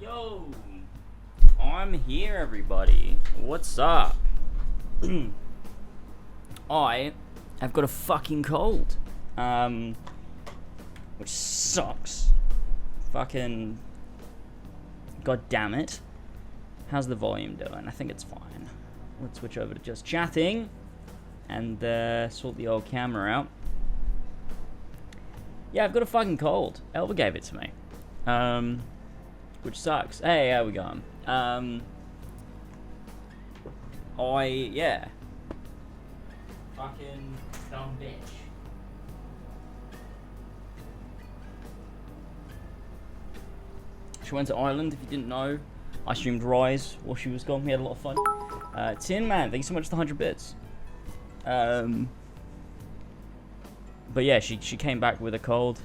Yo, I'm here, everybody. What's up? I have got a fucking cold, which sucks. Fucking, god damn it. How's the volume doing? I think it's fine. Let's switch over to just chatting and sort the old camera out. Yeah, I've got a fucking cold. Elva gave it to me. Which sucks. Hey, how we going? Yeah. Fucking dumb bitch. She went to Ireland, if you didn't know. I streamed Rise while she was gone. We had a lot of fun. Tin Man, thank you so much for the 100 bits. But yeah, she came back with a cold.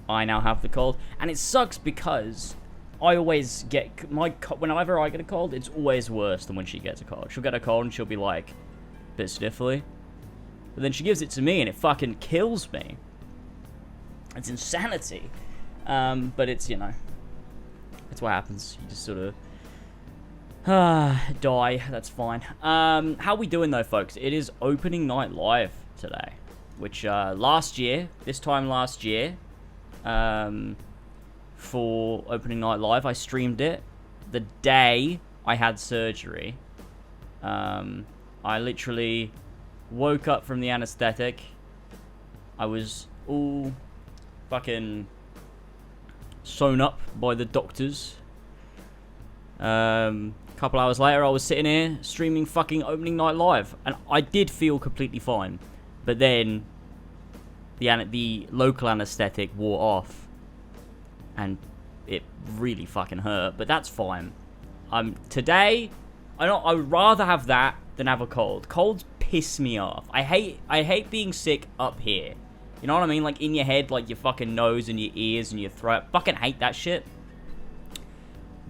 I now have the cold. And it sucks because I always get whenever I get a cold, it's always worse than when she gets a cold. She'll get a cold and she'll be like, a bit sniffly. But then she gives it to me and it fucking kills me. It's insanity. But it's, you know, it's what happens. You just sort of die. That's fine. How we doing though, folks? It is opening night live today, which this time last year, for opening night live, I streamed it the day I had surgery. I literally woke up from the anesthetic. I was all fucking sewn up by the doctors. Couple hours later, I was sitting here streaming fucking opening night live, and I did feel completely fine. But then the local anesthetic wore off, and it really fucking hurt. But that's fine. Today, I would rather have that than have a cold. Colds piss me off. I hate being sick up here. You know what I mean? Like in your head, like your fucking nose and your ears and your throat. Fucking hate that shit.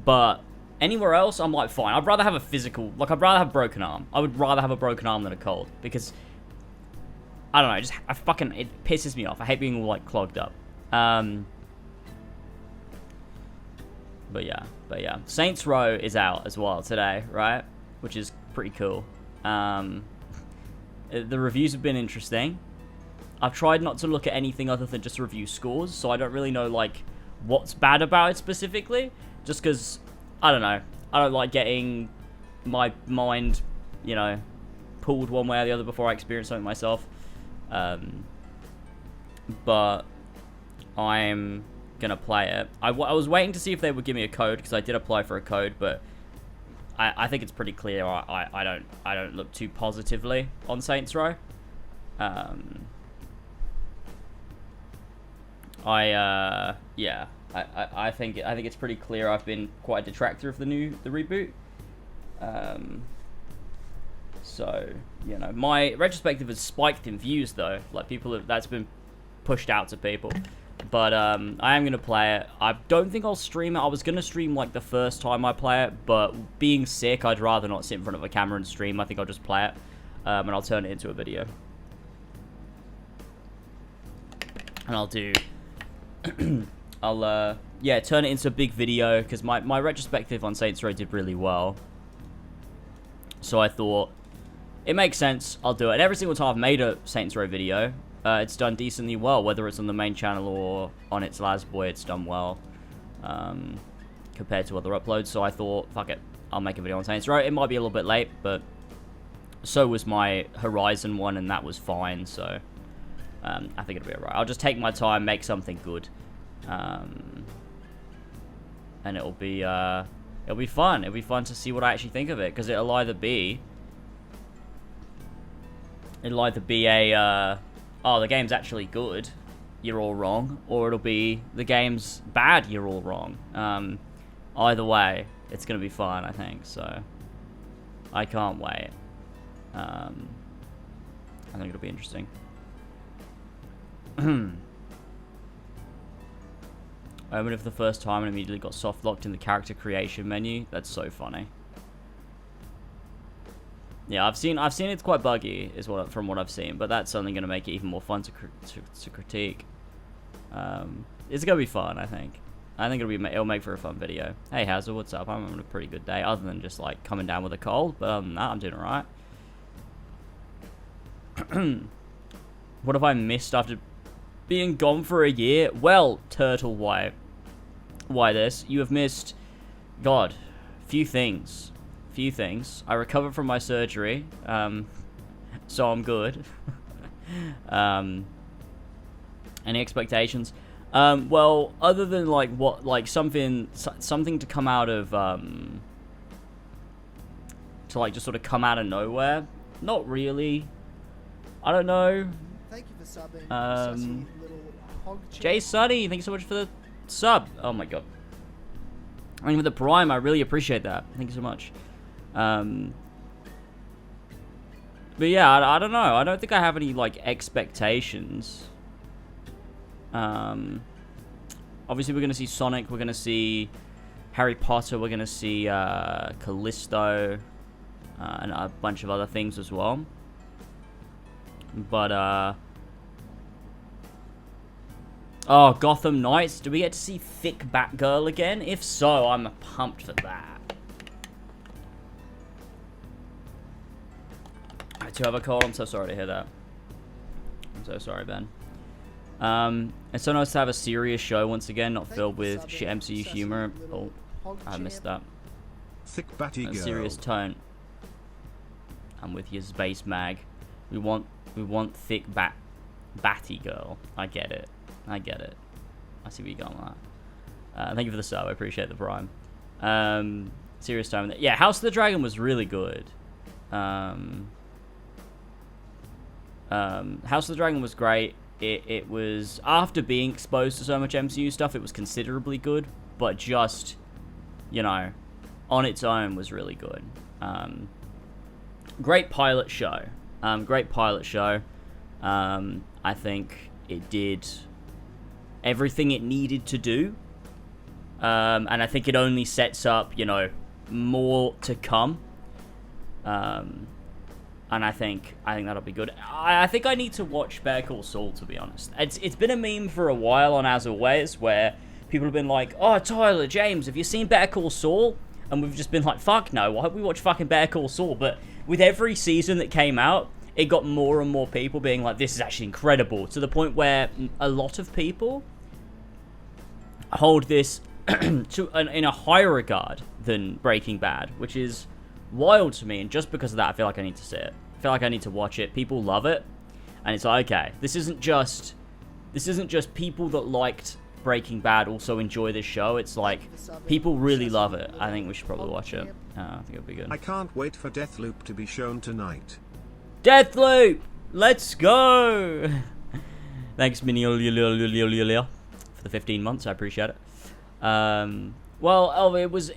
But anywhere else, I'm like fine. I'd rather have a physical, like I'd rather have a broken arm. I would rather have a broken arm than a cold because I don't know. It pisses me off. I hate being all like clogged up. But yeah. Saints Row is out as well today, right? Which is pretty cool. The reviews have been interesting. I've tried not to look at anything other than just review scores, so I don't really know like what's bad about it specifically. Just because I don't know. I don't like getting my mind, you know, pulled one way or the other before I experience something myself. But I'm gonna play it. I was waiting to see if they would give me a code because I did apply for a code, but I think it's pretty clear. I don't look too positively on Saints Row. I think it's pretty clear. I've been quite a detractor of the reboot. So you know, my retrospective has spiked in views though. Like that's been pushed out to people. But I am gonna play it. I don't think I'll stream it. I was gonna stream like the first time I play it, but being sick, I'd rather not sit in front of a camera and stream. I think I'll just play it, and I'll turn it into a video. And I'll do. I'll turn it into a big video because my retrospective on Saints Row did really well. So I thought it makes sense. I'll do it. And every single time I've made a Saints Row video, it's done decently well, whether it's on the main channel or on its Lasboy, it's done well compared to other uploads. So I thought, fuck it, I'll make a video on Saints Row. It might be a little bit late, but so was my Horizon one, and that was fine. So I think it'll be alright. I'll just take my time, make something good, and it'll be fun. It'll be fun to see what I actually think of it, because it'll either be a oh, the game's actually good, you're all wrong, or it'll be the game's bad, you're all wrong. Either way, it's gonna be fun, I think. So I can't wait. I think it'll be interesting. I opened it for the first time and immediately got soft locked in the character creation menu. That's so funny. Yeah, I've seen it's quite buggy, from what I've seen, but that's only going to make it even more fun to critique. It's going to be fun, I think. I think it'll make for a fun video. Hey, Hazard, what's up? I'm having a pretty good day, other than just, like, coming down with a cold. But other than that, I'm doing alright. What have I missed after being gone for a year? Well, Turtle, why this? You have missed, God, few things. I recovered from my surgery, so I'm good. Any expectations? Well, other than something to come out of, to like just sort of come out of nowhere. Not really. I don't know. Thank you for subbing, Jay Sunny, thank you so much for the sub. Oh my god. I mean, with the Prime, I really appreciate that. Thank you so much. But yeah, I don't know. I don't think I have any like expectations. Obviously we're gonna see Sonic, we're gonna see Harry Potter, we're gonna see Callisto, and a bunch of other things as well. But oh, Gotham Knights. Do we get to see thick Batgirl again? If so, I'm pumped for that. I do have a cold. I'm so sorry to hear that. I'm so sorry, Ben. It's so nice to have a serious show once again, not filled with shit MCU humor. Oh, I missed that. Thick Batty A girl. serious tone. I'm with you, Space Mag. We want thick Batty girl. I get it. I see where you're going with that. Thank you for the sub. I appreciate the Prime. Serious tone. Yeah, House of the Dragon was really good. House of the Dragon was great. It was, after being exposed to so much MCU stuff, it was considerably good, but just, you know, on its own was really good. Great pilot show. I think it did everything it needed to do. And I think it only sets up, you know, more to come. And I think that'll be good. I think I need to watch Better Call Saul, to be honest. It's been a meme for a while on As Always, where people have been like, oh, Tyler, James, have you seen Better Call Saul? And we've just been like, fuck no, I hope we watch fucking Better Call Saul. But with every season that came out, it got more and more people being like, this is actually incredible. To the point where a lot of people hold this in a higher regard than Breaking Bad, which is wild to me, and just because of that, I feel like I need to see it. I feel like I need to watch it. People love it, and it's like, okay, this isn't just people that liked Breaking Bad also enjoy this show. It's like people really love it. I think we should probably watch it. I think it'll be good. I can't wait for Deathloop to be shown tonight. Deathloop, let's go. Thanks, Mini for the 15 months. I appreciate it. Well, it was,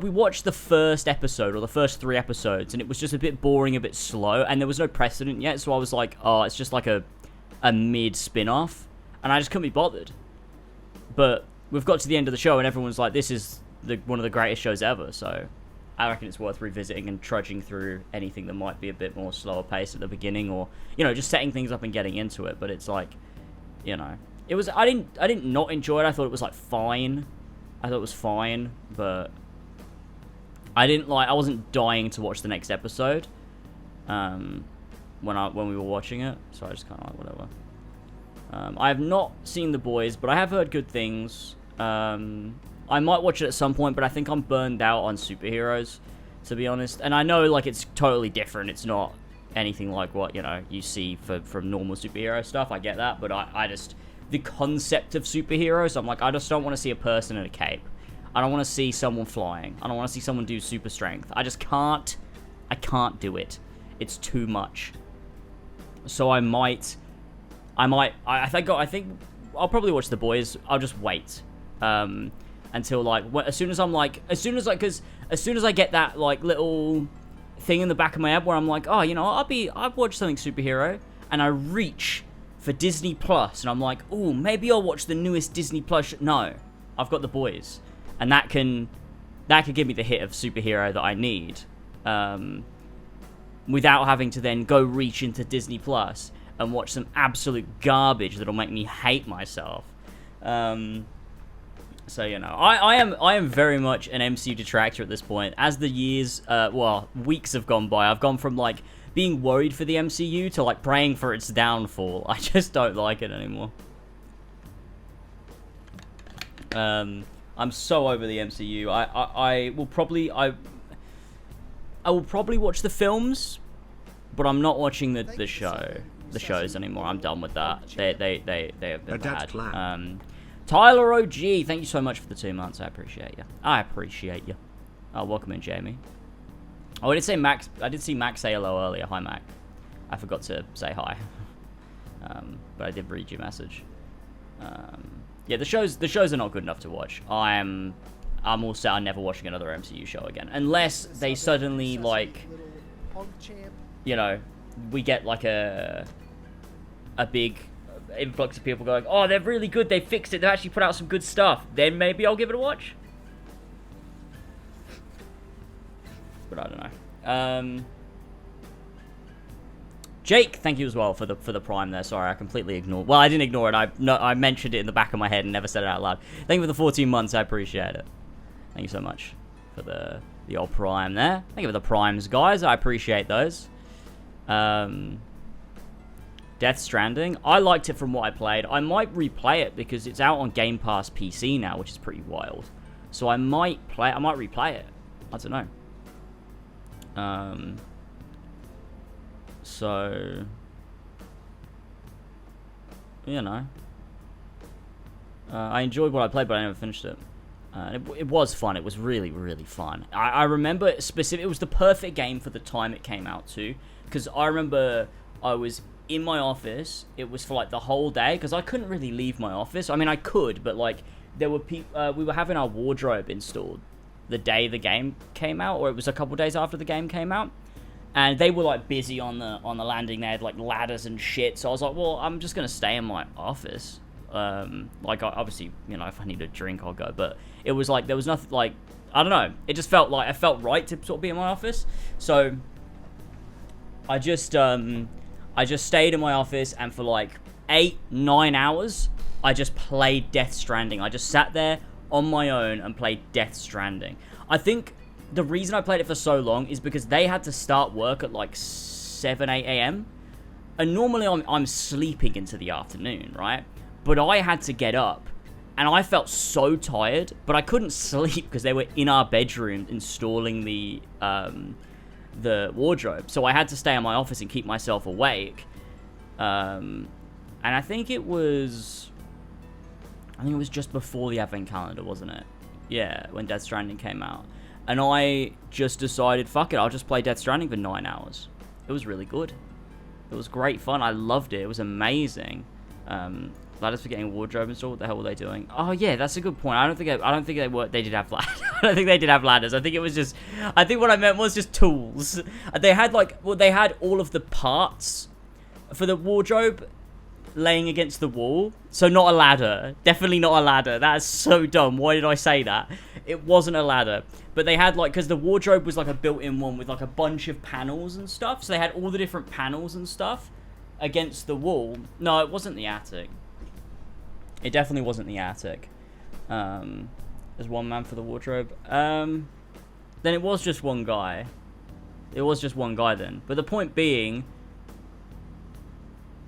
we watched the first episode, or the first 3 episodes, and it was just a bit boring, a bit slow, and there was no precedent yet, so I was like, oh, it's just like a mid spin-off, and I just couldn't be bothered. But we've got to the end of the show, and everyone's like, this is one of the greatest shows ever, so I reckon it's worth revisiting and trudging through anything that might be a bit more slower paced at the beginning, or, you know, just setting things up and getting into it. But it's like, you know, it was, I didn't not enjoy it. I thought it was like fine. I thought it was fine, but I wasn't dying to watch the next episode when we were watching it, so I just kind of like, whatever. I have not seen The Boys, but I have heard good things. I might watch it at some point, but I think I'm burned out on superheroes, to be honest. And I know, like, it's totally different. It's not anything like what, you know, you see from normal superhero stuff. I get that, but I just, the concept of superheroes, I'm like, I just don't want to see a person in a cape. I don't want to see someone flying. I don't want to see someone do super strength. I just can't. I can't do it. It's too much. So I think I'll probably watch The Boys. I'll just wait until, like, as soon as I get that, like, little thing in the back of my head where I'm like, oh, you know, I've watched something superhero, and I reach for Disney Plus, and I'm like, oh, maybe I'll watch the newest Disney Plus. No, I've got The Boys, and that could give me the hit of superhero that I need, without having to then go reach into Disney Plus and watch some absolute garbage that'll make me hate myself. So, you know, I am very much an MCU detractor at this point. As the years, weeks have gone by, I've gone from, like, being worried for the MCU to, like, praying for its downfall. I just don't like it anymore. I'm so over the MCU. I will probably watch the films, but I'm not watching the shows anymore. I'm done with that. They have been bad. Tyler OG, thank you so much for the 2 months. I appreciate you. Oh, welcome in, Jamie. Oh, I did say Max. I did see Max say hello earlier. Hi, Mac. I forgot to say hi, but I did read your message. Yeah, the shows are not good enough to watch. I'm all set on never watching another MCU show again, unless they suddenly, like, you know, we get like a big influx of people going, oh, they're really good, they fixed it, they actually put out some good stuff. Then maybe I'll give it a watch. But I don't know. Jake, thank you as well for the Prime there. Sorry, I completely ignored. Well, I didn't ignore it. I mentioned it in the back of my head and never said it out loud. Thank you for the 14 months. I appreciate it. Thank you so much for the old Prime there. Thank you for the Primes, guys. I appreciate those. Death Stranding. I liked it from what I played. I might replay it because it's out on Game Pass PC now, which is pretty wild. So I might replay it. I don't know. So, you know, I enjoyed what I played, but I never finished it. It was fun. It was really, really fun. I remember it was the perfect game for the time it came out too, because I remember I was in my office. It was for like the whole day, because I couldn't really leave my office. I mean, I could, but like there were people. We were having our wardrobe installed the day the game came out, or it was a couple days after the game came out. And they were like busy on the landing. They had like ladders and shit. So I was like, well, I'm just gonna stay in my office. Obviously, you know, if I need a drink, I'll go. But it was like there was nothing, like, I don't know. It just felt like I felt right to sort of be in my office. So I just stayed in my office, and for like 8-9 hours, I just played Death Stranding. I just sat there on my own and played Death Stranding. I think the reason I played it for so long is because they had to start work at like 7-8 a.m. And normally I'm sleeping into the afternoon, right? But I had to get up, and I felt so tired, but I couldn't sleep because they were in our bedroom installing the wardrobe. So I had to stay in my office and keep myself awake. And I think it was just before the Advent Calendar, wasn't it? Yeah, when Death Stranding came out. And I just decided, fuck it, I'll just play Death Stranding for 9 hours. It was really good. It was great fun. I loved it. It was amazing. Ladders for getting wardrobe installed. What the hell were they doing? Oh yeah, that's a good point. I don't think they were. They did have ladders. I don't think they did have ladders. I think it was just. I think what I meant was just tools. They had they had all of the parts for the wardrobe laying against the wall. So not a ladder. Definitely not a ladder. That's so dumb. Why did I say that? It wasn't a ladder. But they had, like, because the wardrobe was like a built-in one with like a bunch of panels and stuff. So they had all the different panels and stuff against the wall. No, it wasn't the attic. It definitely wasn't the attic. There's one man for the wardrobe. Then it was just one guy. It was just one guy then. But the point being,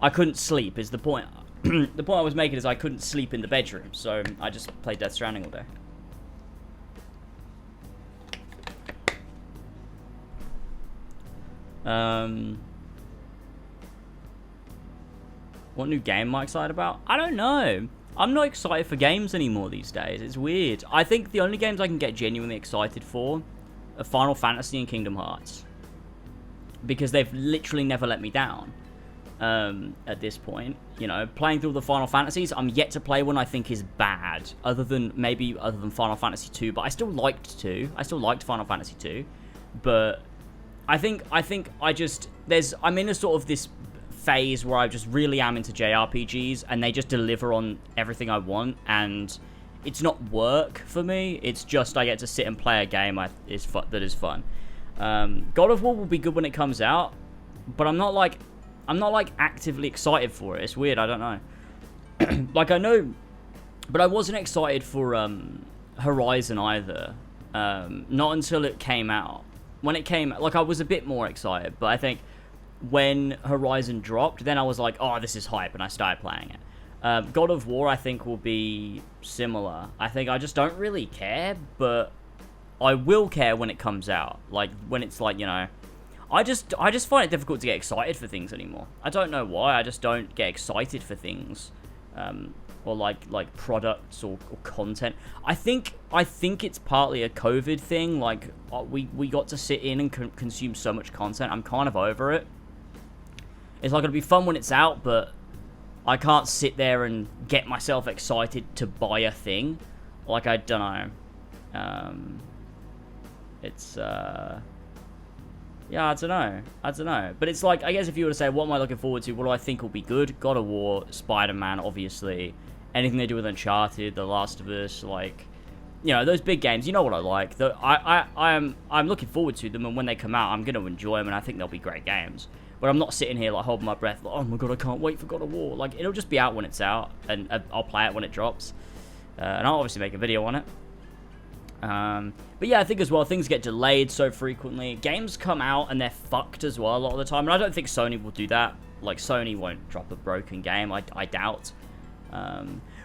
I couldn't sleep is the point. The point I was making is I couldn't sleep in the bedroom. So I just played Death Stranding all day. What new game am I excited about? I don't know. I'm not excited for games anymore these days. It's weird. I think the only games I can get genuinely excited for are Final Fantasy and Kingdom Hearts. Because they've literally never let me down. At this point, you know, playing through the Final Fantasies, I'm yet to play one I think is bad, other than Final Fantasy 2, but I still liked 2. I still liked Final Fantasy 2, but I think I'm in a sort of this phase where I just really am into JRPGs, and they just deliver on everything I want, and it's not work for me. It's just I get to sit and play a game that is fun. God of War will be good when it comes out, but I'm not like actively excited for it. It's weird. I don't know. Like, I know But I wasn't excited for Horizon either. Not until it came out. When it came, like, I was a bit more excited, but I think when Horizon dropped, then I was like, oh, this is hype, and I started playing it. God of War, I think, will be similar. I think I just don't really care, but I will care when it comes out. Like, when it's like, you know, I just find it difficult to get excited for things anymore. I don't know why, I just don't get excited for things. Or like products or content. I think it's partly a COVID thing. Like, we got to sit in and consume so much content. I'm kind of over it. It's like, it'll be fun when it's out, but I can't sit there and get myself excited to buy a thing. Like, I don't know. It's yeah, I don't know. But it's like, I guess if you were to say, what am I looking forward to? What do I think will be good? God of War, Spider-Man, obviously. Anything they do with Uncharted, The Last of Us, like, you know, those big games. You know what I like. I'm looking forward to them, and when they come out, I'm going to enjoy them, and I think they'll be great games. But I'm not sitting here, like, holding my breath, like, oh my god, I can't wait for God of War. Like, it'll just be out when it's out, and I'll play it when it drops. And I'll obviously make a video on it. But yeah, I think as well, things get delayed so frequently. Games come out, and they're fucked as well a lot of the time. And I don't think Sony will do that. Like, Sony won't drop a broken game, I doubt.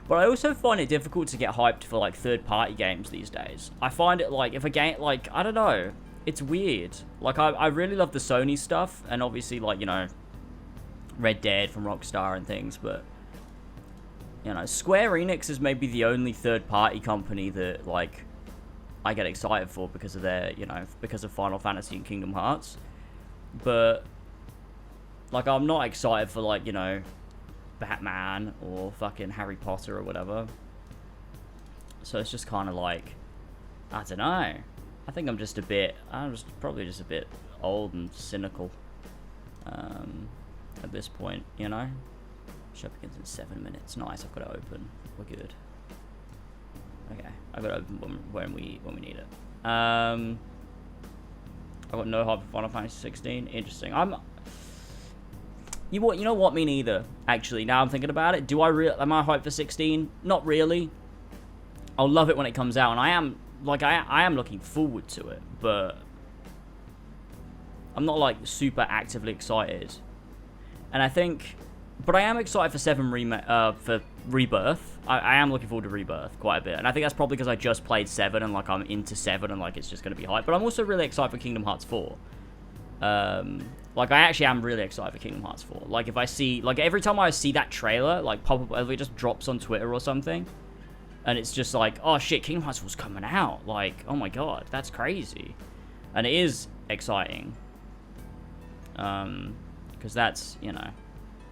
But I also find it difficult to get hyped for, like, third-party games these days. I find it, like, if a game, like, I don't know, it's weird. Like, I really love the Sony stuff, and obviously, like, you know, Red Dead from Rockstar and things, but, you know, Square Enix is maybe the only third-party company that, like, I get excited for because of their, you know, because of Final Fantasy and Kingdom Hearts. But, like, I'm not excited for, like, you know, Batman or fucking Harry Potter or whatever. So it's just kind of like, I don't know. I think I'm probably just a bit old and cynical at this point, you know. Shop begins in 7 minutes. Nice, I've got it open. We're good. Okay, I've got it open when we need it. I've got no hype for Final Fantasy 16. Interesting. You know what? Me neither. Actually, now I'm thinking about it. Am I hyped for 16? Not really. I'll love it when it comes out, and I am looking forward to it, but I'm not like super actively excited. And I think, but I am excited for for Rebirth. I am looking forward to Rebirth quite a bit, and I think that's probably because I just played 7 and like I'm into 7 and like it's just gonna be hype. But I'm also really excited for Kingdom Hearts 4. Like, I actually am really excited for Kingdom Hearts 4. Like, if I see, like, every time I see that trailer, like, pop up, if it just drops on Twitter or something, and it's just like, oh shit, Kingdom Hearts 4's coming out. Like, oh my god, that's crazy. And it is exciting. Because that's, you know,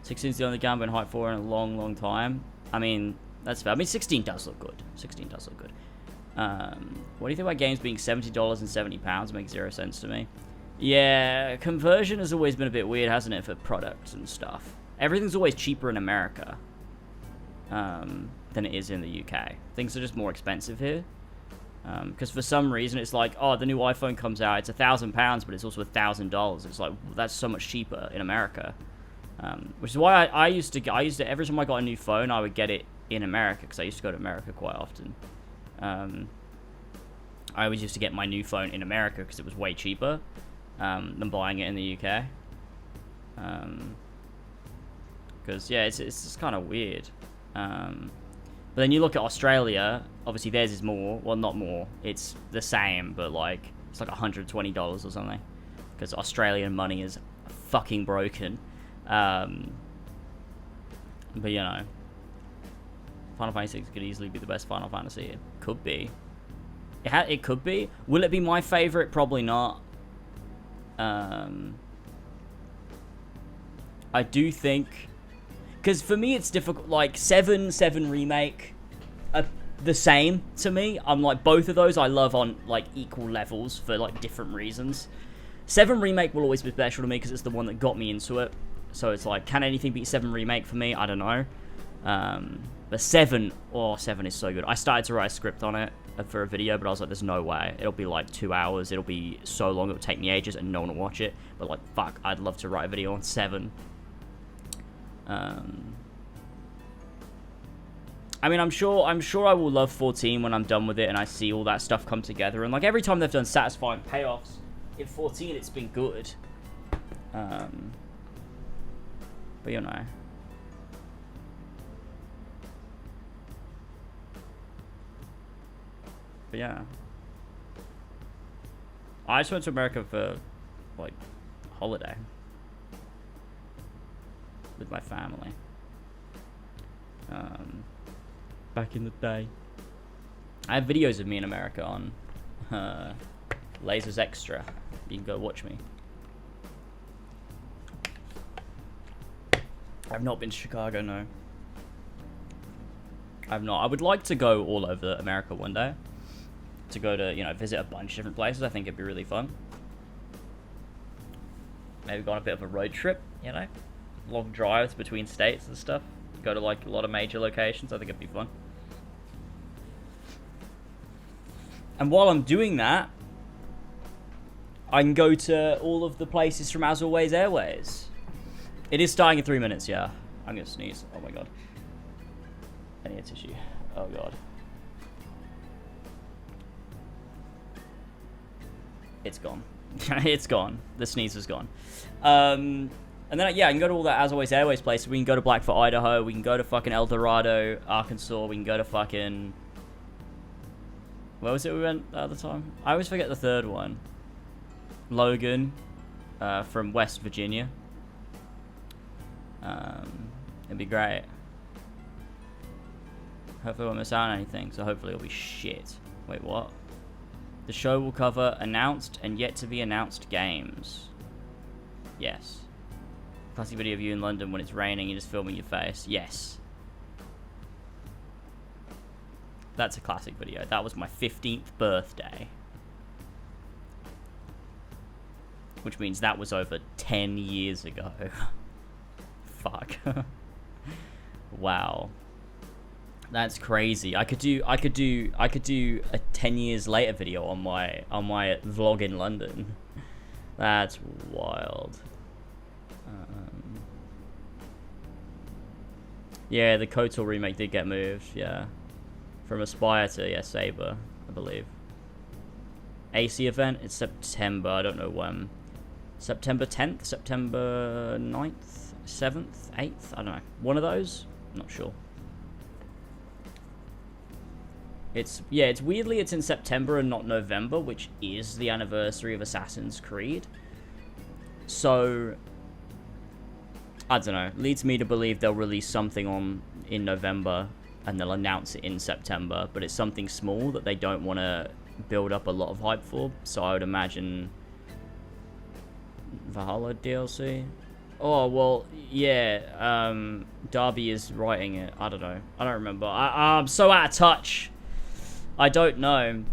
16's the only game I've been hyped for in a long, long time. I mean, that's fair. I mean, 16 does look good. 16 does look good. What do you think about games being $70 and £70? Makes 0 sense to me. Yeah, conversion has always been a bit weird, hasn't it, for products and stuff. Everything's always cheaper in America than it is in the UK. Things are just more expensive here. Because for some reason, it's like, oh, the new iPhone comes out, it's £1,000, but it's also $1,000. It's like, that's so much cheaper in America. Which is why I used to, every time I got a new phone, I would get it in America, because I used to go to America quite often. I always used to get my new phone in America, because it was way cheaper than buying it in the UK. Because, yeah, it's just kind of weird. But then you look at Australia, obviously theirs is more, well, not more, it's the same, but like, it's like $120 or something, because Australian money is fucking broken. But, you know, Final Fantasy 6 could easily be the best Final Fantasy. It could be. It could be. Will it be my favorite? Probably not. I do think, because for me it's difficult, like 7 Remake are the same to me. I'm like, both of those I love on like equal levels for like different reasons. 7 Remake will always be special to me because it's the one that got me into it. So it's like, can anything beat 7 Remake for me? I don't know. But 7 is so good. I started to write a script on it for a video, but I was like, there's no way. It'll be like 2 hours. It'll be so long. It'll take me ages and no one will watch it. But like, fuck, I'd love to write a video on 7. I mean, I'm sure I will love 14 when I'm done with it and I see all that stuff come together. And like every time they've done satisfying payoffs in 14, it's been good. But you know. But yeah. I just went to America for like holiday with my family. Back in the day. I have videos of me in America on Lasers Extra. You can go watch me. I've not been to Chicago, no. I've not. I would like to go all over America one day. To go to, you know, visit a bunch of different places. I think it'd be really fun. Maybe go on a bit of a road trip, you know? Long drives between states and stuff. Go to, like, a lot of major locations. I think it'd be fun. And while I'm doing that, I can go to all of the places from As Always Airways. It is starting in 3 minutes, yeah. I'm gonna sneeze. Oh my god. I need a tissue. Oh god. It's gone. It's gone. The sneeze is gone. And then, yeah, I can go to all that As Always Airways places. We can go to Blackfoot, Idaho. We can go to fucking El Dorado, Arkansas. We can go to fucking... Where was it we went the other time? I always forget the third one. Logan, from West Virginia. It'd be great. Hopefully I won't miss out on anything, so hopefully it'll be shit. Wait, what? The show will cover announced and yet to be announced games. Yes. Classic video of you in London when it's raining, you're just filming your face. Yes. That's a classic video. That was my 15th birthday. Which means that was over 10 years ago. Fuck. Wow. That's crazy. I could do a 10 years later video on my vlog in London. That's wild. Yeah, the KOTOR remake did get moved, yeah. From Aspire to, yeah, Saber, I believe. AC event, it's September, I don't know when. September 10th, September 9th, 7th, 8th, I don't know. One of those? I'm not sure. It's weirdly it's in September and not November, which is the anniversary of Assassin's Creed. So, I don't know, leads me to believe they'll release something in November and they'll announce it in September, but it's something small that they don't want to build up a lot of hype for, so I would imagine Valhalla DLC? Oh, well, yeah, Darby is writing it. I don't know. I don't remember. I'm so out of touch. I don't know.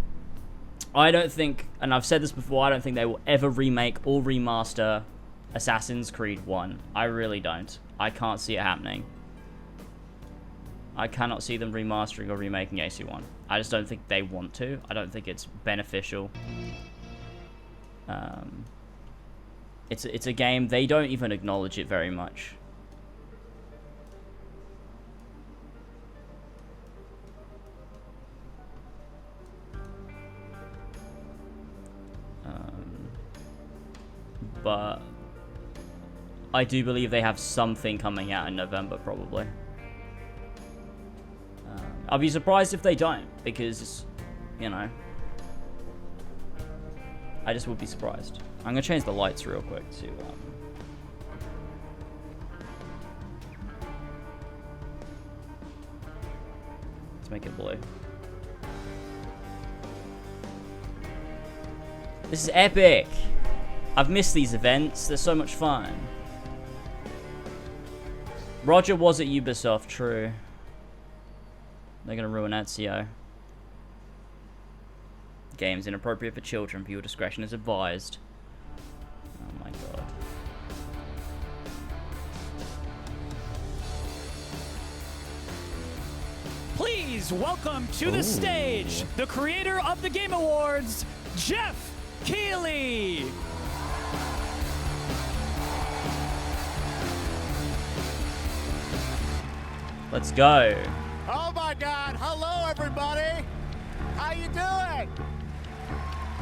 I don't think, and I've said this before, I don't think they will ever remake or remaster Assassin's Creed 1. I really don't. I can't see it happening. I cannot see them remastering or remaking AC1. I just don't think they want to. I don't think it's beneficial. It's a game, they don't even acknowledge it very much. But I do believe they have something coming out in November, probably. I'll be surprised if they don't, because, you know, I just would be surprised. I'm gonna change the lights real quick to let's make it blue. This is epic. I've missed these events. They're so much fun. Roger was at Ubisoft, true. They're gonna ruin Ezio. Games inappropriate for children. Viewer discretion is advised. Oh my god. Please welcome to the stage the creator of the Game Awards, Jeff Keighley. Let's go. Oh my God. Hello, everybody. How you doing?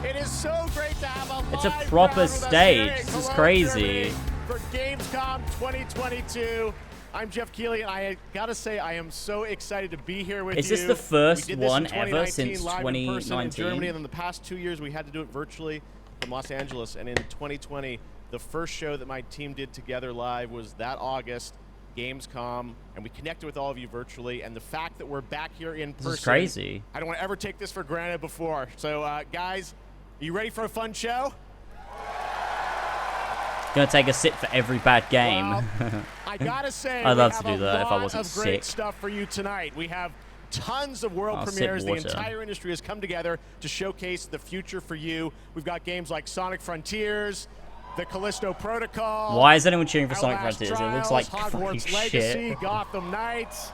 It is so great to have a It's a live proper crowd with us stage. here in This is Cologne, crazy. Germany for Gamescom 2022. I'm Jeff Keighley, and I gotta say I am so excited to be here with you. Is this the first We did this one in ever 2019 since live in person in 2019? Germany, and then the past 2 years we had to do it virtually from Los Angeles. And in 2020, the first show that my team did together live was that August, Gamescom, and we connected with all of you virtually. And the fact that we're back here in person, This is crazy. I don't want to ever take this for granted before. So, guys, are you ready for a fun show? Gonna take a sit for every bad game. Well, I gotta say, I'd love we to have do a that if I lot wasn't of great sick. stuff for you tonight. We have tons of world I'll sip premieres. The water. entire industry has come together to showcase the future for you. We've got games like Sonic Frontiers, the Callisto Protocol. Why is anyone cheering for Sonic Outlast Frontiers? It looks Trials, like Hogwarts fucking Legacy, shit. Gotham Knights,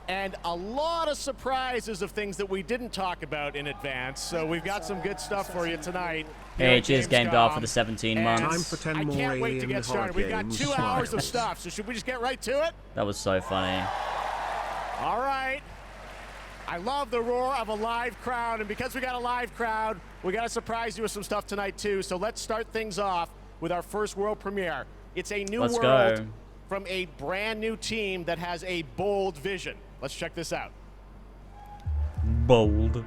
and a lot of surprises of things that we didn't talk about in advance. So we've got some good stuff for you tonight. here Hey, at cheers, Game Dog, for Gamescom. the 17 And months. Time for 10 I more can't wait to AM get started. horror We've got games 2 hours of trials. stuff, so should we just get right to it? That was so funny. All right. I love the roar of a live crowd, and because we got a live crowd, we got to surprise you with some stuff tonight too. So let's start things off with our first world premiere. It's a new Let's world go. from a brand new team that has a bold vision. Let's check this out. Bold.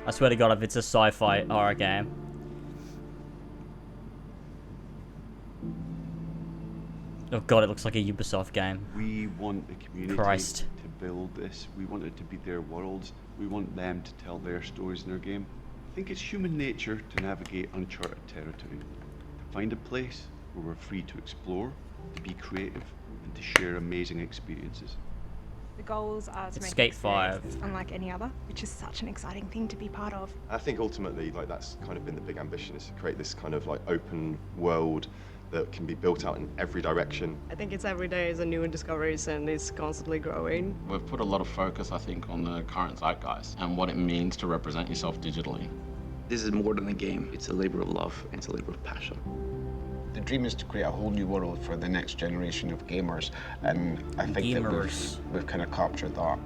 I swear to God, if it's a sci-fi horror game. Oh God, it looks like a Ubisoft game. We want the community Christ. to build this. We want it to be their worlds. We want them to tell their stories in their game. I think it's human nature to navigate uncharted territory, to find a place where we're free to explore, to be creative, and to share amazing experiences. The goals are to It's make Skate an experience 5. that's unlike any other, which is such an exciting thing to be part of. I think ultimately, like, that's kind of been the big ambition, is to create this kind of like open world that can be built out in every direction. I think it's every day is a new discoveries and it's constantly growing. We've put a lot of focus, I think, on the current zeitgeist and what it means to represent yourself digitally. This is more than a game. It's a labor of love, and it's a labor of passion. The dream is to create a whole new world for the next generation of gamers, and I think that we've kind of captured that.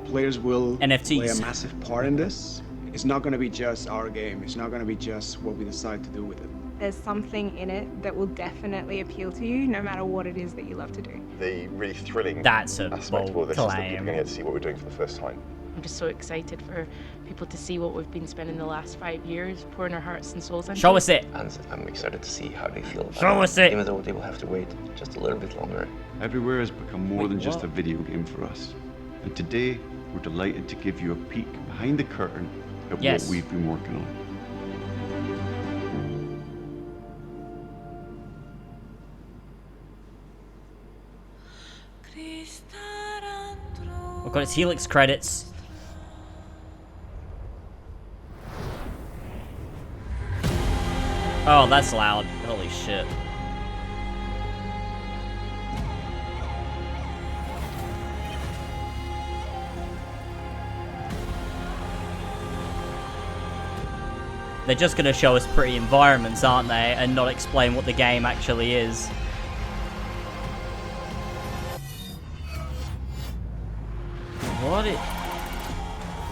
Players will NFTs. play a massive part in this. It's not going to be just our game. It's not going to be just what we decide to do with it. There's something in it that will definitely appeal to you, no matter what it is that you love to do. The really thrilling That's a aspect of all bold this is that people are claim. going to get to see what we're doing for the first time. I'm just so excited for people to see what we've been spending the last 5 years, pouring our hearts and souls into. Show us it. And I'm excited to see how they feel about Show us it. even though they will have to wait just a little bit longer. Everywhere has become more Wait, than just what? a video game for us. And today, we're delighted to give you a peek behind the curtain at Yes. what we've been working on. We've got its Helix credits. Oh, that's loud. Holy shit. They're just gonna show us pretty environments, aren't they? And not explain what the game actually is.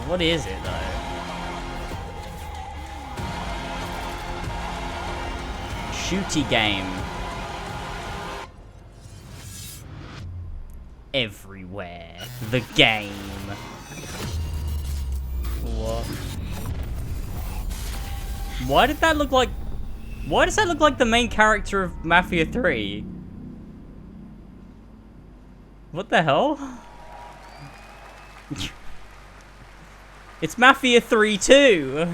What is it though? Shooty game. Everywhere. The game. What? Why did that look like... Why does that look like the main character of Mafia 3? What the hell? It's Mafia 3 too.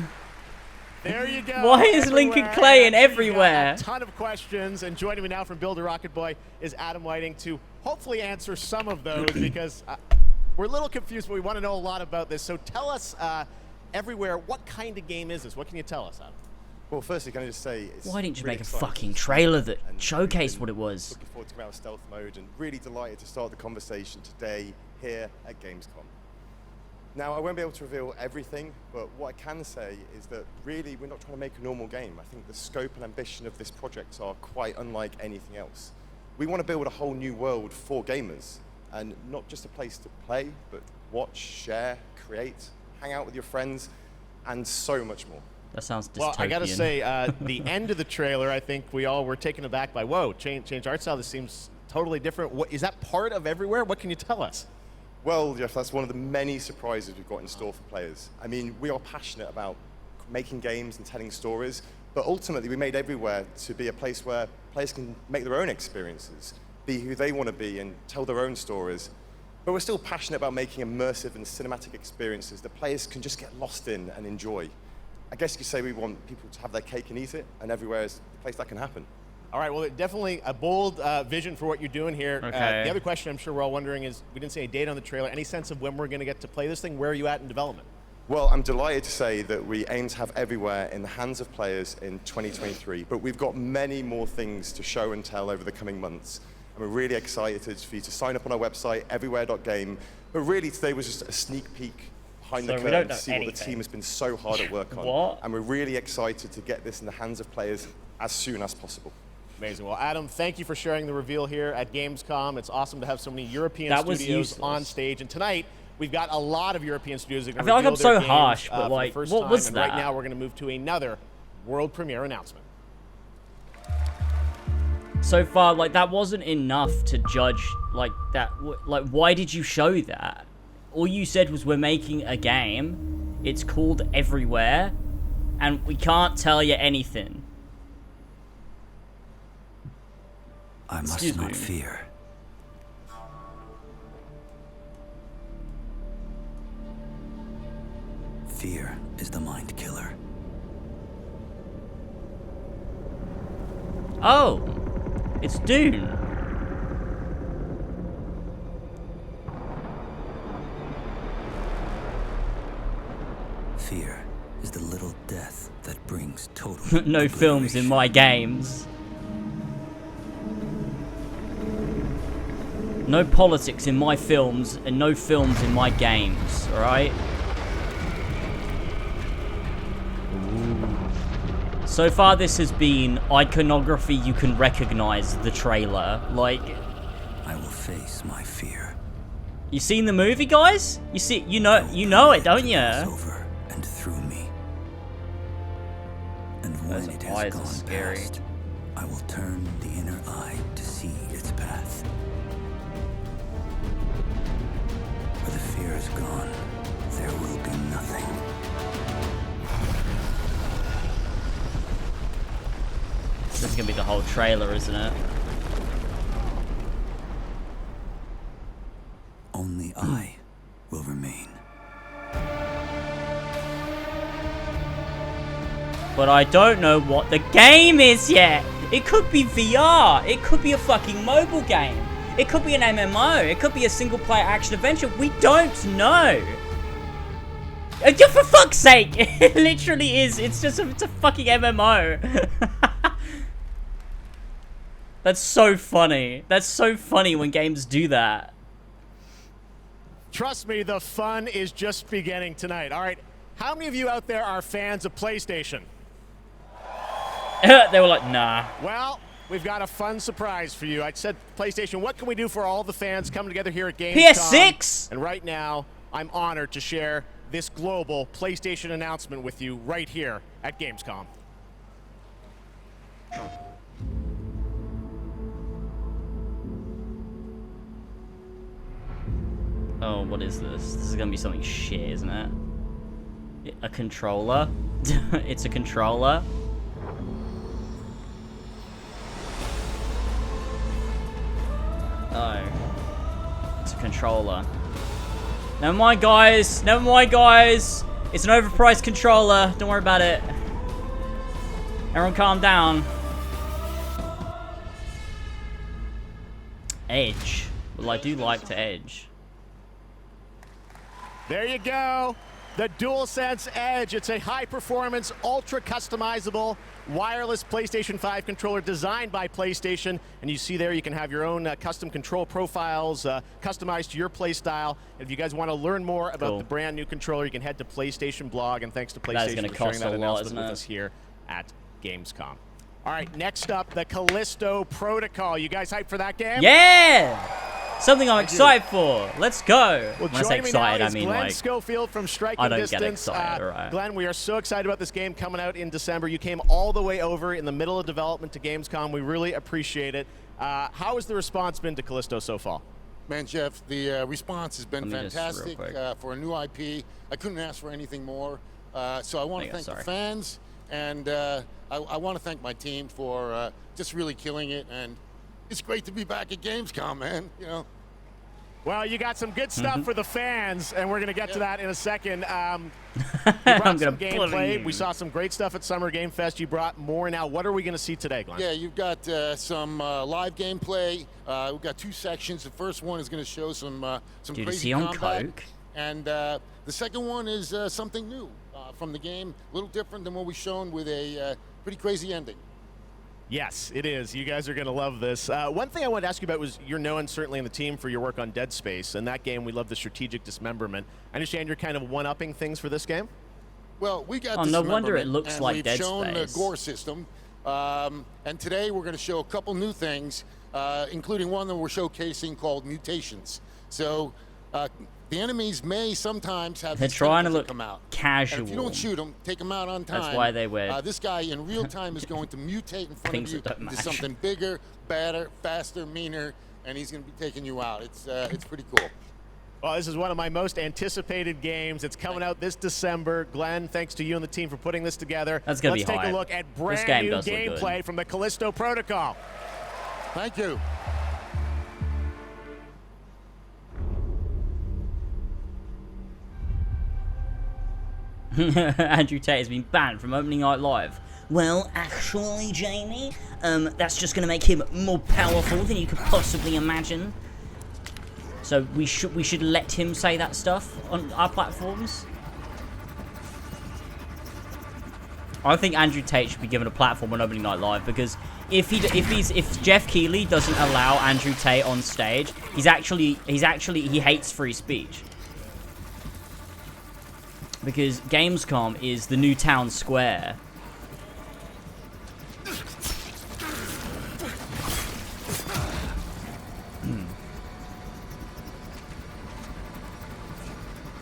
There you go. Why is Lincoln Clay in everywhere? A ton of questions, and joining me now from Builder Rocket Boy is Adam Whiting to hopefully answer some of those because we're a little confused, but we want to know a lot about this. So tell us, everywhere, what kind of game is this? What can you tell us, Adam? Well, firstly, can I just say, it's Why didn't you really make a exciting fucking to see trailer that and showcased been what it was? Looking forward to come out of stealth mode and really delighted to start the conversation today here at Gamescom. Now, I won't be able to reveal everything, but what I can say is that really we're not trying to make a normal game. I think the scope and ambition of this project are quite unlike anything else. We want to build a whole new world for gamers, and not just a place to play, but watch, share, create, hang out with your friends, and so much more. That sounds dystopian. Well, I gotta say, the end of the trailer, I think we all were taken aback by, whoa, change art style, this seems totally different. What, is that part of Everywhere? What can you tell us? Well, Jeff, that's one of the many surprises we've got in store for players. I mean, we are passionate about making games and telling stories, but ultimately we made Everywhere to be a place where players can make their own experiences, be who they want to be, and tell their own stories. But we're still passionate about making immersive and cinematic experiences that players can just get lost in and enjoy. I guess you could say we want people to have their cake and eat it, and Everywhere is the place that can happen. All right, well, definitely a bold vision for what you're doing here. Okay. The other question I'm sure we're all wondering is, we didn't say a date on the trailer. Any sense of when we're going to get to play this thing? Where are you at in development? Well, I'm delighted to say that we aim to have Everywhere in the hands of players in 2023, but we've got many more things to show and tell over the coming months. And we're really excited for you to sign up on our website, everywhere.game. But really, today was just a sneak peek behind the curtain to see what the team has been so hard at work on. What? And we're really excited to get this in the hands of players as soon as possible. Amazing. Well, Adam, thank you for sharing the reveal here at Gamescom. It's awesome to have so many European studios on stage. And tonight, we've got a lot of European studios that are going to reveal their games harsh, but for the first what time. was and that? Right now, we're going to move to another world premiere announcement. So far, like, that wasn't enough to judge, like, that. Like, why did you show that? All you said was, we're making a game. It's called Everywhere. And we can't tell you anything. I must not fear. Fear is the mind killer. Oh, it's Dune. Fear is the little death that brings total No films in my games. No politics in my films, and no films in my games, alright? So far this has been iconography you can recognize the trailer. Like, I will face my fear. You seen the movie, guys? You know it, don't you? Over and through me. And when it has gone past, I will turn the inner eye to see its path. Where the fear is gone, there will be nothing. This is gonna be the whole trailer, isn't it? Only I will remain. But I don't know what the game is yet. It could be VR. It could be a fucking mobile game. It could be an MMO. It could be a single-player action-adventure. We don't know. For fuck's sake. It literally is. It's a fucking MMO. That's so funny. That's so funny when games do that. Trust me, the fun is just beginning tonight. All right, how many of you out there are fans of PlayStation? They were like, nah. Well, we've got a fun surprise for you. I said, PlayStation, what can we do for all the fans coming together here at Gamescom? PS6! And right now, I'm honored to share this global PlayStation announcement with you right here at Gamescom. Oh, what is this? This is gonna be something shit, isn't it? A controller? It's a controller? Oh. It's a controller. Never mind, guys. Never mind, guys. It's an overpriced controller. Don't worry about it. Everyone calm down. Edge. Well, I do like to edge. There you go. The DualSense Edge. It's a high-performance, ultra-customizable, wireless PlayStation 5 controller designed by PlayStation. And you see there, you can have your own custom control profiles customized to your play style. And if you guys want to learn more about the brand new controller, you can head to PlayStation Blog. And thanks to PlayStation for sharing that announcement with us here at Gamescom. All right, next up, the Callisto Protocol. You guys hyped for that game? Yeah! Something I'm excited for. Let's go. Well, When I say joining me now excited, I is mean Glenn like Schofield from Striking I don't Distance. get excited. Alright. Glenn, we are so excited about this game coming out in December. You came all the way over in the middle of development to Gamescom. We really appreciate it. How has the response been to Callisto so far? Man, Jeff, the response has been Let me just fantastic real quick. for a new IP. I couldn't ask for anything more. So I want to thank the fans, and I want to thank my team for just really killing it. And it's great to be back at Gamescom, man. You know. Well, you got some good stuff for the fans, and we're going to get to that in a second. I'm some gameplay. We saw some great stuff at Summer Game Fest. You brought more now. What are we going to see today, Glenn? Yeah, you've got some live gameplay. We've got 2 sections. The first one is going to show some Dude, crazy is he on combat. coke? And the second one is something new from the game, a little different than what we've shown with a pretty crazy ending. Yes, it is. You guys are going to love this. One thing I wanted to ask you about was you're known certainly in the team for your work on Dead Space. In that game, we love the strategic dismemberment. I understand you're kind of one-upping things for this game? Well, we got no wonder it looks and like we've Dead shown Space. the gore system. And today we're going to show a couple new things, including one that we're showcasing called mutations. So the enemies may sometimes have They're these trying to tentacles look that come out. casual. And if you don't shoot them, take them out on time. That's why they wear this guy in real time is going to mutate in front of things you that don't into match. something bigger, better, faster, meaner, and he's going to be taking you out. It's pretty cool. Well, this is one of my most anticipated games. It's coming out this December. Glenn, thanks to you and the team for putting this together. That's gonna Let's be take hype. a look at This brand game new does look good. gameplay from the Callisto Protocol. Thank you. Andrew Tate has been banned from opening night live. Well, actually, Jamie, that's just going to make him more powerful than you could possibly imagine. So we should let him say that stuff on our platforms. I think Andrew Tate should be given a platform on opening night live, because if Jeff Keighley doesn't allow Andrew Tate on stage, he hates free speech. Because Gamescom is the new town square.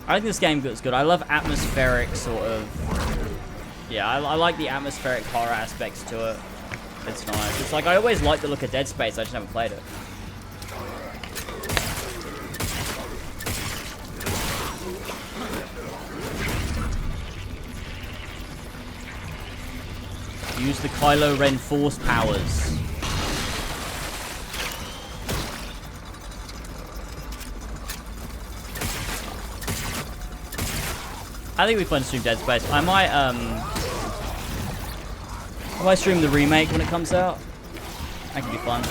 I think this game looks good. I love atmospheric sort of... Yeah, I like the atmospheric horror aspects to it. It's nice. It's like, I always like the look of Dead Space, I just haven't played it. Use the Kylo Ren force powers. I think we plan to stream Dead Space. I might stream the remake when it comes out. That could be fun.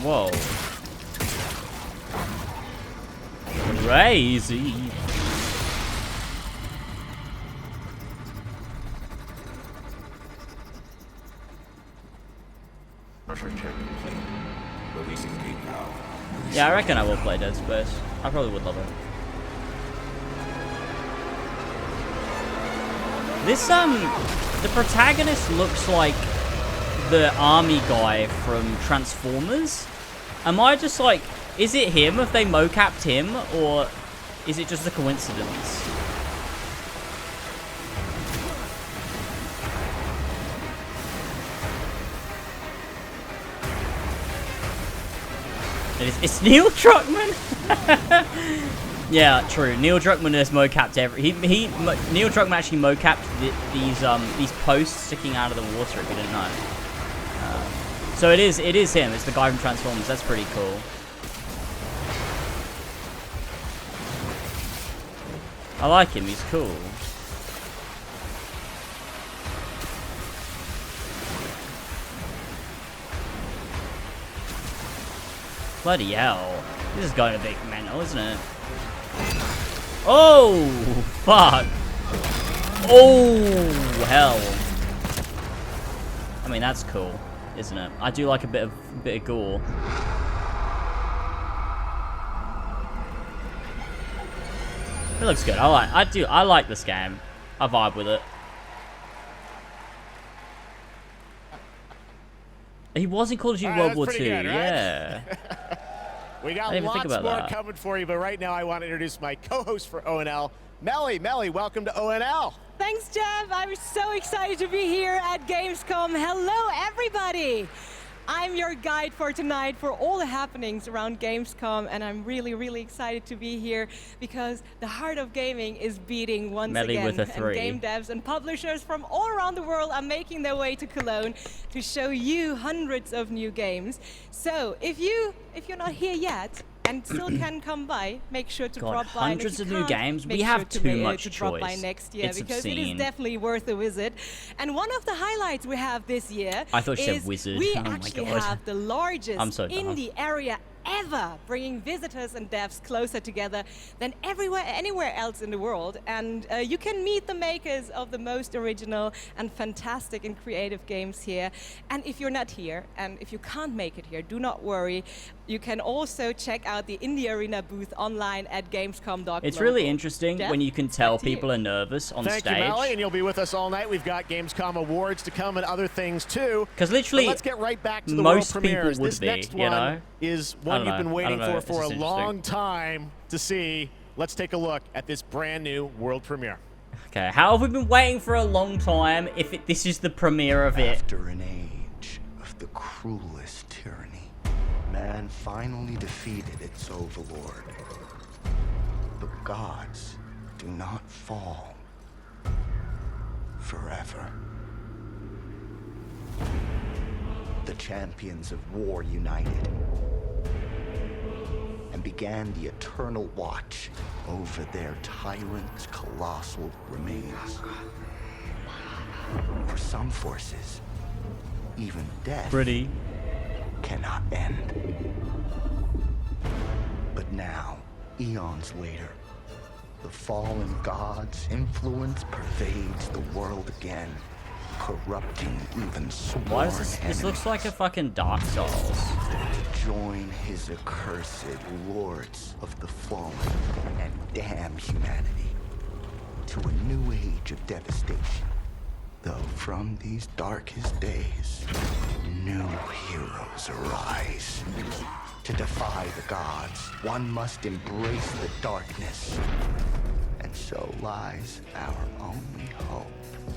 Whoa. Crazy. Yeah, I reckon I will play Dead Space. I probably would love it. This, the protagonist looks like the army guy from Transformers. Am I just like, is it him? Have they mocapped him? Or is it just a coincidence? It's Neil Druckmann. Yeah, true. Neil Druckmann has mocapped every. Neil Druckmann actually mocapped these posts sticking out of the water. If you didn't know. So it is him. It's the guy from Transformers. That's pretty cool. I like him. He's cool. Bloody hell. This is going a bit mental, isn't it? Oh, fuck. Oh, hell. I mean, that's cool, isn't it? I do like a bit of gore. It looks good. I like this game. I vibe with it. He was in Call of Duty World War II. Good, right? Yeah. We got lots more coming for you, but right now I want to introduce my co-host for ONL, Melly. Melly, welcome to ONL. Thanks, Jeff. I'm so excited to be here at Gamescom. Hello, everybody. I'm your guide for tonight for all the happenings around Gamescom, and I'm really, really excited to be here because the heart of gaming is beating once Melly again. with a 3. And game devs and publishers from all around the world are making their way to Cologne to show you hundreds of new games. So if you're not here yet and still can come by, make sure to drop by. Hundreds of new games. We have too much choice. Drop by next year because it is definitely worth a visit. And one of the highlights we have this year I thought you said wizard. We actually have the largest indie area ever, bringing visitors and devs closer together than anywhere else in the world. And you can meet the makers of the most original and fantastic and creative games here. And if you're not here, and if you can't make it here, do not worry. You can also check out the Indie Arena booth online at gamescom.com. It's really interesting when you can tell people are nervous on stage. Thank you, Melly, and you'll be with us all night. We've got Gamescom awards to come and other things too. Because literally, let's get right back to the most world people premieres. would this be, next you one know? is one you've been waiting for a interesting. long time to see. Let's take a look at this brand new world premiere. Okay, how have we been waiting for a long time if this is the premiere of it? After an age of the cruelest tyranny, man finally defeated its overlord. The gods do not fall forever. The champions of war united and began the eternal watch over their tyrant's colossal remains. For some forces, even death cannot end. But now, eons later, the fallen god's influence pervades the world again, corrupting even sworn Why does this looks like a fucking Dark Souls. To join his accursed lords of the fallen and damn humanity to a new age of devastation. Though from these darkest days, new heroes arise. To defy the gods, one must embrace the darkness. And so lies our only hope.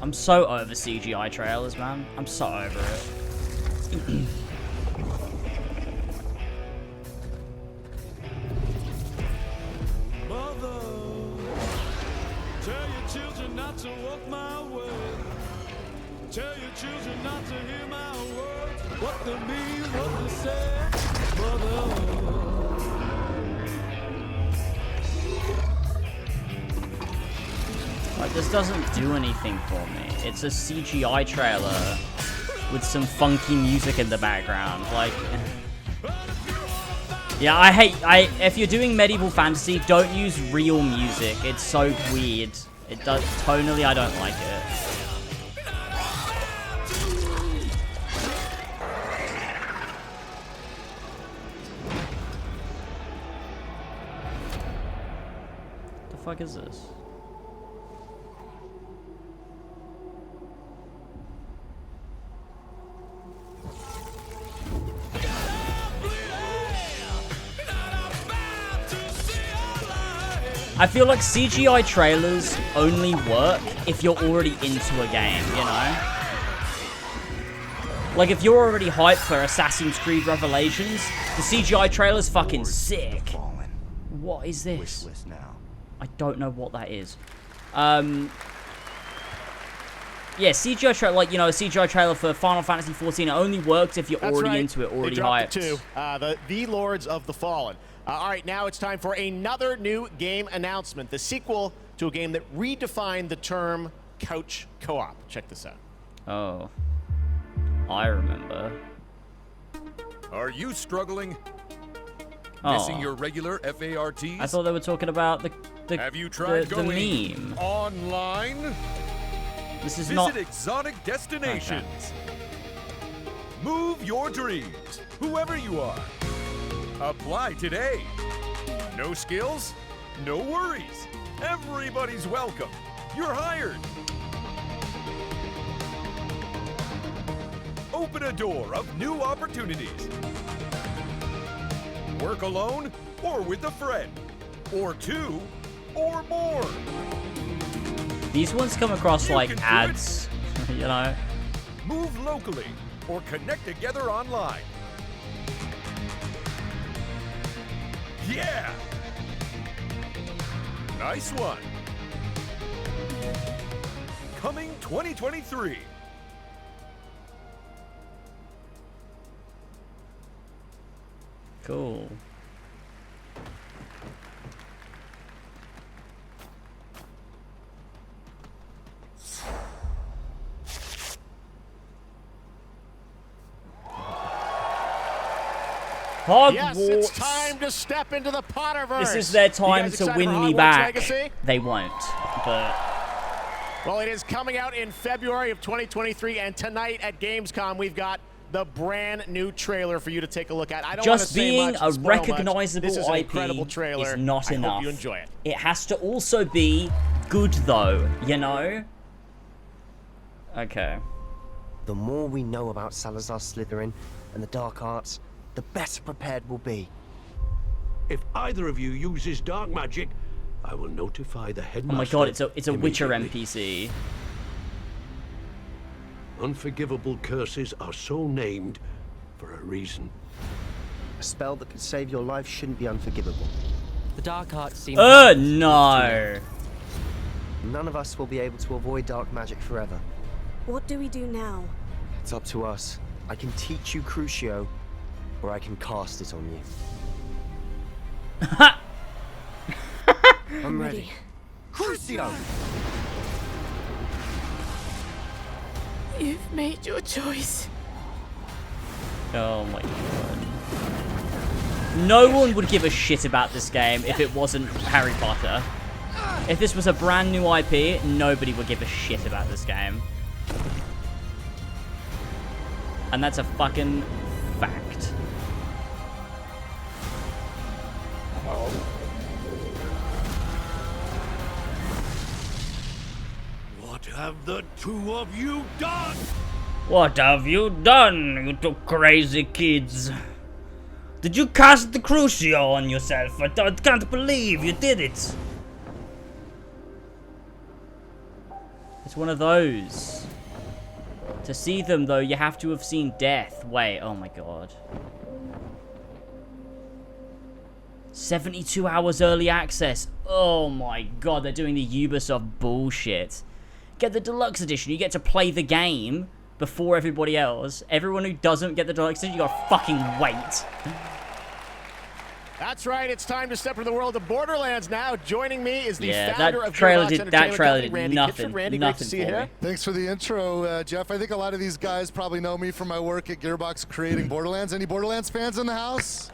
I'm so over CGI trailers, man. I'm so over it. Mother, tell your children not to walk my way. Tell your children not to hear my words. What they mean, what they say. Mother. Like, this doesn't do anything for me. It's a CGI trailer with some funky music in the background. Like, yeah, if you're doing medieval fantasy, don't use real music. It's so weird. It does, tonally, I don't like it. What the fuck is this? I feel like CGI trailers only work if you're already into a game, you know? Like, if you're already hyped for Assassin's Creed Revelations, the CGI trailer's fucking sick. What is this? I don't know what that is. Yeah, CGI trailer, like, you know, a CGI trailer for Final Fantasy XIV, it only works if you're already into it, already hyped. They dropped the Lords of the Fallen. All right, now it's time for another new game announcement, the sequel to a game that redefined the term couch co-op. Check this out. Oh, I remember. Are you struggling? Missing your regular FARTs? I thought they were talking about the Have you tried the going meme. online? This is Visit not exotic destinations. Move your dreams, whoever you are. Apply today. No skills? No worries. Everybody's welcome. You're hired. Open a door of new opportunities. Work alone or with a friend, or two, or more. These ones come across like ads, you know. Move locally or connect together online. Yeah! Nice one. Coming 2023. Cool. Hogwarts. Yes, it's time to step into the Potterverse. This is their time to win me back. Legacy? They won't, but... Well, it is coming out in February of 2023, and tonight at Gamescom, we've got the brand new trailer for you to take a look at. I don't want to just say being much, a spoil recognizable much. This is an IP incredible trailer. is not enough. I hope you enjoy it. It has to also be good, though, you know? Okay. The more we know about Salazar Slytherin and the dark arts, the better prepared we'll be. If either of you uses dark magic, I will notify the headmaster. Oh my god, it's a Witcher NPC. Unforgivable curses are so named for a reason. A spell that could save your life shouldn't be unforgivable. The dark arts seem... no! None of us will be able to avoid dark magic forever. What do we do now? It's up to us. I can teach you Crucio, or I can cast it on you. I'm ready. Crucio! You've made your choice. Oh my god. No one would give a shit about this game if it wasn't Harry Potter. If this was a brand new IP, nobody would give a shit about this game. And that's a fucking fact. What have the two of you done? What have you done, you two crazy kids? Did you cast the Crucio on yourself? I can't believe you did it. It's one of those. To see them, though, you have to have seen death. Wait, oh my god. 72 hours early access. Oh my god, they're doing the Ubisoft bullshit. Get the deluxe edition, you get to play the game before everybody else. Everyone who doesn't get the deluxe edition, you gotta fucking wait. That's right, it's time to step into the world of Borderlands now. Joining me is the Yeah, founder that of trailer Gearbox did Entertainment Company, Randy nothing. Kitchford. Randy, Nothing great to see you for here. me. Thanks for the intro, Jeff. I think a lot of these guys probably know me from my work at Gearbox creating Borderlands. Any Borderlands fans in the house?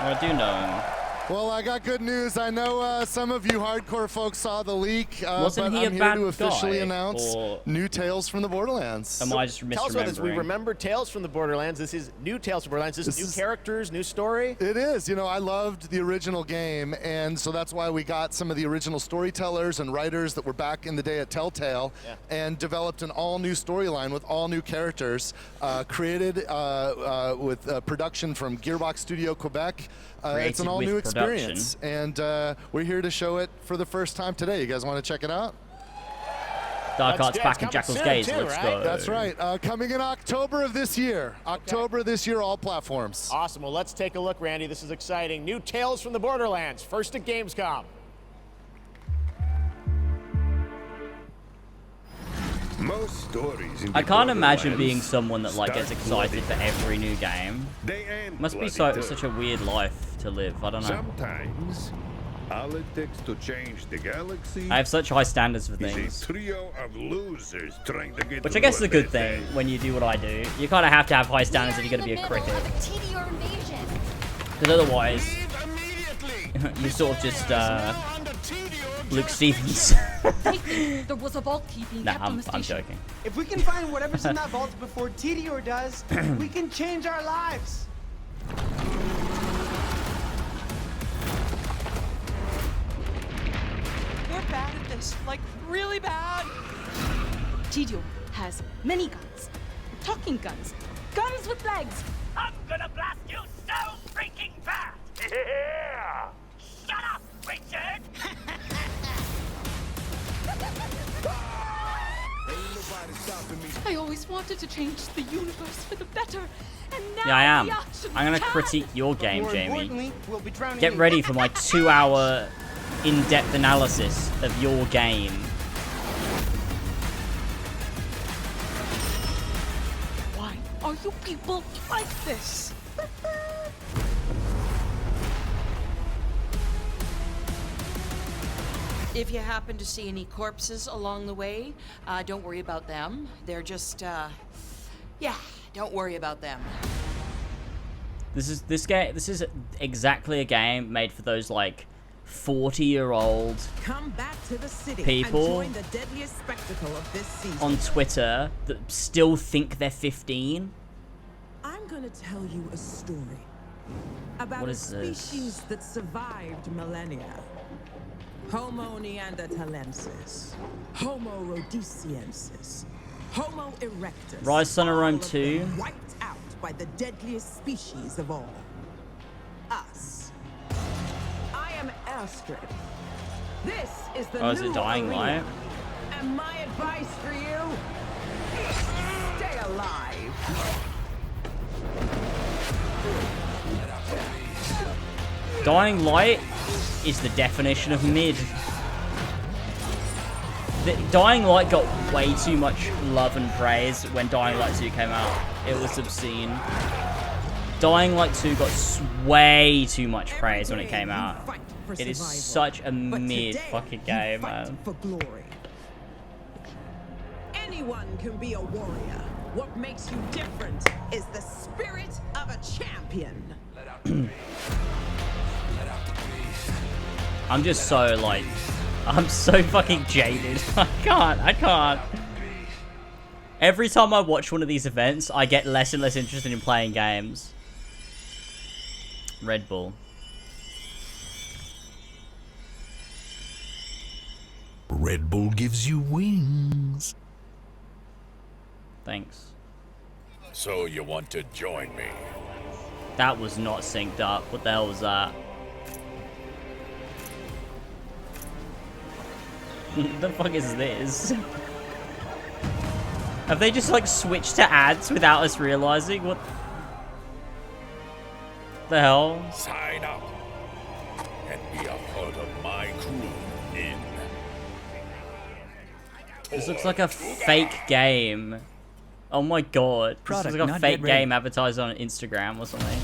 I do know him. Well, I got good news. I know some of you hardcore folks saw the leak, Wasn't but he a I'm here bad to officially guy, announce or- new Tales from the Borderlands. Am I just Tell us about this. We misremembering? remember Tales from the Borderlands. This is new Tales from Borderlands. This is new characters, new story. It is. You know, I loved the original game, and so that's why we got some of the original storytellers and writers that were back in the day at Telltale and developed an all-new storyline with all new characters, created with production from Gearbox Studio Quebec. It's an Created all-new with production. experience, and we're here to show it for the first time today. You guys want to check it out? Dark Arts back in Jackal's Gaze. Let's go. That's right. Coming in October of this year. October this year, all platforms. Awesome. Well, let's take a look, Randy. This is exciting. New Tales from the Borderlands. First at Gamescom. Most stories in I the can't imagine Borderlands being someone that like gets start excited for bloody. every new game. They end Must be bloody such too. a weird life to live. I don't know. Sometimes, all it takes to change the galaxy I have such high standards for is things. a trio of losers trying to get Which I guess is a through good thing when you do what I do. You kind of have to have high standards if you're going to be a critic. Because otherwise, you sort of just, Luke Stevens. There was a vault key being Nah, kept on the I'm station. joking. If we can find whatever's in that vault before Tedior does, we can change our lives. We're hurt, like really bad. Tidio has many guns. Talking guns. Guns with legs. I'm gonna blast you so freaking bad! Yeah! Shut up, Richard! I always wanted to change the universe for the better, and now Yeah, I am. we actually I'm gonna can. critique your game, More Jamie. importantly, we'll be drowning Get in- ready for my 2-hour in-depth analysis of your game. Why are you people like this? If you happen to see any corpses along the way, don't worry about them. They're just, yeah, don't worry about them. This is exactly a game made for those like 40-year-old Come back to the city people and join the deadliest spectacle of this season. on Twitter that still think they're 15. I'm gonna tell you a story about What a is this? species that survived millennia. Homo neanderthalensis, Homo rhodesiensis, Homo erectus. Rise Son of Rome all of 2. them wiped out by the deadliest species of all. Us. I am Astrid. This is the Oh, is new it Dying arena. Light? And my advice for you: stay alive. Dying Light is the definition of mid. Dying Light got way too much love and praise when Dying Light 2 came out. It was obscene. Dying Light 2 got way too much praise when it came out. It is such a mid fucking game, man. For glory. Anyone can be a warrior. What makes you different is the spirit of a champion. I'm just so like, I'm so fucking jaded. I can't. Every time I watch one of these events, I get less and less interested in playing games. Red Bull. Red Bull gives you wings. Thanks. So you want to join me? That was not synced up. What the hell was that? The fuck is this? Have they just like switched to ads without us realizing? What the hell? Sign up and be a part of my crew in. This looks like a fake game. Oh my god. This Product looks like a not fake yet ready. game advertised on Instagram or something.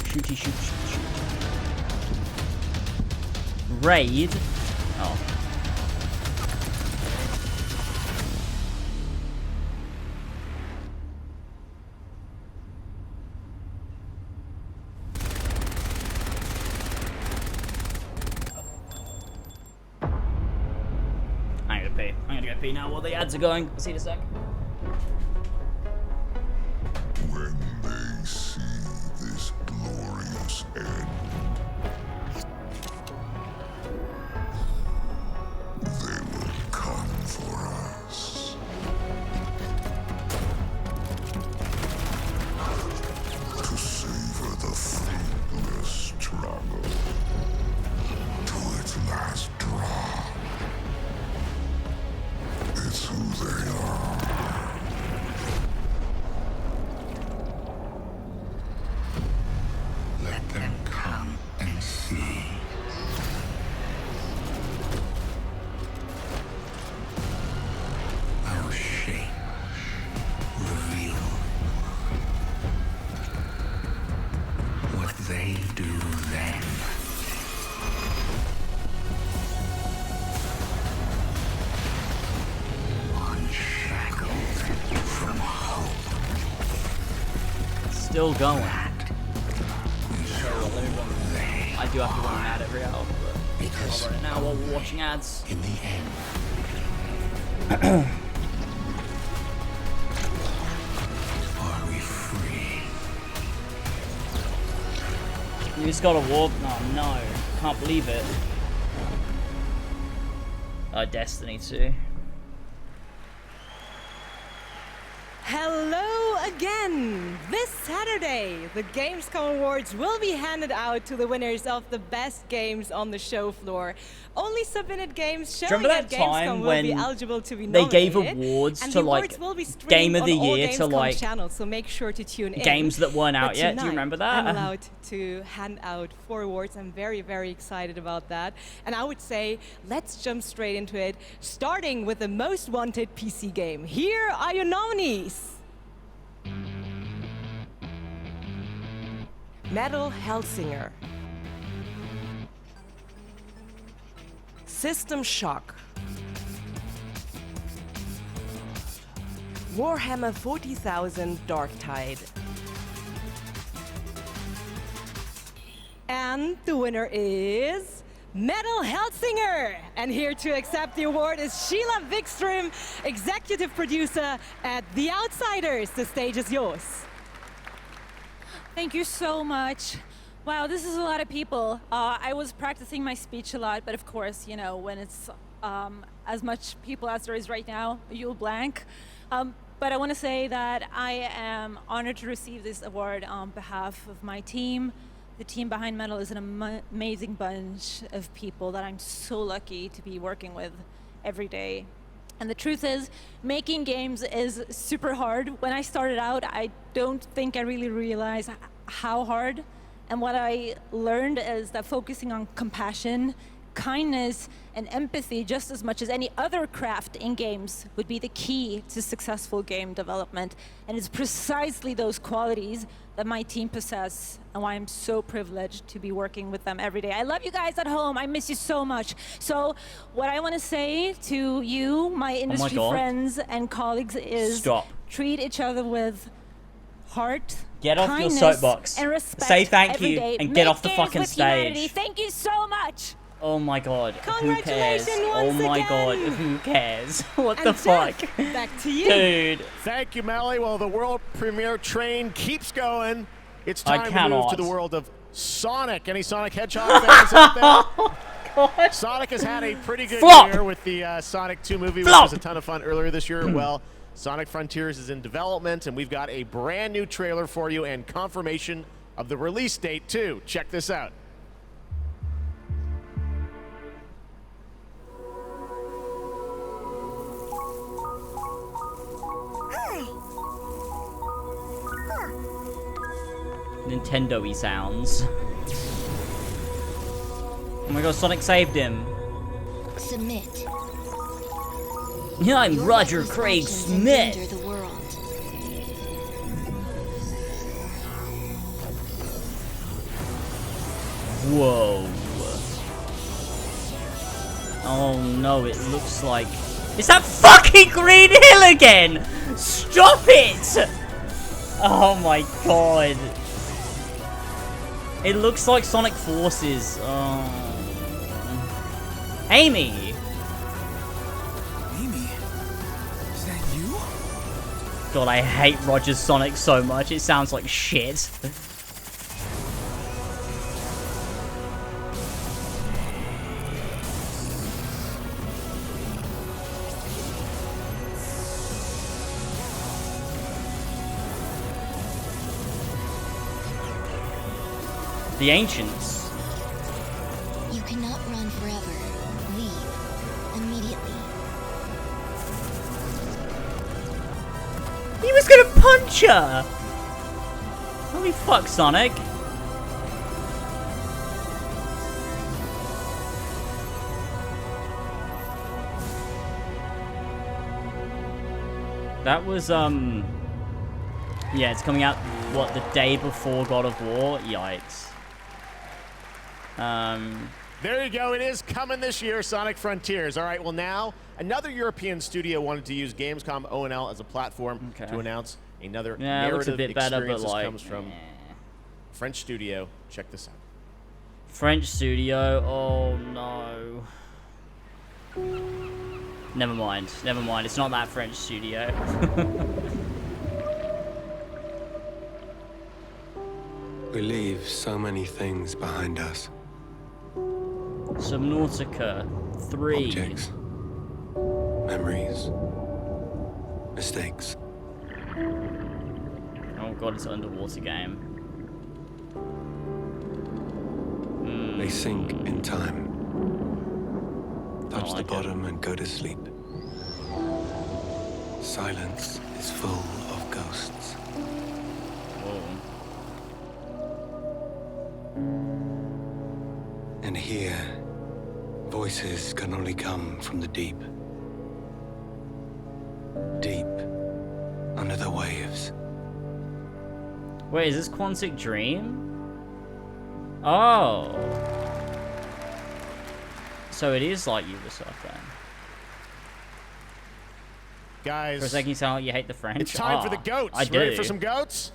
Shooty shoot shoot shoot. Raid? Oh. I'm gonna pee. I'm gonna go pee now while the ads are going. See you in a sec. When they see this glorious end, they will come for us. To savor the fruitless struggle to its last drop. It's who they are. Let them come and see. Our shape reveal what they do then. Unshackled from hope. Still going. I do have to run an ad every hour, but I'll run it now while we're watching ads. In the end, are we free? It's got a warp. Oh no, can't believe it. Oh, Destiny 2. Hello again! This Saturday, the Gamescom Awards will be handed out to the winners of the best games on the show floor. Only submitted games showing at Gamescom will be eligible to be nominated. They gave awards to like Game of the Year to like channels, so make sure to tune in. Games that weren't out yet. Do you remember that? I'm allowed to hand out 4 awards. I'm very, very excited about that. And I would say, let's jump straight into it, starting with the most wanted PC game. Here are your nominees. Metal Hellsinger, System Shock, Warhammer 40,000 Darktide. And the winner is Metal Hellsinger! And here to accept the award is Sheila Wikström, executive producer at The Outsiders. The stage is yours. Thank you so much. Wow, this is a lot of people. I was practicing my speech a lot, but of course, you know, when it's as much people as there is right now, you'll blank. But I want to say that I am honored to receive this award on behalf of my team. The team behind Metal is an amazing bunch of people that I'm so lucky to be working with every day. And the truth is, making games is super hard. When I started out, I don't think I really realized how hard. And what I learned is that focusing on compassion, kindness, and empathy just as much as any other craft in games would be the key to successful game development. And it's precisely those qualities that my team possess and why I'm so privileged to be working with them every day. I love you guys at home. I miss you so much. So what I want to say to you, my industry friends and colleagues is treat each other with heart, get off your soapbox, and respect. Say thank you day. and Make get off the games fucking with stage. Humanity. Thank you so much. Oh my god, who cares? Congratulations Oh once my again. god, who cares? What And the Jeff, fuck? back to you. Dude. Thank you, Melly. Well, the world premiere train keeps going. It's I time to cannot. move to the world of Sonic. Any Sonic Hedgehog fans out there? Sonic has had a pretty good year with the Sonic 2 movie, which was a ton of fun earlier this year. Well, Sonic Frontiers is in development, and we've got a brand new trailer for you and confirmation of the release date, too. Check this out. Nintendo-y sounds. Oh my god, Sonic saved him. Submit. Yeah, I'm Your Roger reckless Craig actions Smith. endanger the world. Whoa. Oh no, it looks like... Is that fucking Green Hill again? Stop it! Oh my god. It looks like Sonic Forces. Oh. Amy! Amy? Is that you? God, I hate Roger's Sonic so much. It sounds like shit. The Ancients. You cannot run forever. Leave. Immediately. He was gonna punch her! Holy fuck, Sonic. That was, yeah, it's coming out, what, the day before God of War? Yikes. There you go. It is coming this year, Sonic Frontiers. All right, well now, another European studio wanted to use Gamescom O&L as a platform to announce another narrative experience. This comes from French studio. Check this out. French studio? Oh no. Never mind. Never mind. It's not that French studio. We leave so many things behind us. Subnautica 3. Objects. Memories. Mistakes. Oh god, it's an underwater game. They sink in time. Touch the bottom and go to sleep. Silence is full of ghosts. And here, voices can only come from the deep. Deep under the waves. Wait, is this Quantic Dream? Oh. So it is like Ubisoft then. Guys. For a second you sound like you hate the French. It's time for the goats. I do. Ready for some goats?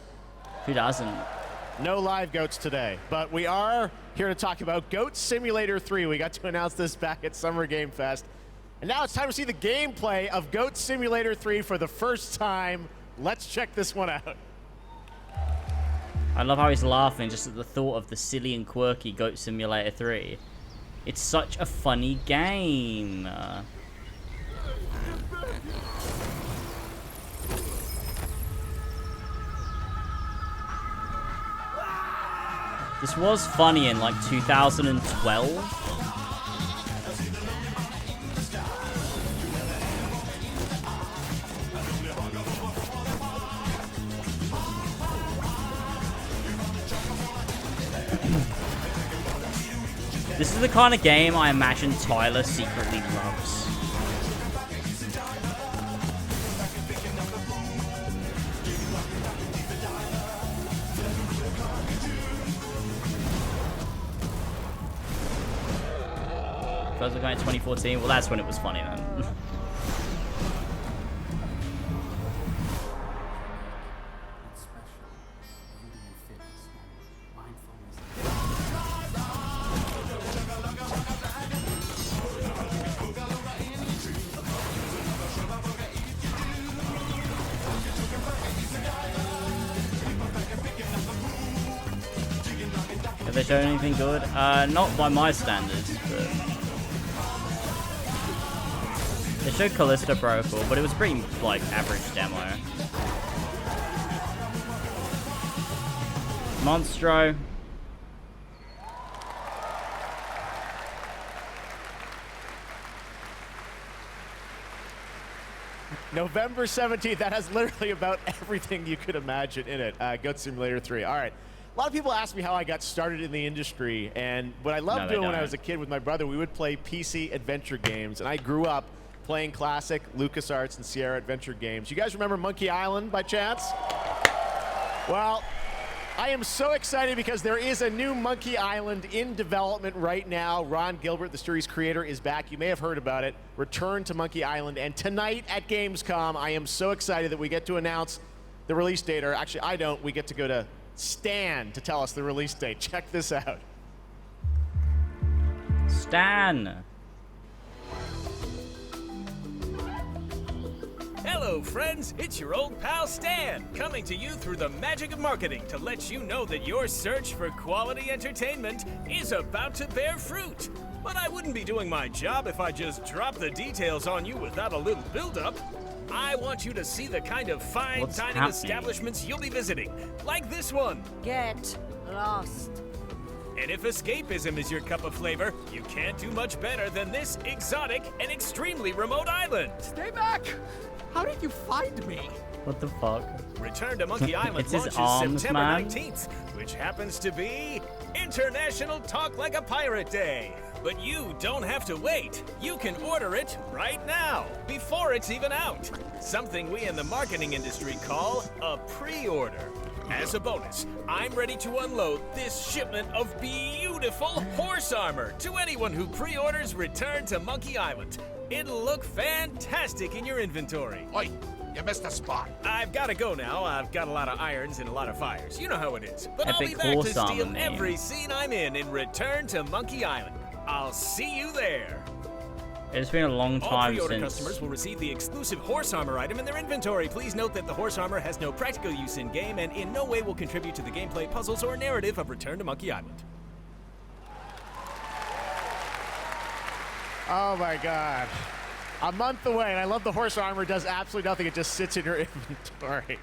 Who doesn't? No live goats today, but we are here to talk about Goat Simulator 3. We got to announce this back at Summer Game Fest. And now it's time to see the gameplay of Goat Simulator 3 for the first time. Let's check this one out. I love how he's laughing just at the thought of the silly and quirky Goat Simulator 3. It's such a funny game. This was funny in like 2012. This is the kind of game I imagine Tyler secretly loves. First going in 2014. Well, that's when it was funny then. Have they shown anything good? Not by my standards, but they showed Callisto Protocol, but it was a pretty like average demo. Monstro. November 17th. That has literally about everything you could imagine in it. Goat Simulator 3. All right. A lot of people ask me how I got started in the industry, and what I loved doing when I was a kid with my brother, we would play PC adventure games, and I grew up playing classic LucasArts and Sierra adventure games. You guys remember Monkey Island by chance? Well, I am so excited because there is a new Monkey Island in development right now. Ron Gilbert, the series creator, is back. You may have heard about it. Return to Monkey Island. And tonight at Gamescom, I am so excited that we get to announce the release date. Or actually, I don't. We get to go to Stan to tell us the release date. Check this out. Stan. Hello, friends. It's your old pal Stan, coming to you through the magic of marketing to let you know that your search for quality entertainment is about to bear fruit. But I wouldn't be doing my job if I just dropped the details on you without a little build-up. I want you to see the kind of fine dining establishments you'll be visiting, like this one. Get lost. And if escapism is your cup of flavor, you can't do much better than this exotic and extremely remote island. Stay back! How did you find me? What the fuck? Return to Monkey Island It's his launches arms, September man. 19th, which happens to be International Talk Like a Pirate Day. But you don't have to wait. You can order it right now, before it's even out. Something we in the marketing industry call a pre-order. As a bonus, I'm ready to unload this shipment of beautiful horse armor to anyone who pre-orders Return to Monkey Island. It'll look fantastic in your inventory. Oi, you missed a spot. I've got to go now. I've got a lot of irons and a lot of fires. You know how it is. But I'll Epic be back to horse steal armor, every scene I'm in Return to Monkey Island. I'll see you there. It's been a long All time pre-order since. customers will receive the exclusive horse armor item in their inventory. Please note that the horse armor has no practical use in-game and in no way will contribute to the gameplay, puzzles, or narrative of Return to Monkey Island. Oh my god. A month away, and I love the horse armor does absolutely nothing. It just sits in your inventory.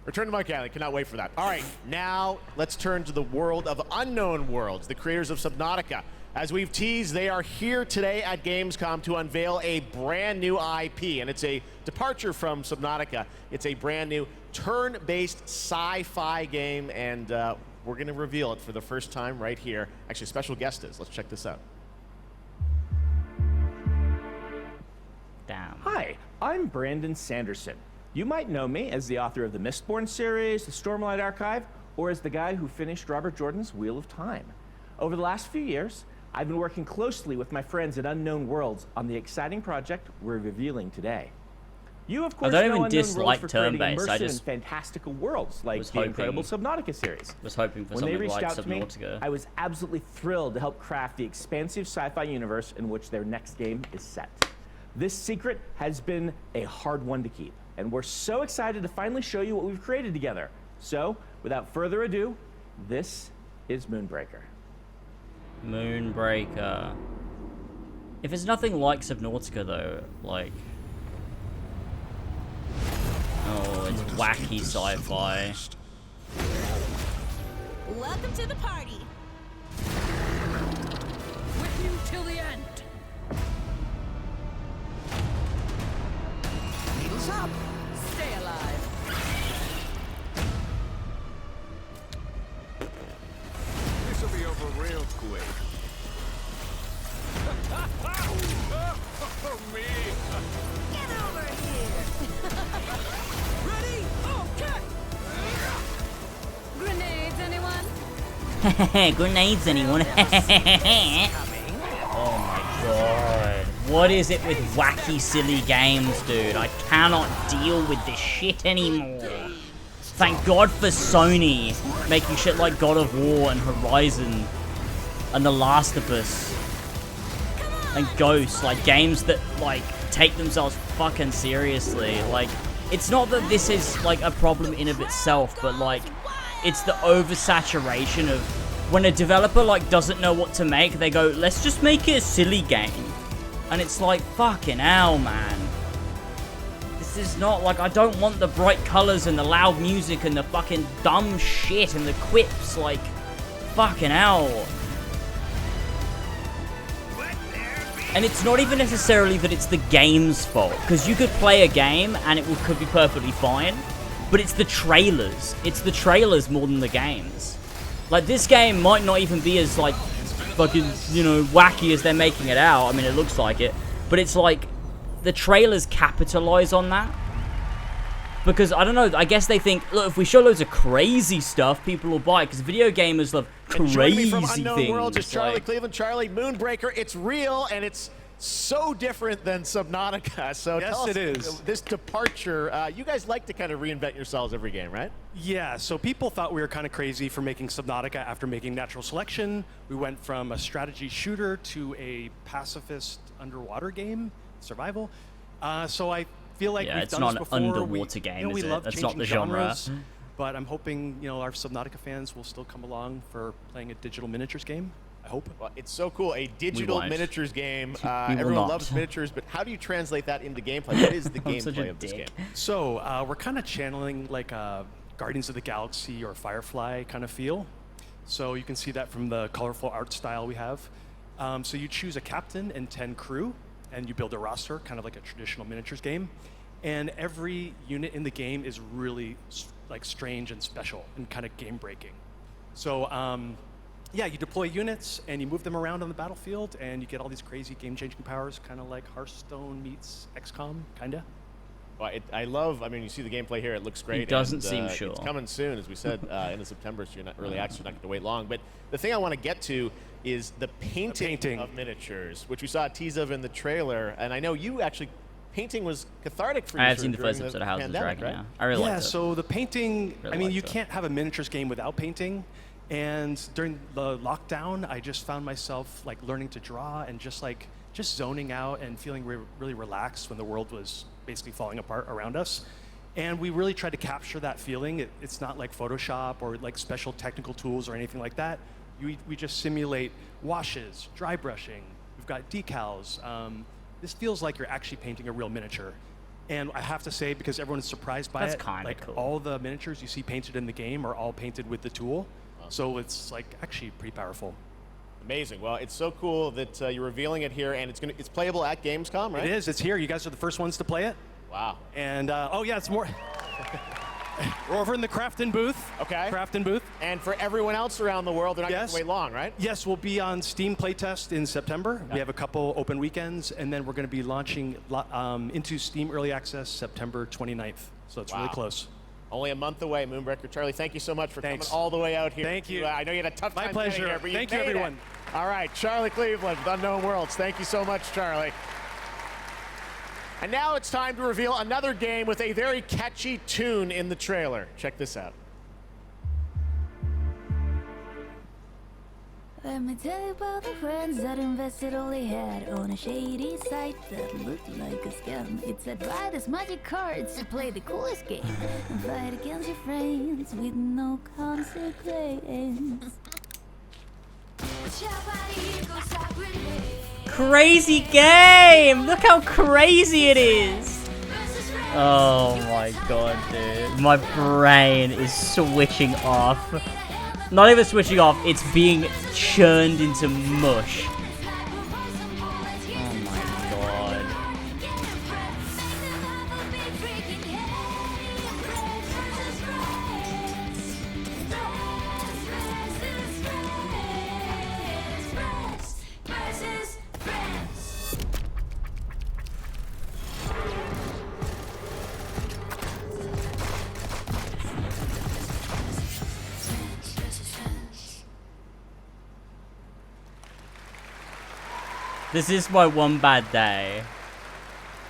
Return to Monkey Island. Cannot wait for that. All right, now let's turn to the world of Unknown Worlds, the creators of Subnautica. As we've teased, they are here today at Gamescom to unveil a brand new IP, and it's a departure from Subnautica. It's a brand new turn-based sci-fi game, and we're going to reveal it for the first time right here. Actually, special guest is. Let's check this out. Damn. Hi, I'm Brandon Sanderson. You might know me as the author of the Mistborn series, the Stormlight Archive, or as the guy who finished Robert Jordan's Wheel of Time. Over the last few years, I've been working closely with my friends at Unknown Worlds on the exciting project we're revealing today. You, of course, I don't know even Unknown dislike Worlds for creating turn-based, I immersive just and fantastical worlds like was the incredible Subnautica series. Was hoping for When they something reached like out to me, Subnautica. I was absolutely thrilled to help craft the expansive sci-fi universe in which their next game is set. This secret has been a hard one to keep, and we're so excited to finally show you what we've created together. So, without further ado, this is Moonbreaker. Moonbreaker. If it's nothing like Subnautica, though, like... Oh, it's wacky sci-fi. Welcome to the party. With you till the end. Needles up. Stay alive. This'll be over real quick. Me. Get over here. Ready? Okay. Grenades, anyone? Grenades, anyone? Oh my god. What is it with wacky, silly games, dude? I cannot deal with this shit anymore. Thank God for Sony making shit like God of War and Horizon and The Last of Us and Ghost, like games that like take themselves fucking seriously. Like, it's not that this is like a problem in of itself, but like it's the oversaturation of when a developer like doesn't know what to make, they go, let's just make it a silly game. And it's like, fucking hell, man. This is not like, I don't want the bright colors and the loud music and the fucking dumb shit and the quips, like, fucking hell. And it's not even necessarily that it's the game's fault, because you could play a game and it could be perfectly fine, but it's the trailers. It's the trailers more than the games. Like, this game might not even be as, like, fucking, you know, wacky as they're making it out. I mean, it looks like it. But it's like, the trailers capitalize on that. Because, I don't know, I guess they think, look, if we show loads of crazy stuff, people will buy it. Because video gamers love crazy Joining me from things. Unknown Worlds is Charlie like, Cleveland. Charlie, Moonbreaker, it's real, and it's so different than Subnautica. So Yes, tell us, it is. This departure, you guys like to kind of reinvent yourselves every game, right? Yeah, so people thought we were kind of crazy for making Subnautica after making Natural Selection. We went from a strategy shooter to a pacifist underwater game, survival. So I feel like Yeah, we've it's done not this an before. underwater we, game, you know, we is it? love That's not changing the genre. genres, but I'm hoping, you know, our Subnautica fans will still come along for playing a digital miniatures game. I hope. Well, it's so cool. A digital won't. miniatures game. We will Everyone not. loves miniatures, but how do you translate that into gameplay? What is the gameplay of this game? So we're kind of channeling like a Guardians of the Galaxy or Firefly kind of feel. So you can see that from the colorful art style we have. So you choose a captain and 10 crew, and you build a roster, kind of like a traditional miniatures game. And every unit in the game is really like strange and special and kind of game breaking. So yeah, you deploy units and you move them around on the battlefield, and you get all these crazy game-changing powers, kind of like Hearthstone meets XCOM, kind of. Well, I love, I mean, you see the gameplay here, it looks great. It doesn't and, seem sure. It's coming soon, as we said, end of September, so you're not really actually not going to wait long. But the thing I want to get to is the painting of miniatures, which we saw a tease of in the trailer. And I know you actually, painting was cathartic for you. I have seen the during first episode of House of the pandemic, Dragon, right? yeah. I really liked it. So the painting, Really I mean, liked you it. can't have a miniatures game without painting. And during the lockdown, I just found myself like learning to draw and just like just zoning out and feeling really relaxed when the world was basically falling apart around us. And we really tried to capture that feeling. It's not like Photoshop or like special technical tools or anything like that. We just simulate washes, dry brushing. We've got decals. This feels like you're actually painting a real miniature. And I have to say, because everyone is surprised by That's it, kinda like cool. all the miniatures you see painted in the game are all painted with the tool. So it's like actually pretty powerful. Amazing. Well, it's so cool that you're revealing it here, and it's playable at Gamescom, right? It is. It's here. You guys are the first ones to play it. Wow. And oh yeah, it's more. We're over in the Crafton booth. Okay. Crafton booth. And for everyone else around the world, they're not going to wait long, right? Yes, we'll be on Steam playtest in September. We have a couple open weekends, and then we're going to be launching into Steam Early Access September 29th. So it's really close. Only a month away, Moonbreaker. Charlie, thank you so much for coming all the way out here. Thank you. I know you had a tough time My pleasure. getting here, but you Thank you, made it. everyone. All right, Charlie Cleveland with Unknown Worlds. Thank you so much, Charlie. And now it's time to reveal another game with a very catchy tune in the trailer. Check this out. Let me tell you about the friends that invested all they had on a shady site that looked like a scam. It said buy these magic cards to play the coolest game and fight against your friends with no consequence. Crazy game! Look how crazy it is! Oh my god, dude. My brain is switching off. Not even switching off, it's being churned into mush. Oh my god. This is my one bad day.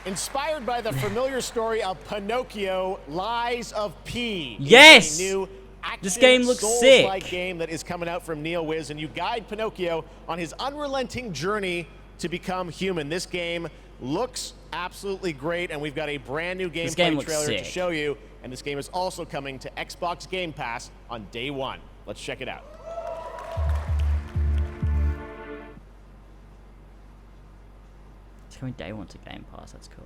Inspired by the familiar story of Pinocchio, Lies of P. Yes! A new action This game looks Souls-like sick. game that is coming out from NeoWiz, and you guide Pinocchio on his unrelenting journey to become human. This game looks absolutely great, and we've got a brand new This game gameplay looks trailer to sick. show you. And this game is also coming to Xbox Game Pass on day one. Let's check it out. It's coming day one to Game Pass, that's cool.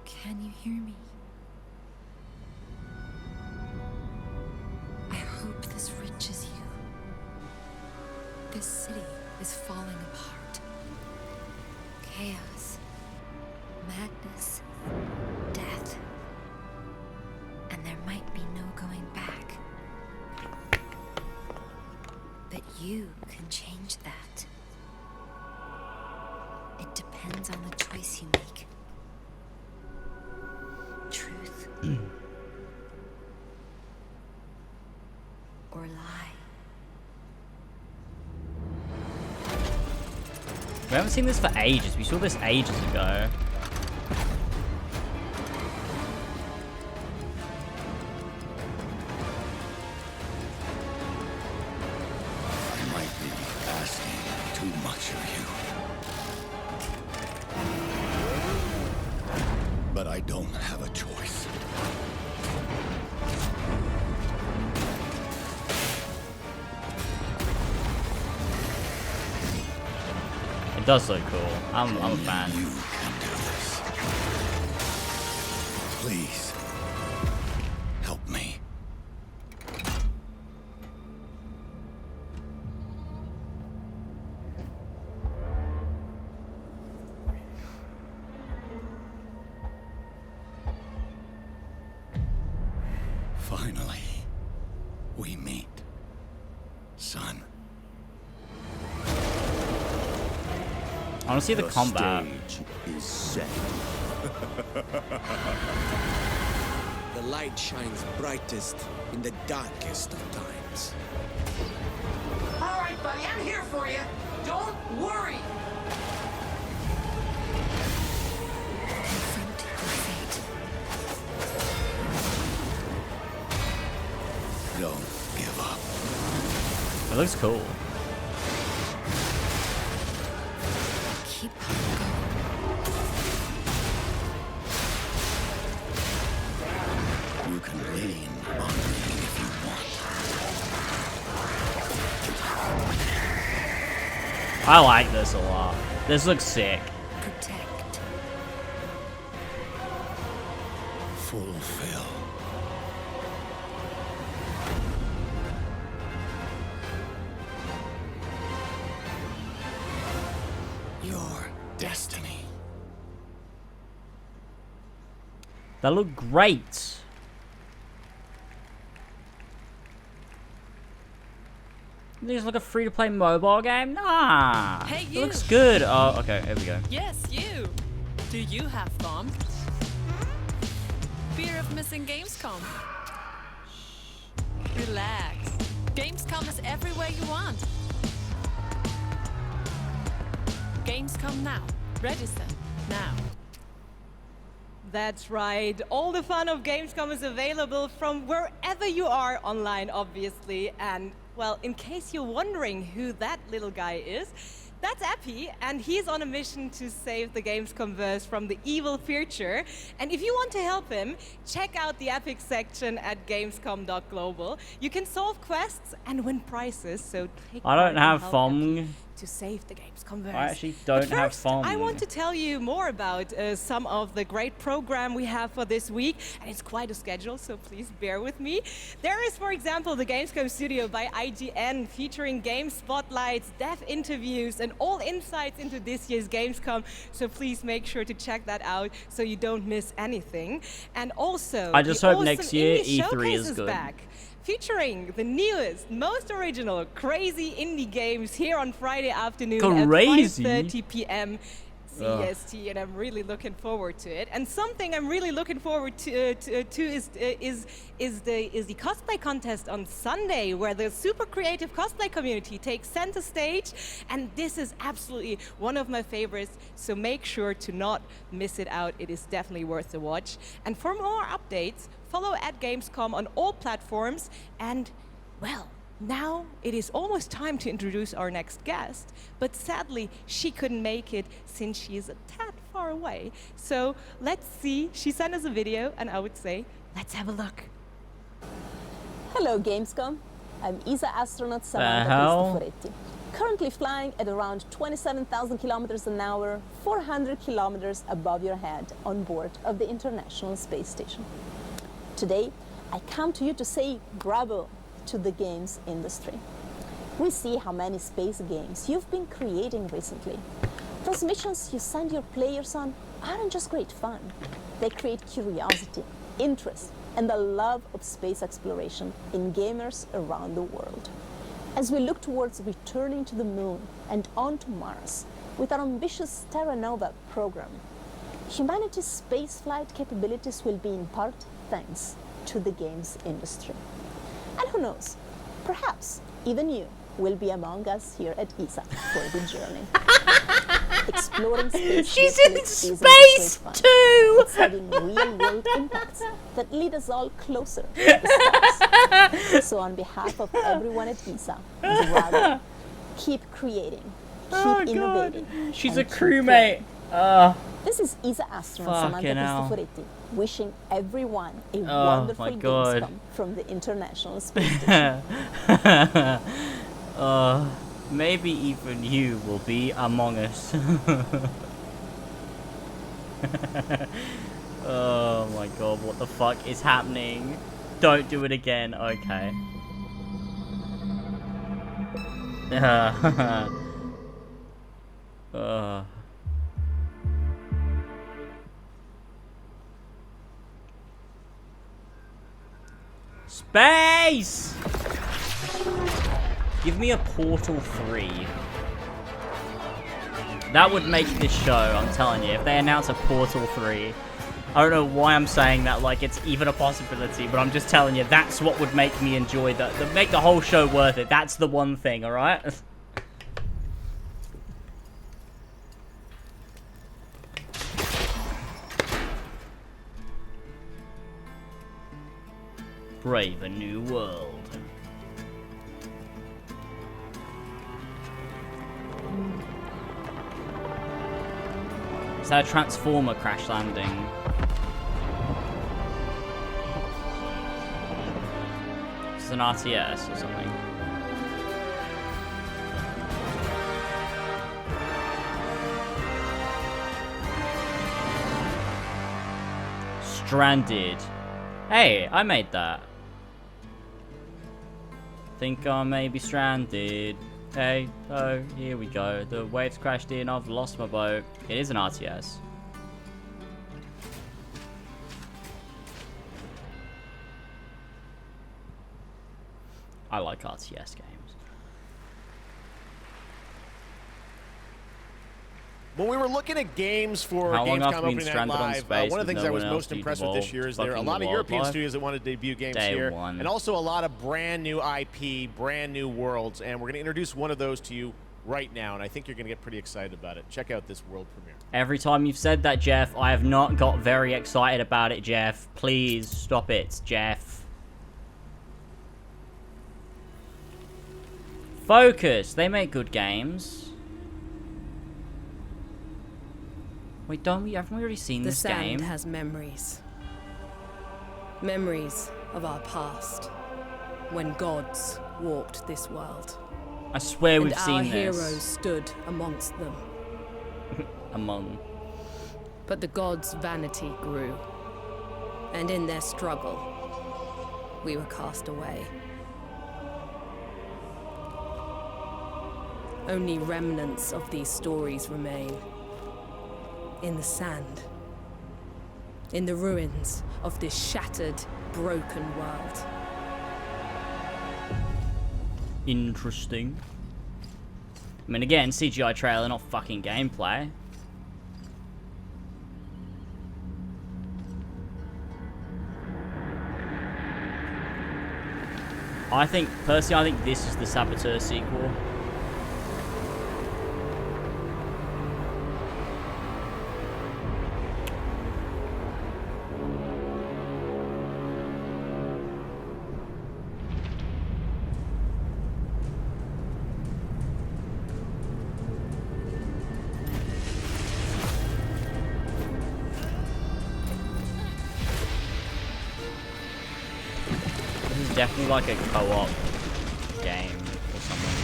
Can you hear me? I hope this reaches you. This city is falling apart. Chaos, madness, death. And there might be no going back. But you can change that. It depends on the choice you make. Truth. Or lie. We haven't seen this for ages. We saw this ages ago. I might be asking too much of you. But I don't have a choice. It does look cool. I'm a fan. You can do this. Please, help me. Finally, we meet, son. I want to see the combat. Stage is set. The light shines brightest in the darkest of times. All right, buddy, I'm here for you. Don't worry. Confront your fate. Don't give up. It looks cool. I like this a lot. This looks sick. Protect. Fulfill. Your destiny. That look great. This is like a free-to-play mobile game? Nah. Hey, It you. looks good. Oh, okay, here we go. Yes, you. Do you have fun? Fear of missing Gamescom? Relax. Gamescom is everywhere you want. Gamescom now. Register now. That's right. All the fun of Gamescom is available from wherever you are online, obviously. And, well, in case you're wondering who that little guy is, that's Epi, and he's on a mission to save the Gamescom-verse from the evil future. And if you want to help him, check out the Epic section at gamescom.global. You can solve quests and win prizes, so take I don't part and have help Fong. Epi to save the Gamescom-verse. I actually don't have Fong. I want to tell you more about some of the great program we have for this week, and it's quite a schedule, so please bear with me. There is, for example, the Gamescom Studio by IGN, featuring game spotlights, dev interviews, and all insights into this year's Gamescom, so please make sure to check that out so you don't miss anything. And also, I just the hope awesome next year Indie E3 Showcase is good. back, featuring the newest, most original, crazy indie games here on Friday afternoon Crazy? at 5:30 p.m. CST, and I'm really looking forward to it. And something I'm really looking forward to is the cosplay contest on Sunday, where the super creative cosplay community takes center stage. And this is absolutely one of my favorites, so make sure to not miss it out. It is definitely worth a watch. And for more updates, follow at Gamescom on all platforms. And, well, now it is almost time to introduce our next guest, but sadly she couldn't make it since she is a tad far away. So let's see, she sent us a video, and I would say, let's have a look. Hello Gamescom, I'm ESA astronaut hell? Samantha Cristoforetti, currently flying at around 27,000 kilometers an hour, 400 kilometers above your head on board of the International Space Station. Today, I come to you to say bravo to the games industry. We see how many space games you've been creating recently. Those missions you send your players on aren't just great fun. They create curiosity, interest, and the love of space exploration in gamers around the world. As we look towards returning to the moon and on to Mars with our ambitious Terra Nova program, humanity's spaceflight capabilities will be in part thanks to the games industry. And who knows, perhaps even you will be among us here at ESA for the journey. Exploring space. She's in space too! It's having real-world impacts that lead us all closer to the stars. So on behalf of everyone at ESA, bravo. Keep creating, keep innovating. She's a crewmate. This is ESA astronaut Fucking Samantha hell. Cristoforetti, wishing everyone a Oh, wonderful my God. Gamescom from the International Space Station. Maybe even you will be among us. Oh my god, what the fuck is happening? Don't do it again, okay. Space! Give me a Portal 3. That would make this show, I'm telling you. If they announce a Portal 3. I don't know why I'm saying that like it's even a possibility, but I'm just telling you, that's what would make me enjoy make the whole show worth it. That's the one thing, alright? Brave a new world. Is that a Transformer crash landing? Is it an RTS or something? Stranded. Hey, I made that. Think I may be stranded. Hey, oh, here we go. The waves crashed in, I've lost my boat. It is an RTS. I like RTS games. When we were looking at games for How long Gamescom after being Opening Night stranded on Live, space one of the with things no I was one else most to impressed with this year is there are a fucking lot of European wildlife? studios that want to debut games Day here, one. and also a lot of brand new IP, brand new worlds, and we're going to introduce one of those to you right now, and I think you're going to get pretty excited about it. Check out this world premiere. Every time you've said that, Jeff, I have not got very excited about it, Jeff. Please stop it, Jeff. Focus. They make good games. Wait, haven't we already seen this game? The sand has memories. Memories of our past. When gods walked this world. I swear we've and seen our this. heroes stood amongst them. Among. But the gods' vanity grew. And in their struggle, we were cast away. Only remnants of these stories remain. In the sand. In the ruins of this shattered, broken world. Interesting. I mean, again, CGI trailer, not fucking gameplay. Personally, I think this is the Saboteur sequel. Definitely like a co-op game or something.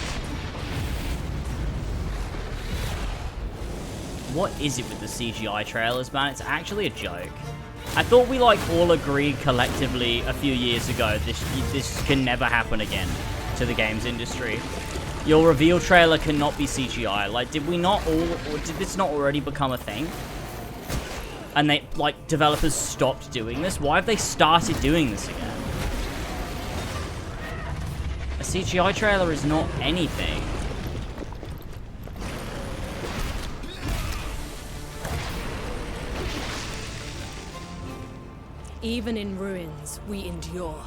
What is it with the CGI trailers, man? It's actually a joke. I thought we like all agreed collectively a few years ago this can never happen again to the games industry. Your reveal trailer cannot be CGI. Like, did we not all, or did this not already become a thing? And they, like, developers stopped doing this? Why have they started doing this again? A CGI trailer is not anything. Even in ruins, we endure.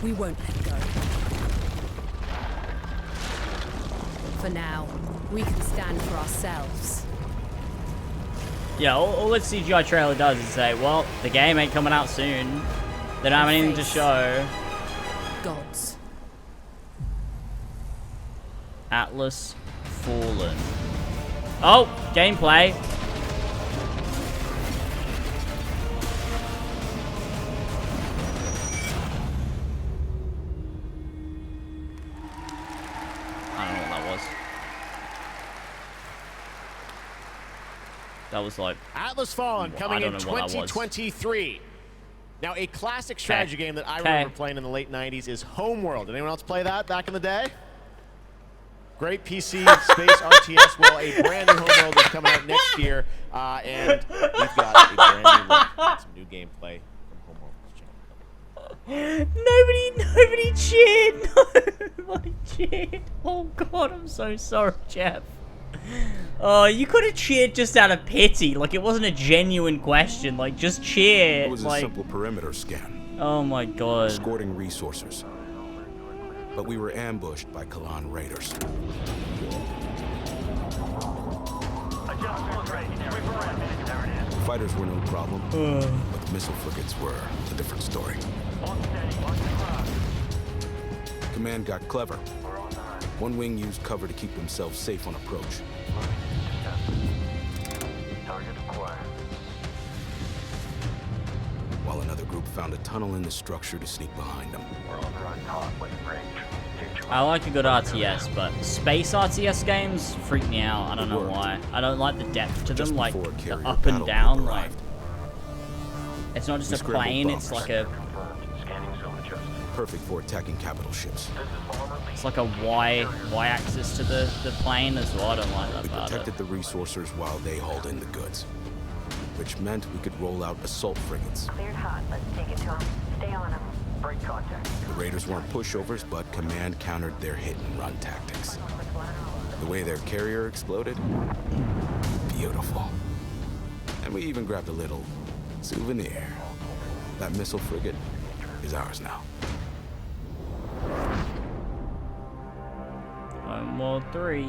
We won't let go. For now, we can stand for ourselves. Yeah, all that CGI trailer does is say, well, the game ain't coming out soon. They don't have anything to show. Gods. Atlas Fallen. Oh, gameplay. I don't know what that was. That was like... Atlas Fallen coming in 2023. Now, a classic strategy game that I remember playing in the late 90s is Homeworld. Did anyone else play that back in the day? Great PC space RTS. Well, a brand new Homeworld is coming out next year, and we've got a brand new look and some new gameplay from Homeworld. Nobody cheered. Nobody cheered. Oh God, I'm so sorry, Jeff. Oh, you could have cheered just out of pity. Like, it wasn't a genuine question. Like, just cheer. It was like, a simple perimeter scan. Oh my God. Escorting resources. But we were ambushed by Kalan raiders. The fighters were no problem, but the missile frigates were a different story. Command got clever. One wing used cover to keep themselves safe on approach. While another group found a tunnel in the structure to sneak behind them. I like a good RTS, but space RTS games freak me out. I don't know why. I don't like the depth to them, like the up and down. Like it's not just a plane; it's like a. Perfect for attacking capital ships. It's like a y-axis to the plane as well. I don't like that We about protected it. the resourcers while they hauled in the goods, which meant we could roll out assault frigates. Cleared hot. Let's take it to them. Stay on them. Break contact. The raiders weren't pushovers, but command countered their hit-and-run tactics. The way their carrier exploded, beautiful. And we even grabbed a little souvenir. That missile frigate is ours now. World 3.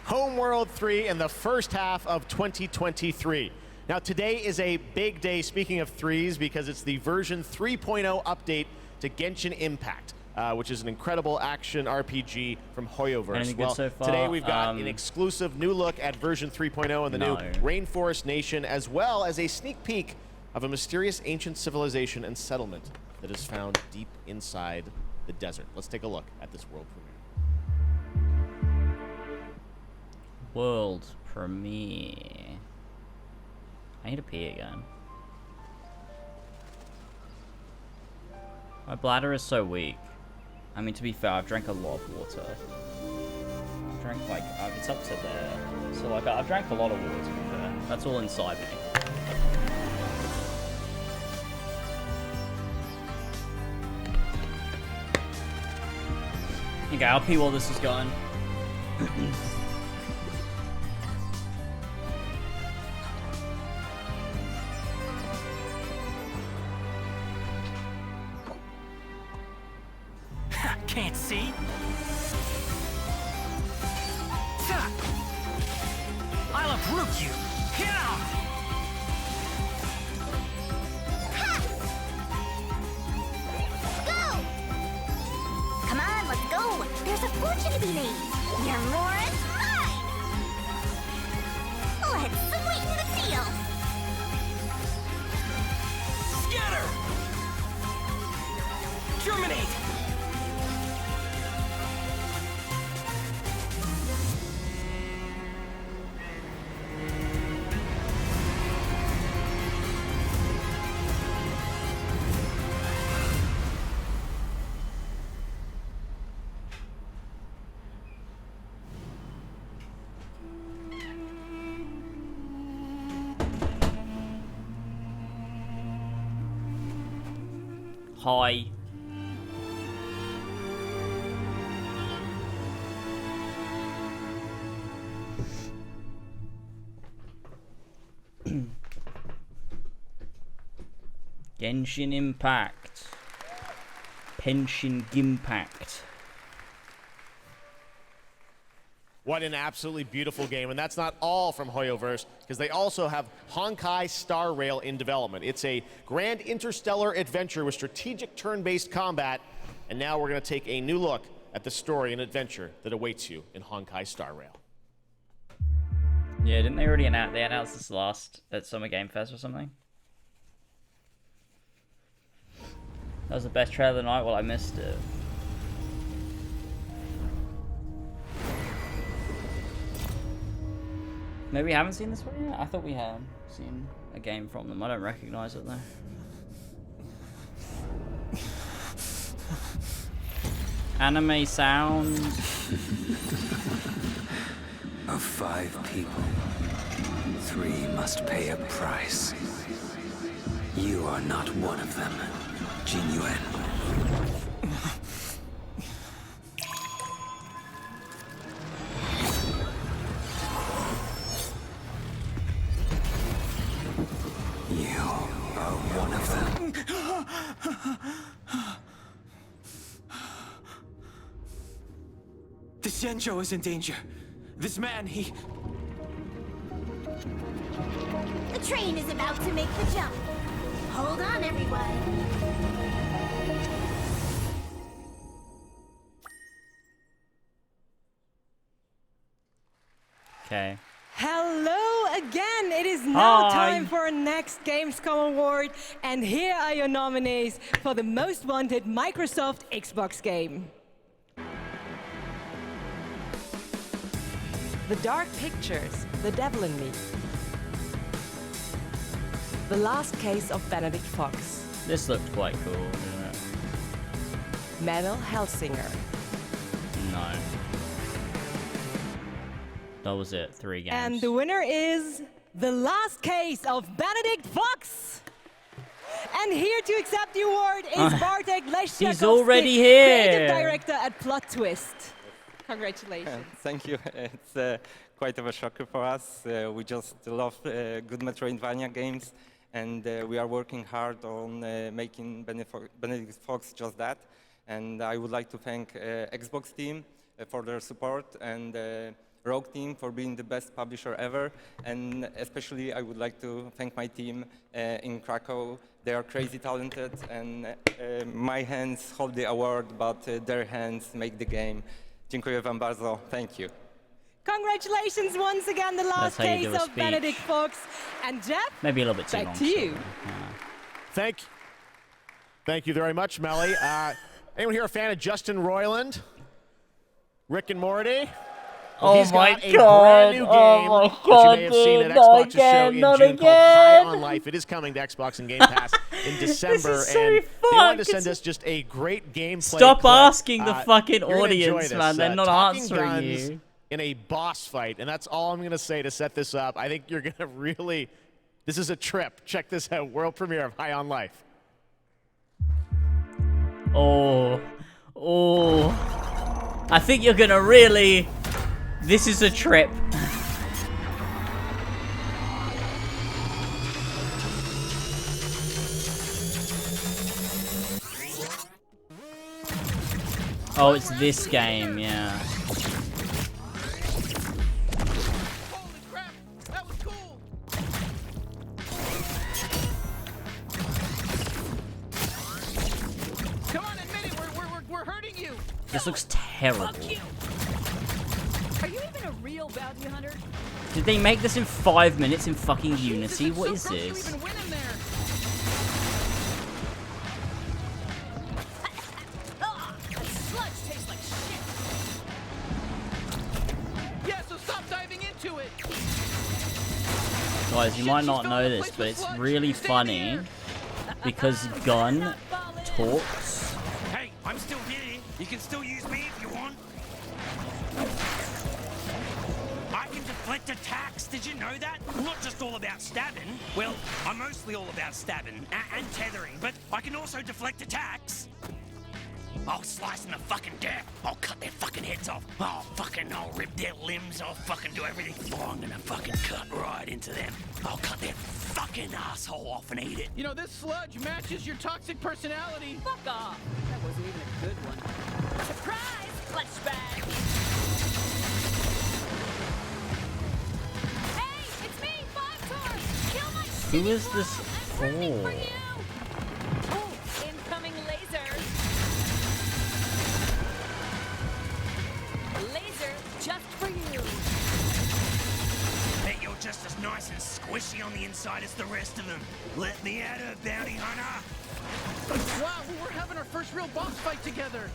Homeworld 3 in the first half of 2023. Now today is a big day, speaking of threes, because it's the version 3.0 update to Genshin Impact, which is an incredible action RPG from Hoyoverse. Anything good so far? Today we've got an exclusive new look at version 3.0 and the new Rainforest Nation, as well as a sneak peek of a mysterious ancient civilization and settlement that is found deep inside the desert. Let's take a look at this world premiere. World premiere. I need to pee again. My bladder is so weak. I mean, to be fair, I've drank a lot of water. I've drank like, it's up to there. So like, I've drank a lot of water, to be fair. That's all inside me. Okay, I'll pee while this is going. Can't see? I'll uproot you! Come on, let's go. There's a fortune to be made. Your more is mine. Let's sweeten the deal. Scatter! Germinate! Hi. Genshin Impact. Pension Gimpact. What an absolutely beautiful game, and that's not all from Hoyoverse, because they also have Honkai Star Rail in development. It's a grand interstellar adventure with strategic turn-based combat, and now we're going to take a new look at the story and adventure that awaits you in Honkai Star Rail. Yeah, didn't they already announce? They announced this last at Summer Game Fest or something. That was the best trailer of the night. Well, I missed it. Maybe we haven't seen this one yet? I thought we had seen a game from them. I don't recognize it though. Anime sound. Of 5 people, 3 must pay a price. You are not one of them, Jin Yuan. You are one of them. The Xianzhou is in danger. This man, he... The train is about to make the jump. Hold on, everyone. Okay. Hello again, it is now Hi. time for our next Gamescom award, and here are your nominees for the most wanted Microsoft Xbox game. The Dark Pictures, The Devil in Me. The Last Case of Benedict Fox. This looked quite cool, didn't it? Metal Hellsinger. No. That was it. 3 games. And the winner is The Last Case of Benedict Fox. And here to accept the award is Bartek Leszczakowski, He's already here. creative director at Plot Twist. Congratulations. Thank you. It's quite of a shocker for us. We just love good Metroidvania games, and we are working hard on making Benedict Fox just that. And I would like to thank Xbox team for their support, and Rogue team for being the best publisher ever. And especially I would like to thank my team in Krakow. They are crazy talented, and my hands hold the award, but their hands make the game. Dziękuję wam bardzo. Thank you. Congratulations once again, The Last Case of Benedict Fox. And Jeff, maybe a little bit too back long. to you. Thank you very much, Melly. Anyone here a fan of Justin Roiland? Rick and Morty? Well, Oh he's my got a God. brand new game, Oh my which God, you may have seen at dude, not Xbox's again, show in not June called High again. on Life. It is coming to Xbox and Game Pass in December. This is so and they fucked. wanted to send us just a great gameplay Stop clip. asking the fucking You're gonna enjoy audience, this. man. They're not Talking answering guns you. in a boss fight, and that's all I'm going to say to set this up. I think you're going to really... This is a trip. Check this out. World premiere of High on Life. Oh. I think you're gonna really... This is a trip. Oh, it's this game, yeah. Come on, admit it. We're hurting you. This looks terrible. Are you even a real bounty hunter? Did they make this in 5 minutes in fucking Unity? What is this? That sludge tastes like shit. Yeah, so stop diving into it. Guys, you might not know this, but it's really funny because Gunn talks. Hey, I'm still here. You can still use me if you want. I can deflect attacks. Did you know that? I'm not just all about stabbing. Well, I'm mostly all about stabbing and tethering, but I can also deflect attacks. I'll slice them to fucking death. I'll cut their fucking heads off. I'll rip their limbs. I'll fucking do everything. Oh, I'm gonna fucking cut right into them. I'll cut their fucking asshole off and eat it. You know, this sludge matches your toxic personality. Fuck off. That wasn't even a good one. Surprise! Fleshbag! Hey, it's me, Five Tor! Kill my Who is this for? Oh, incoming lasers! Laser just for you. Bet you're just as nice and squishy on the inside as the rest of them. Let me at her, bounty hunter. Wow, we're having our first real boss fight together.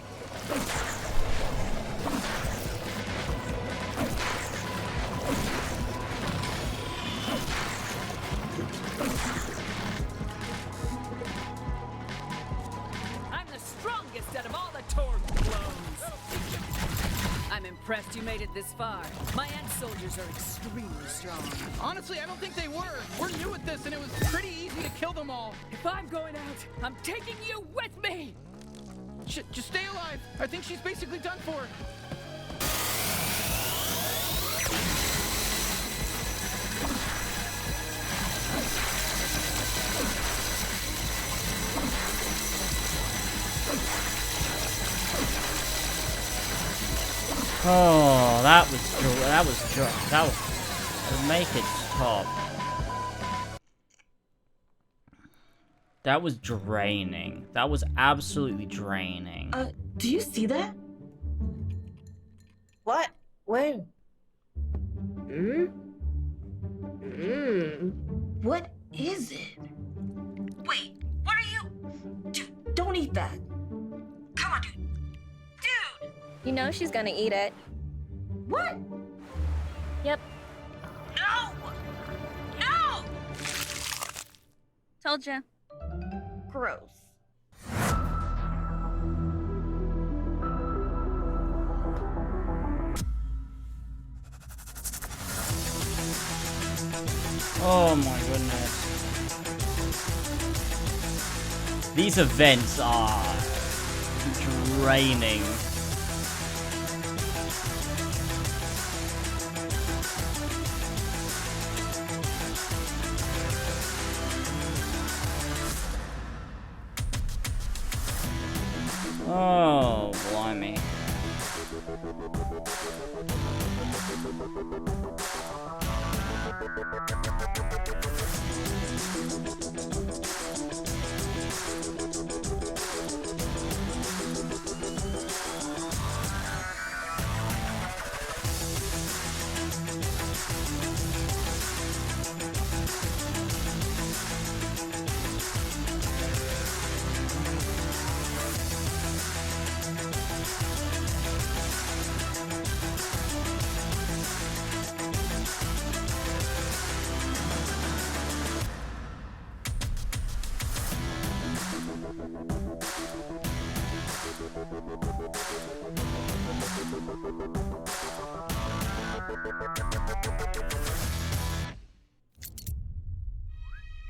I'm the strongest out of all the Torg clones. I'm impressed you made it this far. My ant soldiers are extremely strong. Honestly, I don't think they were. We're new at this, and it was pretty easy to kill them all. If I'm going out, I'm taking you with me! Just stay alive. I think she's basically done for. Oh, that was make it stop. That was draining. That was absolutely draining. Do you see that? What? Where? What is it? Wait, what are you? Dude, don't eat that. Come on, dude. Dude! You know she's gonna eat it. What? Yep. No! No! Told ya. Gross. Oh my goodness. These events are draining. Oh, blimey.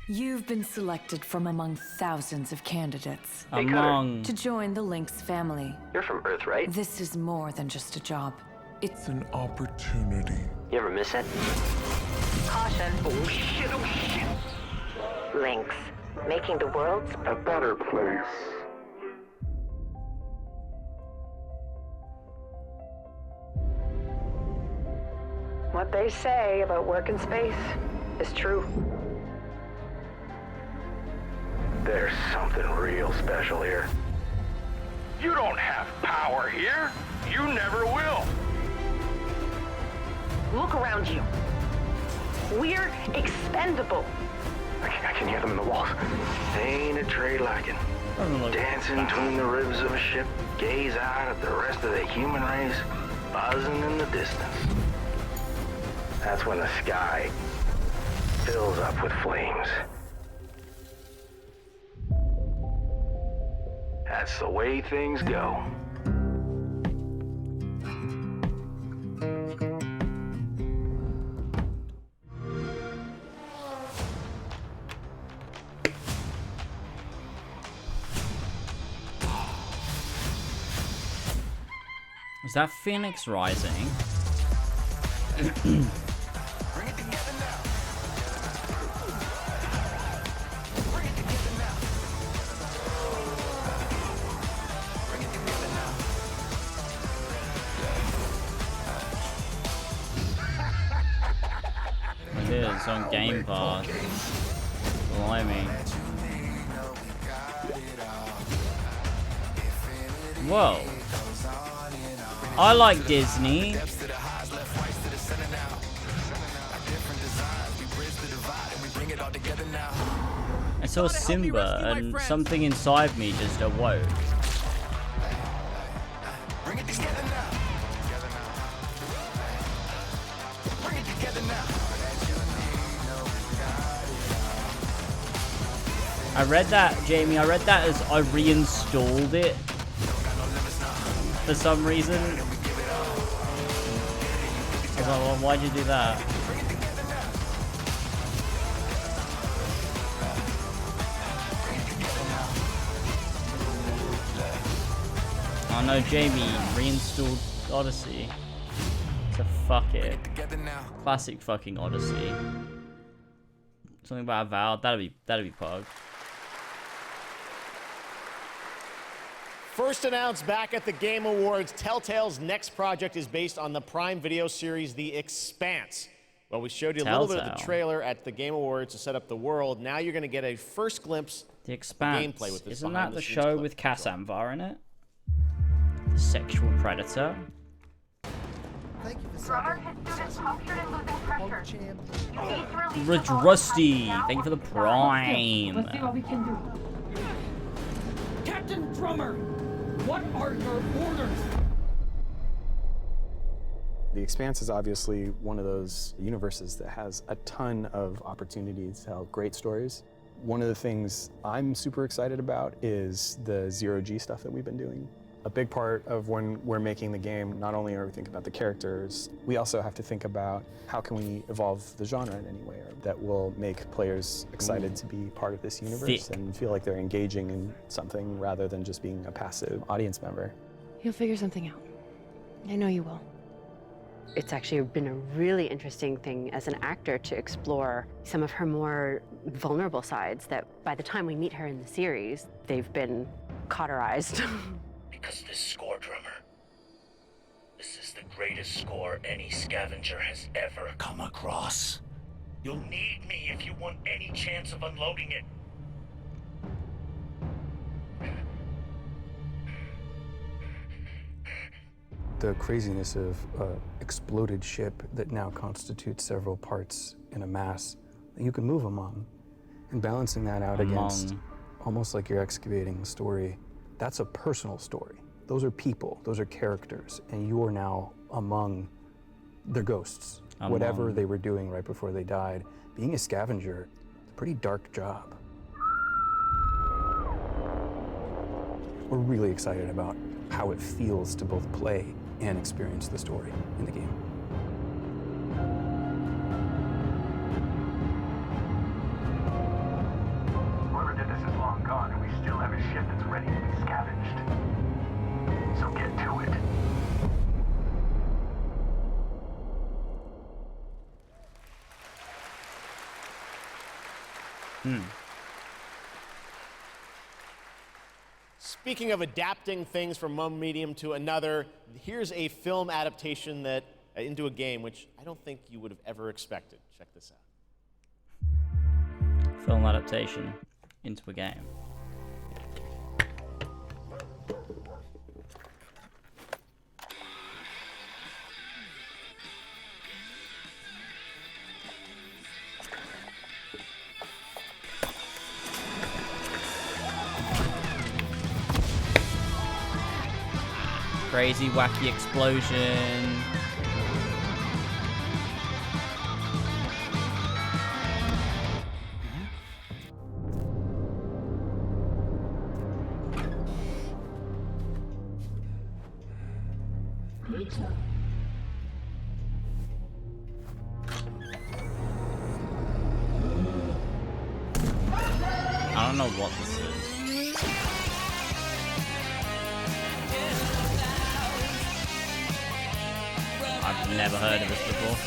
You've been selected from among thousands of candidates. To join the Lynx family. You're from Earth, right? This is more than just a job. It's an opportunity. You ever miss it? Caution. Oh shit, oh shit. Lynx. Making the world A better place. What they say about work in space is true. There's something real special here. You don't have power here. You never will. Look around you. We're expendable. I can hear them in the walls. Ain't a trade like it. Dancing between the ribs of a ship, gaze out at the rest of the human race, buzzing in the distance. That's when the sky fills up with flames. That's the way things go. Is that Phoenix Rising? It is on Game Pass. Blimey. Whoa. I like Disney. I saw Simba and something inside me just awoke. I read that, Jamie, I read that as I reinstalled it for some reason. I was like, well, why'd you do that? Oh no, Jamie reinstalled Odyssey. So fuck it. Classic fucking Odyssey. Something about a vow. That'd be pug. First announced back at the Game Awards, Telltale's next project is based on the Prime Video series The Expanse. Well, we showed you a little bit of the trailer at the Game Awards to set up the world. Now you're going to get a first glimpse The Expanse. of gameplay with this. Isn't that the show with Cass Amvar in it? The sexual predator. Thank you for subbing. Rich Rusty, thank you for the prime. Let's see what we can do. Captain Drummer, what are your orders? The Expanse is obviously one of those universes that has a ton of opportunities to tell great stories. One of the things I'm super excited about is the zero-G stuff that we've been doing. A big part of when we're making the game, not only are we thinking about the characters, we also have to think about how can we evolve the genre in any way that will make players excited to be part of this universe and feel like they're engaging in something rather than just being a passive audience member. You'll figure something out. I know you will. It's actually been a really interesting thing as an actor to explore some of her more vulnerable sides that by the time we meet her in the series, they've been cauterized. Because this score, drummer, this is the greatest score any scavenger has ever come across. You'll need me if you want any chance of unloading it. The craziness of an exploded ship that now constitutes several parts in a mass that you can move among, and balancing that out against almost like you're excavating a story. That's a personal story. Those are people, those are characters, and you are now among their ghosts, whatever they were doing right before they died. Being a scavenger, it's a pretty dark job. We're really excited about how it feels to both play and experience the story in the game. Whoever did this is long gone, and we still have a ship that's ready to be scavenged. So get to it. Speaking of adapting things from one medium to another, here's a film adaptation that into a game, which I don't think you would have ever expected. Check this out. Film adaptation into a game. Crazy, wacky explosion. I don't know what this is. I've never heard of this before.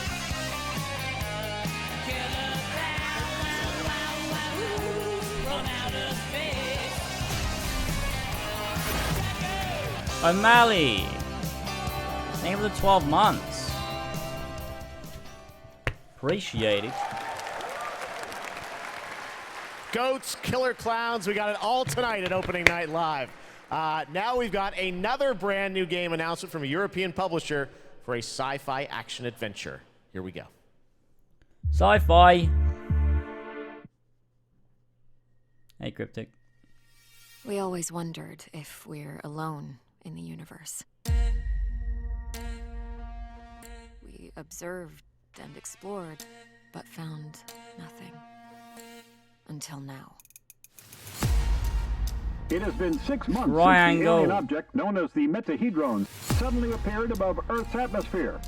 O'Malley! Name of the 12 months. Appreciate it. Goats, killer clowns, we got it all tonight at Opening Night Live. Now we've got another brand new game announcement from a European publisher for a sci-fi action adventure. Here we go. Sci-fi. Hey, Cryptic. We always wondered if we're alone in the universe. We observed and explored, but found nothing. Until now. It has been 6 months Triangle. since the alien object known as the Metahedron suddenly appeared above Earth's atmosphere.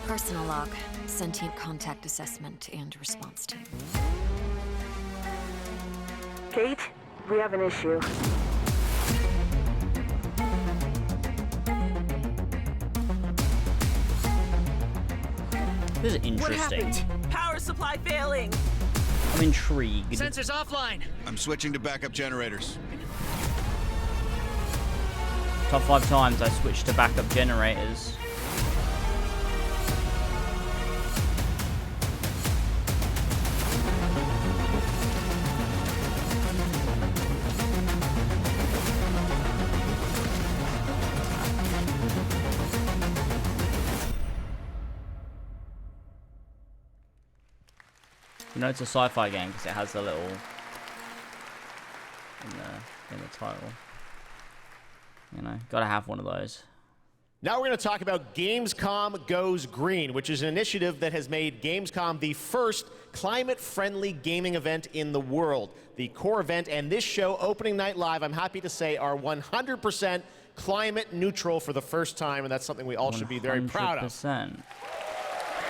Personal log, sentient contact assessment and response team. Kate, we have an issue. This is interesting. What happened? Power supply failing. I'm intrigued. Sensors offline. I'm switching to backup generators. Top 5 times I switched to backup generators. You know it's a sci-fi game because it has the little in the title. You know, gotta have one of those. Now we're going to talk about Gamescom Goes Green, which is an initiative that has made Gamescom the first climate-friendly gaming event in the world. The core event and this show, Opening Night Live, I'm happy to say, are 100% climate neutral for the first time, and that's something we all should be very proud of. 100%.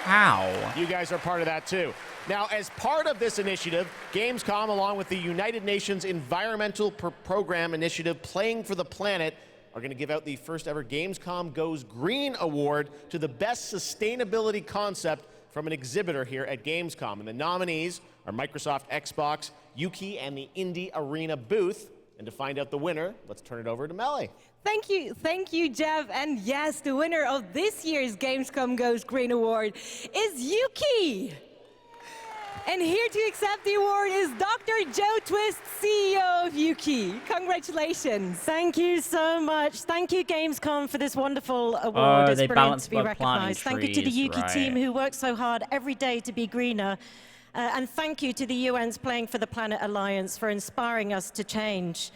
How? You guys are part of that too. Now, as part of this initiative, Gamescom, along with the United Nations Environmental Program Initiative Playing for the Planet, are going to give out the first ever Gamescom Goes Green Award to the best sustainability concept from an exhibitor here at Gamescom. And the nominees are Microsoft Xbox, Yuki, and the Indie Arena booth. And to find out the winner, let's turn it over to Melly. Thank you, Jeff. And yes, the winner of this year's Gamescom Goes Green Award is Yuki. And here to accept the award is Dr. Joe Twist, CEO of Yuki. Congratulations. Thank you so much. Thank you, Gamescom, for this wonderful award. It's brilliant to be recognized. Thank you to the Yuki team who works so hard every day to be greener. And thank you to the UN's Playing for the Planet Alliance for inspiring us to change.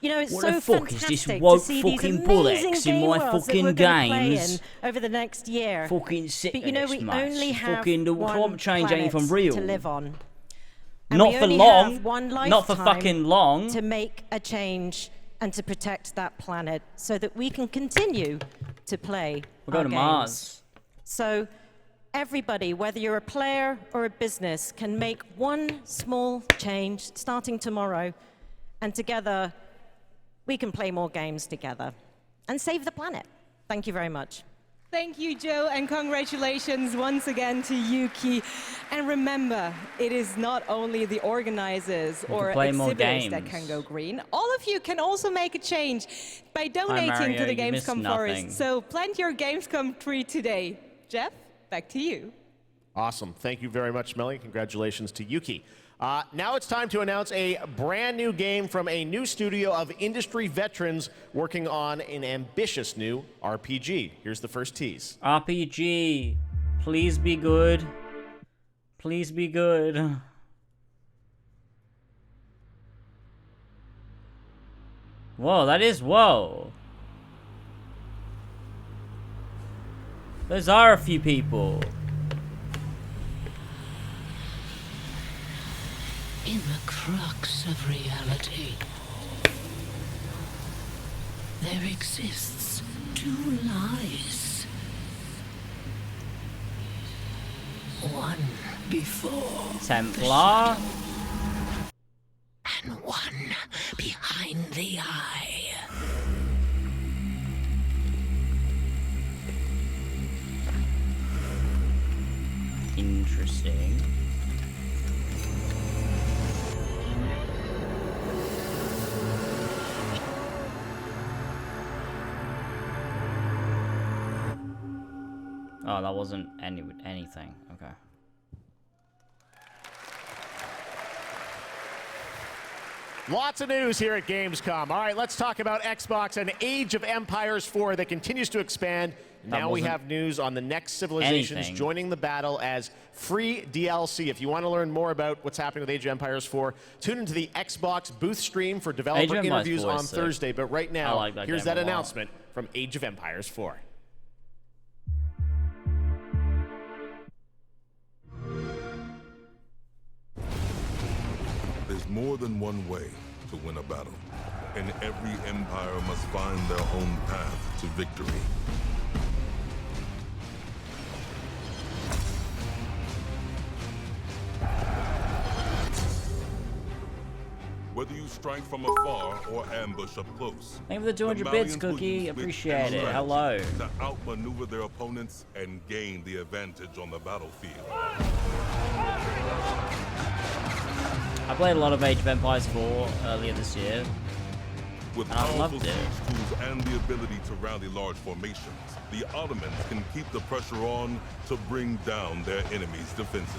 You know, it's what so the fuck fantastic is this to woke see fucking these bullocks amazing in game my worlds that fucking we're gonna play games? in over the next year. Fucking sick But you know, we only have fucking the one climate change ain't planet even real. to live on. And Not we for only long. have one Not for lifetime fucking long. to make a change and to protect that planet so that we can continue to play We're going our to games. Mars. So everybody, whether you're a player or a business, can make one small change starting tomorrow, and together we can play more games together and save the planet. Thank you very much. Thank you, Joe, and congratulations once again to Yuki. And remember, it is not only the organizers or exhibitors that can go green. All of you can also make a change by donating Mario, to the you missed Gamescom nothing. Forest. So plant your Gamescom tree today. Jeff, back to you. Awesome. Thank you very much, Melly. Congratulations to Yuki. Now it's time to announce a brand new game from a new studio of industry veterans working on an ambitious new RPG. Here's the first tease. RPG. Please be good. Please be good. Whoa, that is whoa. Those are a few people. In the crux of reality, there exists two lies. One before Templar. and one behind the eye. Interesting. Oh, that wasn't anything. Okay. Lots of news here at Gamescom. All right, let's talk about Xbox and Age of Empires 4 that continues to expand. Now we have news on the next civilizations joining the battle as free DLC. If you want to learn more about what's happening with Age of Empires 4, tune into the Xbox booth stream for developer interviews on Thursday. But right now, here's that announcement from Age of Empires 4. There's more than one way to win a battle, and every empire must find their own path to victory. Whether you strike from afar or ambush up close. Thank you for the 200 bits, Cookie. Appreciate it. Hello. To outmaneuver their opponents and gain the advantage on the battlefield. I played a lot of Age of Empires 4 earlier this year. With and I powerful loved it. siege tools and the ability to rally large formations, the Ottomans can keep the pressure on to bring down their enemies' defenses.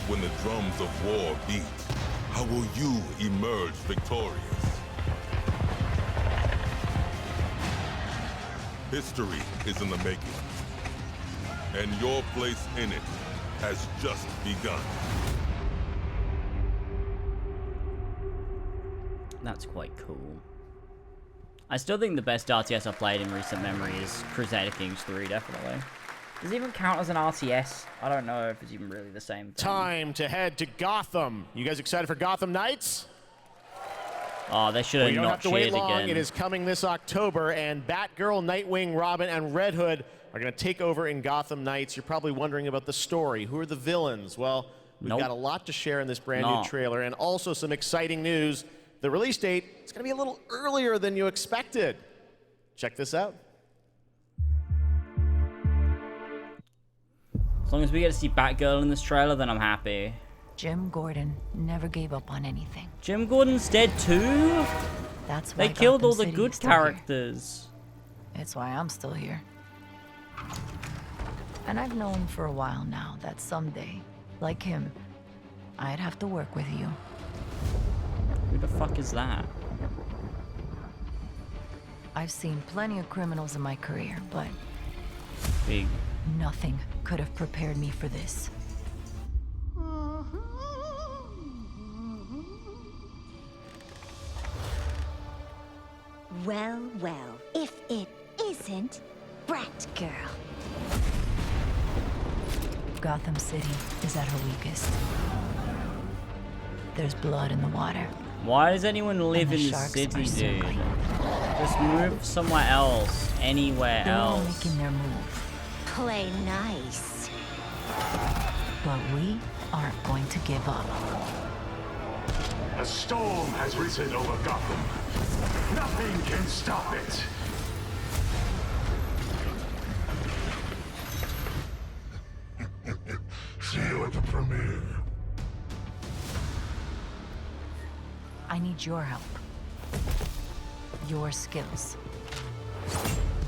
When the drums of war beat, how will you emerge victorious? History is in the making, and your place in it has just begun. That's quite cool. I still think the best RTS I've played in recent memory is Crusader Kings 3, definitely. Does it even count as an RTS? I don't know if it's even really the same thing. Time to head to Gotham. You guys excited for Gotham Knights? Oh, they should have not not cheered again. You don't have to wait long. Again. It is coming this October, and Batgirl, Nightwing, Robin, and Red Hood are going to take over in Gotham Knights. You're probably wondering about the story. Who are the villains? Well, we've got a lot to share in this brand new trailer, and also some exciting news. The release date is going to be a little earlier than you expected. Check this out. As long as we get to see Batgirl in this trailer, then I'm happy. Jim Gordon never gave up on anything. Jim Gordon's dead too? That's why they killed Gotham all the City good is still characters. Here. It's why I'm still here. And I've known for a while now that someday, like him, I'd have to work with you. Who the fuck is that? I've seen plenty of criminals in my career, but big. Nothing could have prepared me for this. Well, well, if it isn't Batgirl. Gotham City is at her weakest. There's blood in the water. Why does anyone live in the city, dude? Just move somewhere else. Anywhere else. They're making their move. Play nice. But we aren't going to give up. A storm has risen over Gotham. Nothing can stop it. See you at the premiere. I need your help. Your skills.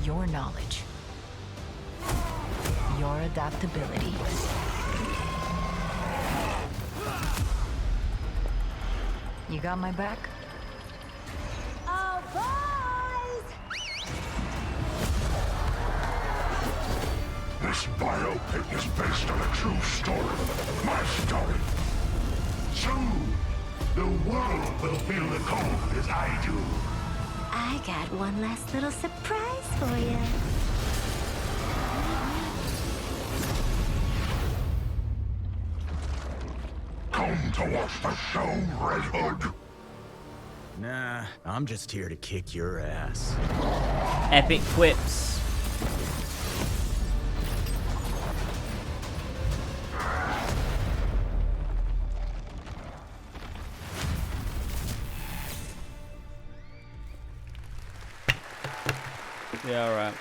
Your knowledge. Your adaptability. You got my back? Oh, boys! This biopic is based on a true story. My story. Soon, the world will feel the cold as I do. I got one last little surprise for you. Come to watch the show, Red Hood. Nah, I'm just here to kick your ass. Epic quips. Yeah, all right.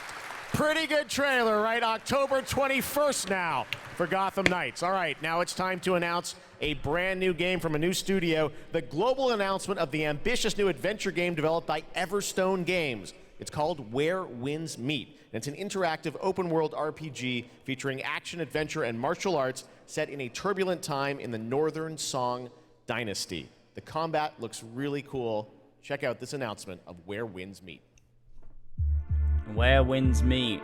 Pretty good trailer, right? October 21st now for Gotham Knights. All right, now it's time to announce a brand new game from a new studio, the global announcement of the ambitious new adventure game developed by Everstone Games. It's called Where Winds Meet, and it's an interactive open-world RPG featuring action, adventure, and martial arts set in a turbulent time in the Northern Song Dynasty. The combat looks really cool. Check out this announcement of Where Winds Meet. Where Winds Meet.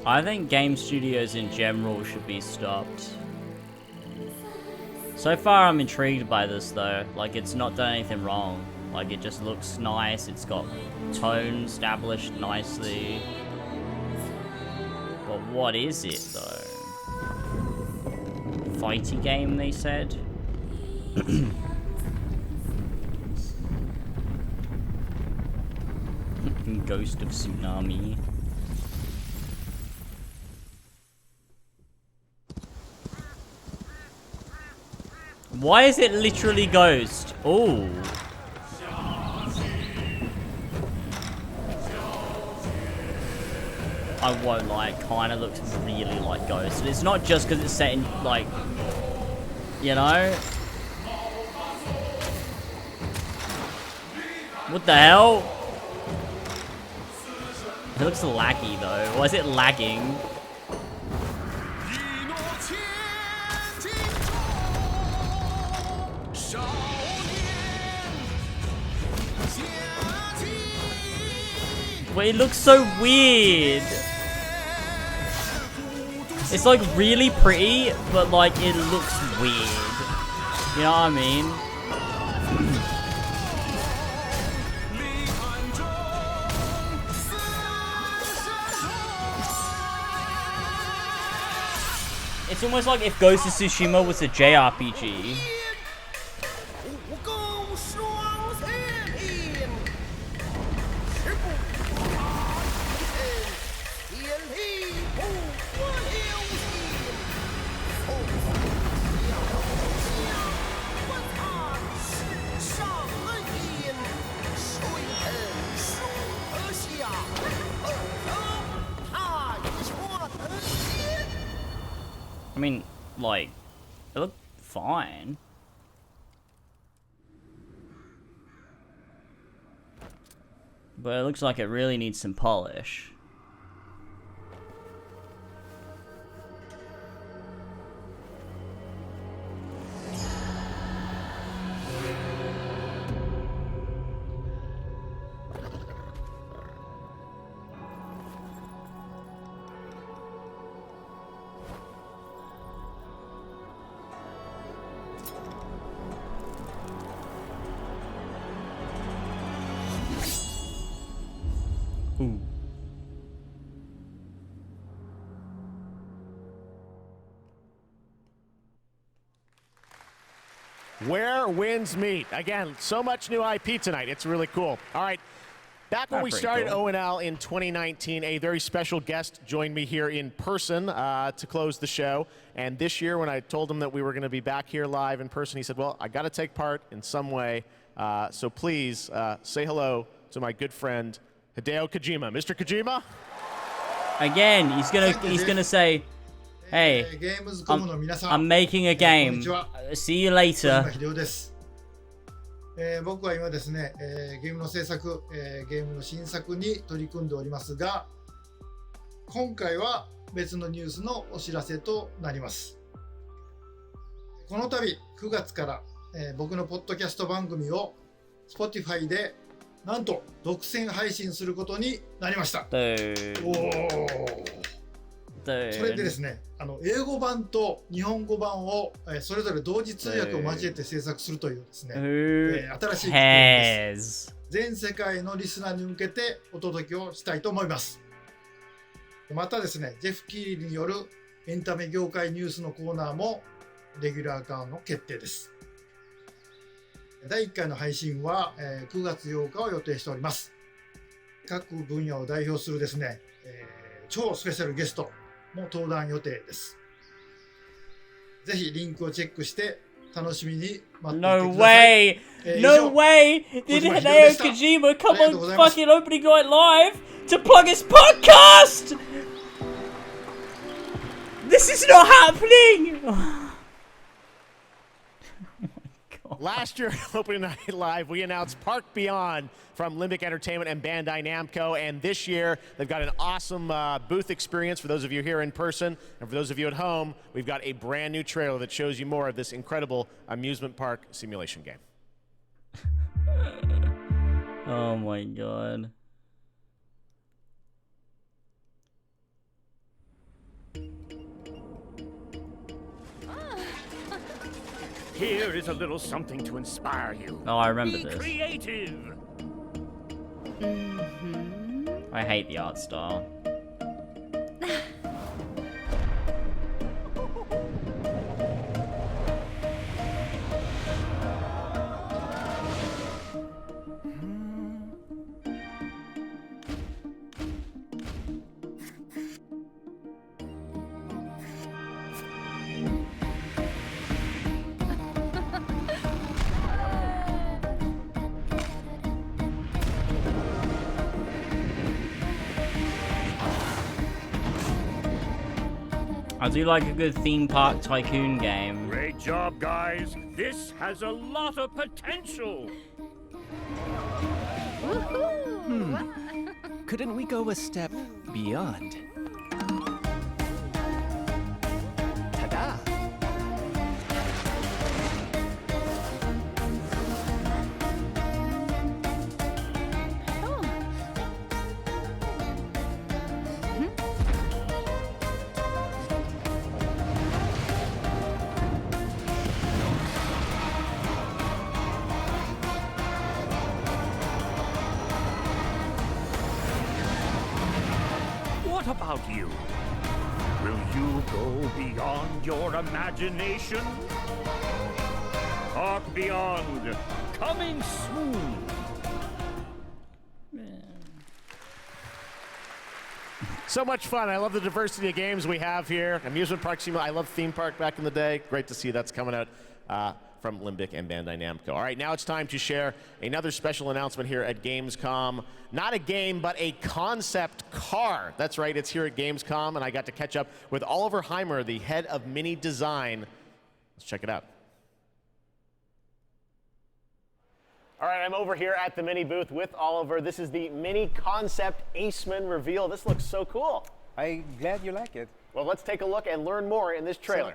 I think game studios in general should be stopped. So far I'm intrigued by this though, like it's not done anything wrong. Like it just looks nice, it's got tone established nicely. But what is it though? Fighty game they said? Ghost of Tsunami. Why is it literally Ghost? Oh. I won't lie, it kind of looks really like Ghost. And it's not just because it's set in, like, you know? What the hell? It looks laggy though. Why is it lagging? But it looks so weird. It's like really pretty, but like it looks weird. You know what I mean? It's almost like if Ghost of Tsushima was a JRPG. I mean, like, it looked fine. But it looks like it really needs some polish. Ooh. Where winds meet. Again, so much new IP tonight. It's really cool. All right. Back when we started cool. ONL in 2019, a very special guest joined me here in person to close the show. And this year, when I told him that we were going to be back here live in person, he said, well, I got to take part in some way. So please say hello to my good friend, Hideo Kojima. Mr. Kojima? Again, he's gonna say, hey, I'm making a game. See you later. 僕は今ですね、ゲームの制作、ゲームの新作に取り組んでおりますが、今回は別のニュースのお知らせとなります。この度9月から、僕のポッドキャスト番組を Spotify でなんと独占配信することになりました。それでですね、英語版と日本語版をそれぞれ同時通訳を交えて制作するというですね、新しい試みです。全世界のリスナーに向けてお届けをしたいと思います。またですね、ジェフ・キーリによるエンタメ業界ニュースのコーナーもレギュラー化の決定です。第1回の配信は9月8日を予定しております。各分野を代表するですね、超スペシャルゲストも登壇予定です。ぜひリンクをチェックして楽しみに待っていてください。No way! No way! Did Hideo Kojima come on fucking opening night live to plug his podcast? This is not happening! Last year, opening night live, we announced Park Beyond from Limbic Entertainment and Bandai Namco, and this year they've got an awesome booth experience for those of you here in person, and for those of you at home, we've got a brand new trailer that shows you more of this incredible amusement park simulation game. Oh my god. Here is a little something to inspire you. Oh, I remember Be this. Creative. I hate the art style. I do like a good theme park tycoon game. Great job, guys. This has a lot of potential. Couldn't we go a step beyond? Ta-da! What about you? Will you go beyond your imagination? Park Beyond, coming soon. So much fun. I love the diversity of games we have here. Amusement Park Simulator. I love Theme Park back in the day. Great to see that's coming out from Limbic and Bandai Namco. All right, now it's time to share another special announcement here at Gamescom. Not a game, but a concept car. That's right, it's here at Gamescom, and I got to catch up with Oliver Heimer, the head of Mini Design. Let's check it out. All right, I'm over here at the Mini booth with Oliver. This is the Mini Concept Aceman reveal. This looks so cool. I'm glad you like it. Well, let's take a look and learn more in this trailer.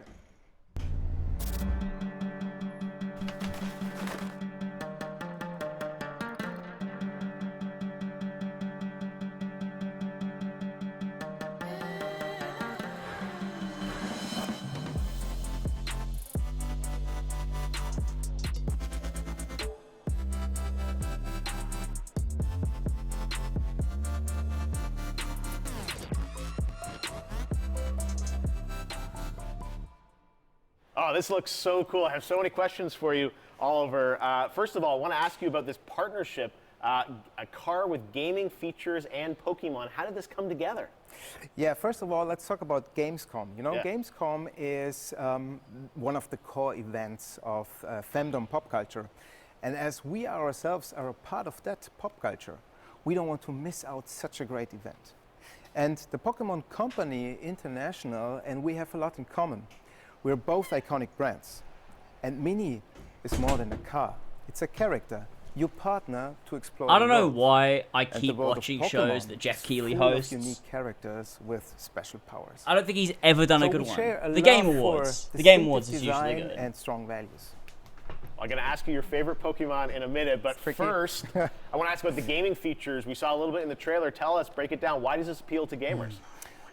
Oh, this looks so cool. I have so many questions for you, Oliver. First of all, I want to ask you about this partnership, a car with gaming features and Pokemon. How did this come together? Yeah, first of all, let's talk about Gamescom. You know, Gamescom is one of the core events of fandom pop culture. And as we ourselves are a part of that pop culture, we don't want to miss out such a great event. And the Pokemon Company International and we have a lot in common. We're both iconic brands. And Mini is more than a car. It's a character. You partner to explore I don't the know world. why I And keep the world of watching Pokemon shows that Jeff is Keighley full of hosts. unique characters with special powers. I don't think he's ever done a So good we one. share a The Game love for Awards. The Game distinctive Awards is usually design good. and strong values. I'm going to ask you your favorite Pokemon in a minute, but first, I want to ask about the gaming features. We saw a little bit in the trailer. Tell us, break it down. Why does this appeal to gamers?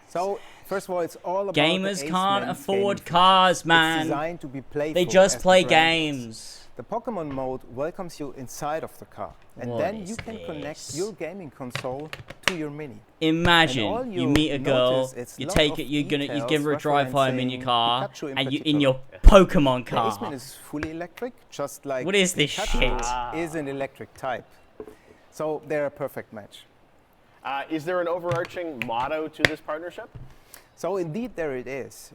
So, first of all, it's all about Gamers the can't Aceman afford gaming cars, features. man. It's designed to be playful. They just as play the brand is. games. The Pokemon mode welcomes you inside of the car, and What then is you can this? connect your gaming console to your Mini. Imagine you meet a girl, you take it, you give her a drive home in your car, and you in your Pokemon car. The Aceman is fully electric, just like What is this Pikachu shit? is an electric type. So they're a perfect match. Is there an overarching motto to this partnership? So indeed, there it is.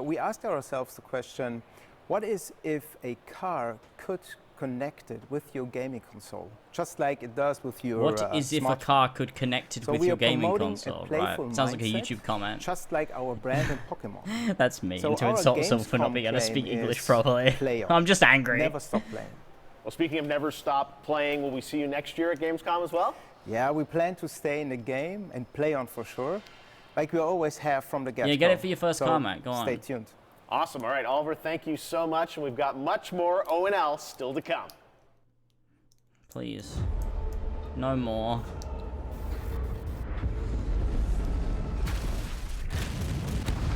We asked ourselves the question, what is if a car could connect it with your gaming console, just like it does with your What is if a car could connect it So with we your are gaming promoting a console? Right. playful Sounds like a mindset, YouTube comment. Just like our brand in Pokemon. That's mean So to our insult someone for not Gamescom being able to speak claim English is properly. play on. I'm just angry. Never stop playing. Well, speaking of never stop playing, will we see you next year at Gamescom as well? Yeah, we plan to stay in the game and play on for sure, like we always have from the get-go. Yeah, get it for your first So car, mate. Go on. Stay tuned. Awesome. All right, Oliver, thank you so much, and we've got much more O&L still to come. Please. No more.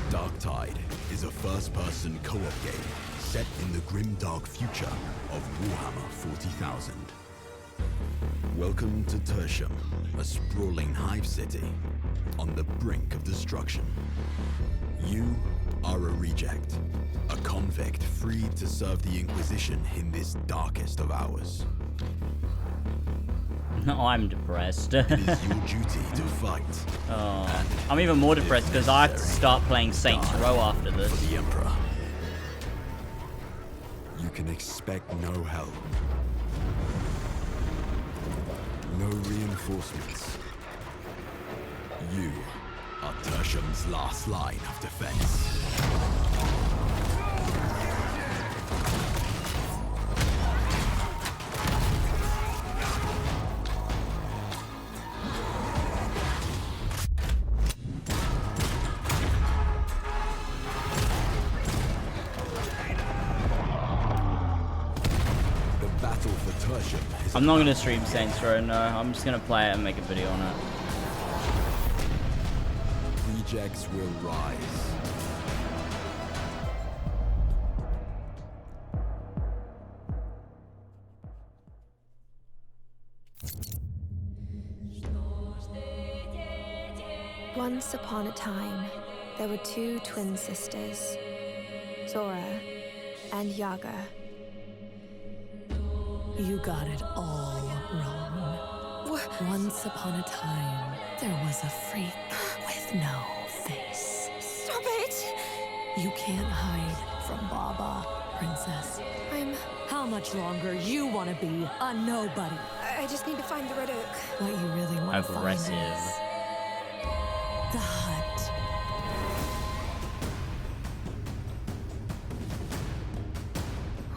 Darktide is a first-person co-op game set in the grim dark future of Warhammer 40,000. Welcome to Tertium, a sprawling hive city on the brink of destruction. You are a reject, a convict freed to serve the Inquisition in this darkest of hours. I'm depressed. It is your duty to fight. Oh, I'm even more depressed because I have to start playing Saints Row after this. For the Emperor. You can expect no help. No reinforcements. You are Tertium's last line of defense. I'm not gonna stream Saints Row, no. I'm just gonna play it and make a video on it. Rejects will rise. Once upon a time, there were two twin sisters, Zora and Yaga. You got it all wrong. Once upon a time, there was a freak with no face. Stop it! You can't hide from Baba, princess. How much longer you want to be a nobody? I just need to find the Red Oak. What you really want to find is the hut.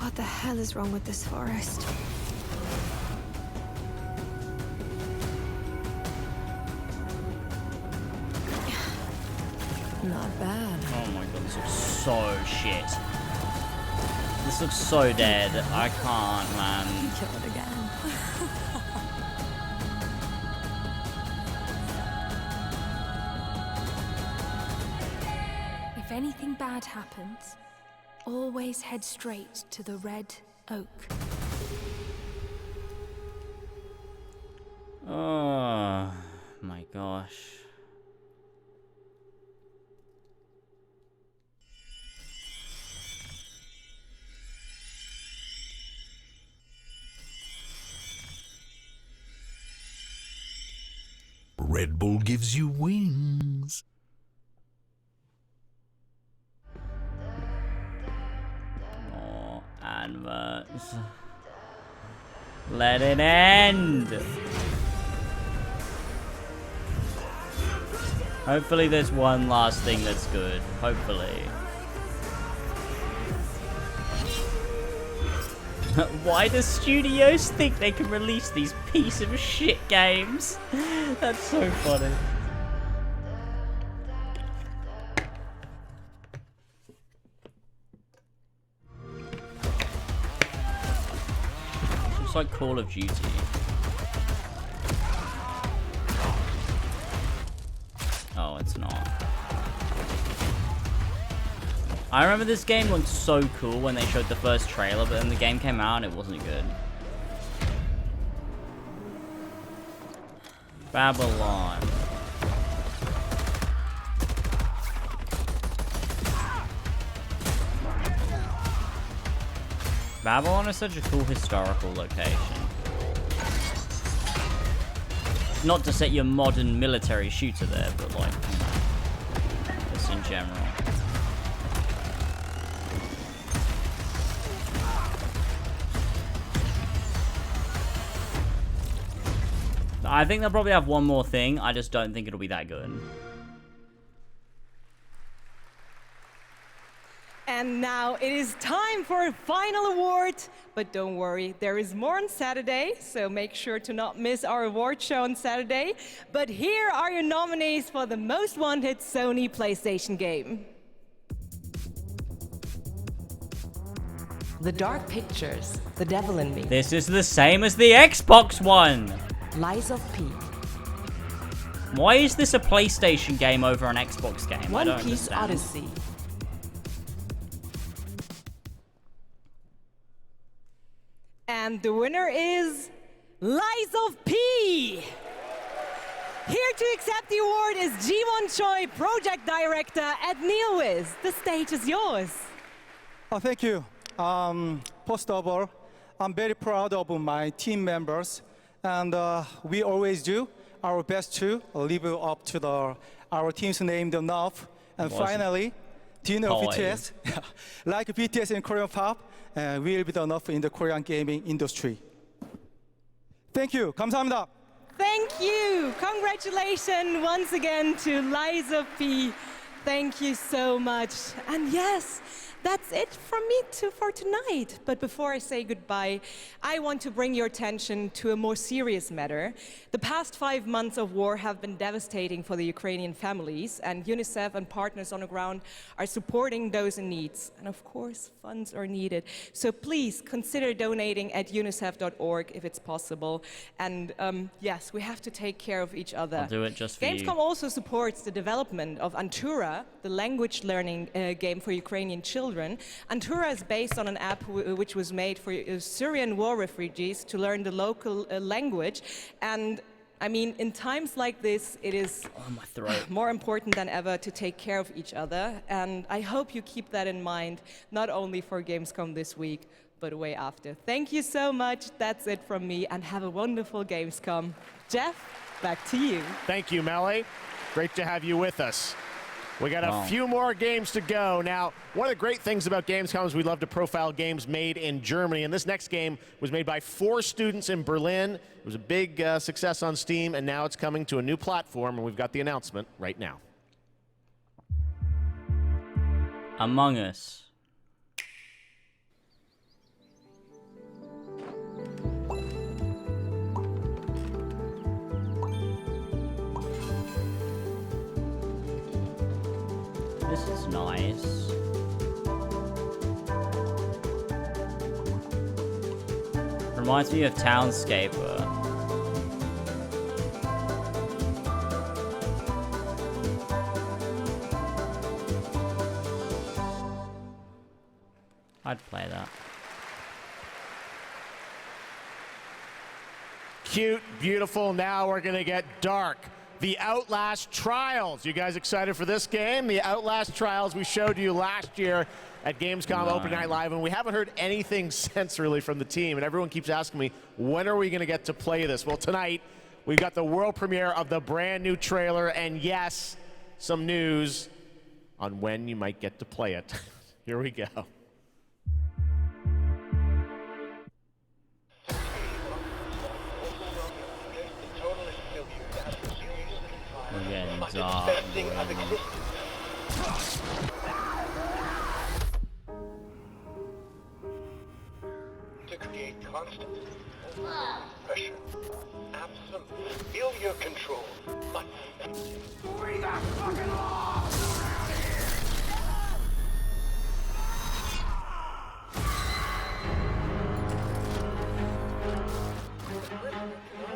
What the hell is wrong with this forest? Not bad. Oh my god, this looks so shit. This looks so dead. I can't, man. Kill it again. If anything bad happens, always head straight to the Red Oak. Oh my gosh. Red Bull gives you wings. More adverts. Let it end. Hopefully there's one last thing that's good. Hopefully. Why do studios think they can release these piece of shit games? That's so funny. It's like Call of Duty. Oh, it's not. I remember this game looked so cool when they showed the first trailer, but then the game came out and it wasn't good. Babylon. Babylon is such a cool historical location. Not to set your modern military shooter there, but like, you know, just in general. I think they'll probably have one more thing. I just don't think it'll be that good. And now it is time for a final award. But don't worry, there is more on Saturday, so make sure to not miss our award show on Saturday. But here are your nominees for the most wanted Sony PlayStation game. The Dark Pictures, The Devil in Me. This is the same as the Xbox one. Lies of P. Why is this a PlayStation game over an Xbox game? One Piece Odyssey. And the winner is Lies of P. Here to accept the award is Ji-won Choi, Project Director at NeoWiz. The stage is yours. Oh, thank you. First of all, I'm very proud of my team members. And we always do our best to live up to our team's name enough. And finally, do you know BTS? Like BTS in Korean pop, will be enough in the Korean gaming industry. Thank you. 감사합니다. Thank you. Congratulations once again to Liza P. Thank you so much. And yes, that's it from me for tonight. But before I say goodbye, I want to bring your attention to a more serious matter. The past 5 months of war have been devastating for the Ukrainian families, and UNICEF and partners on the ground are supporting those in need. And of course, funds are needed. So please consider donating at unicef.org if it's possible. And yes, we have to take care of each other. I'll do it just for you. Gamescom also supports the development of Antura, the language learning game for Ukrainian children. Antura is based on an app which was made for Syrian war refugees to learn the local language. And I mean, in times like this, it is more important than ever to take care of each other. And I hope you keep that in mind, not only for Gamescom this week, but way after. Thank you so much. That's it from me, and have a wonderful Gamescom. Jeff, back to you. Thank you, Melly. Great to have you with us. We got a few more games to go. Now, one of the great things about Gamescom is we love to profile games made in Germany, and this next game was made by 4 students in Berlin. It was a big success on Steam, and now it's coming to a new platform, and we've got the announcement right now. Among Us. This is nice. Reminds me of Townscaper. I'd play that. Cute, beautiful. Now we're gonna get dark. The Outlast Trials. You guys excited for this game? The Outlast Trials we showed you last year at Gamescom Open Night Live, and we haven't heard anything since really from the team, and everyone keeps asking me, when are we gonna get to play this? Well, tonight, we've got the world premiere of the brand new trailer, and yes, some news on when you might get to play it. Here we go. We're getting dark. To create constant pressure. Absolute failure control. But we got fucking laws around here.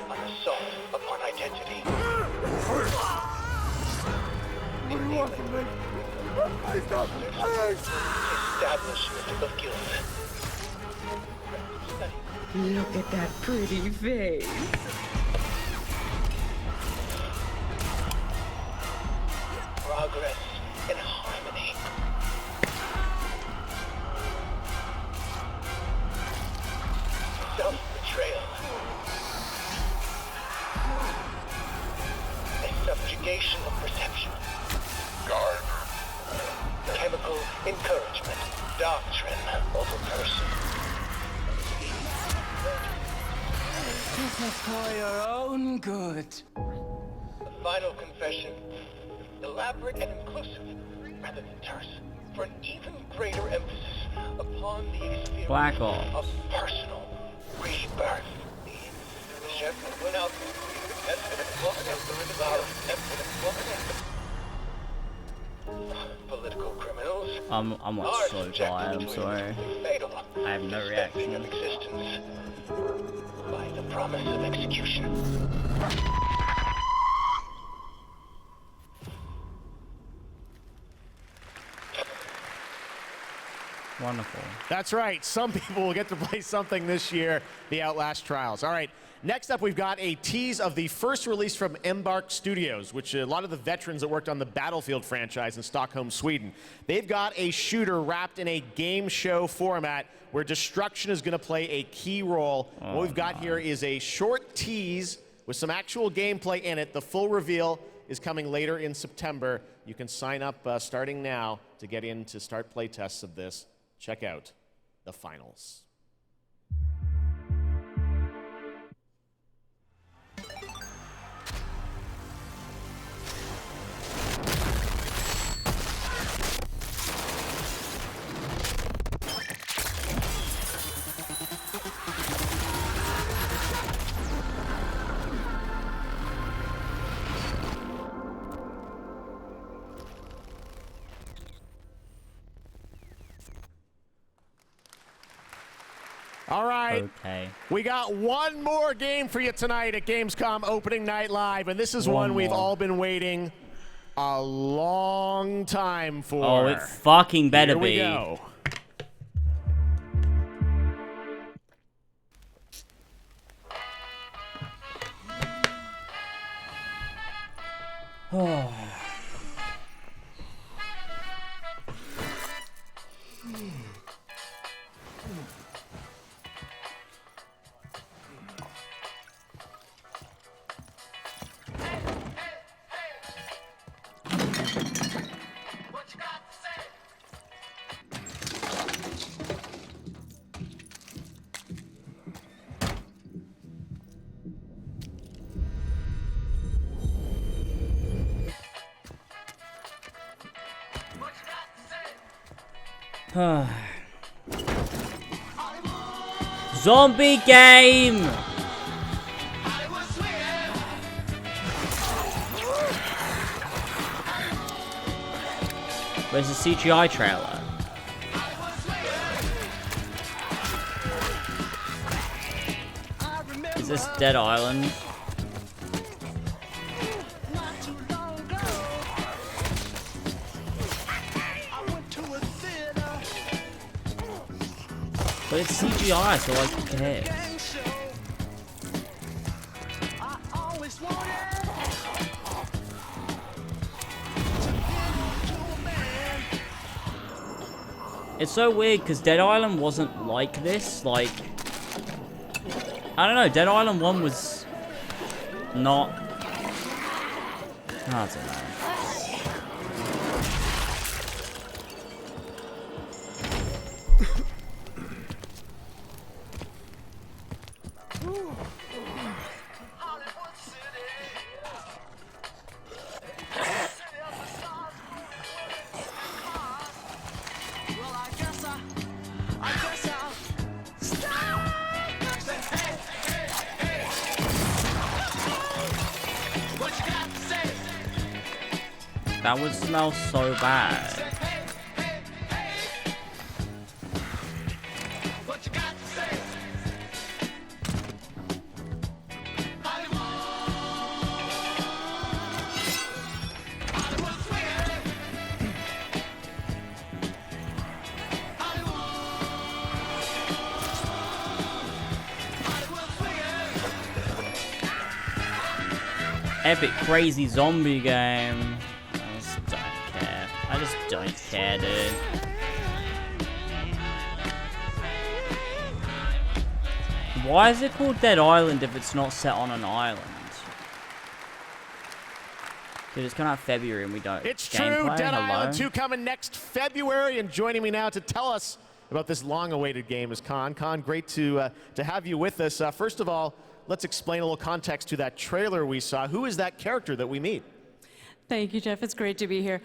An assault upon identity. Establishment of guilt. Look at that pretty face. Progress in harmony. Self-betrayal. A subjugation of perception. Guard. Chemical encouragement. Doctrine over person. This is for your own good. The final confession. Elaborate and inclusive, rather than terse, for an even greater emphasis upon the experience Black Ops. of personal rebirth. Chef went out. Political criminals. I'm like so tired, I'm sorry. I have no reaction. Of existence by the promise of execution. Wonderful. That's right. Some people will get to play something this year, the Outlast Trials. All right. Next up, we've got a tease of the first release from Embark Studios, which a lot of the veterans that worked on the Battlefield franchise in Stockholm, Sweden. They've got a shooter wrapped in a game show format where destruction is going to play a key role. What we've got here is a short tease with some actual gameplay in it. The full reveal is coming later in September. You can sign up starting now to get in to start play tests of this. Check out the finals. All right. Okay. We got one more game for you tonight at Gamescom opening night live, and this is one we've all been waiting a long time for. Oh, it fucking better be. Here we go. Oh. Zombie game! Where's the CGI trailer? Is this Dead Island? But it's CGI, so like, who cares? It's so weird because Dead Island wasn't like this. Like, I don't know. Dead Island 1 was not. I don't know. That would smell so bad. Epic crazy zombie game. I just don't care, dude. Why is it called Dead Island if it's not set on an island? Dude, it's coming out February and we don't. It's true. Dead Island 2 coming next February, and joining me now to tell us about this long-awaited game is Khan. Khan, great to have you with us. First of all, let's explain a little context to that trailer we saw. Who is that character that we meet? Thank you, Jeff. It's great to be here.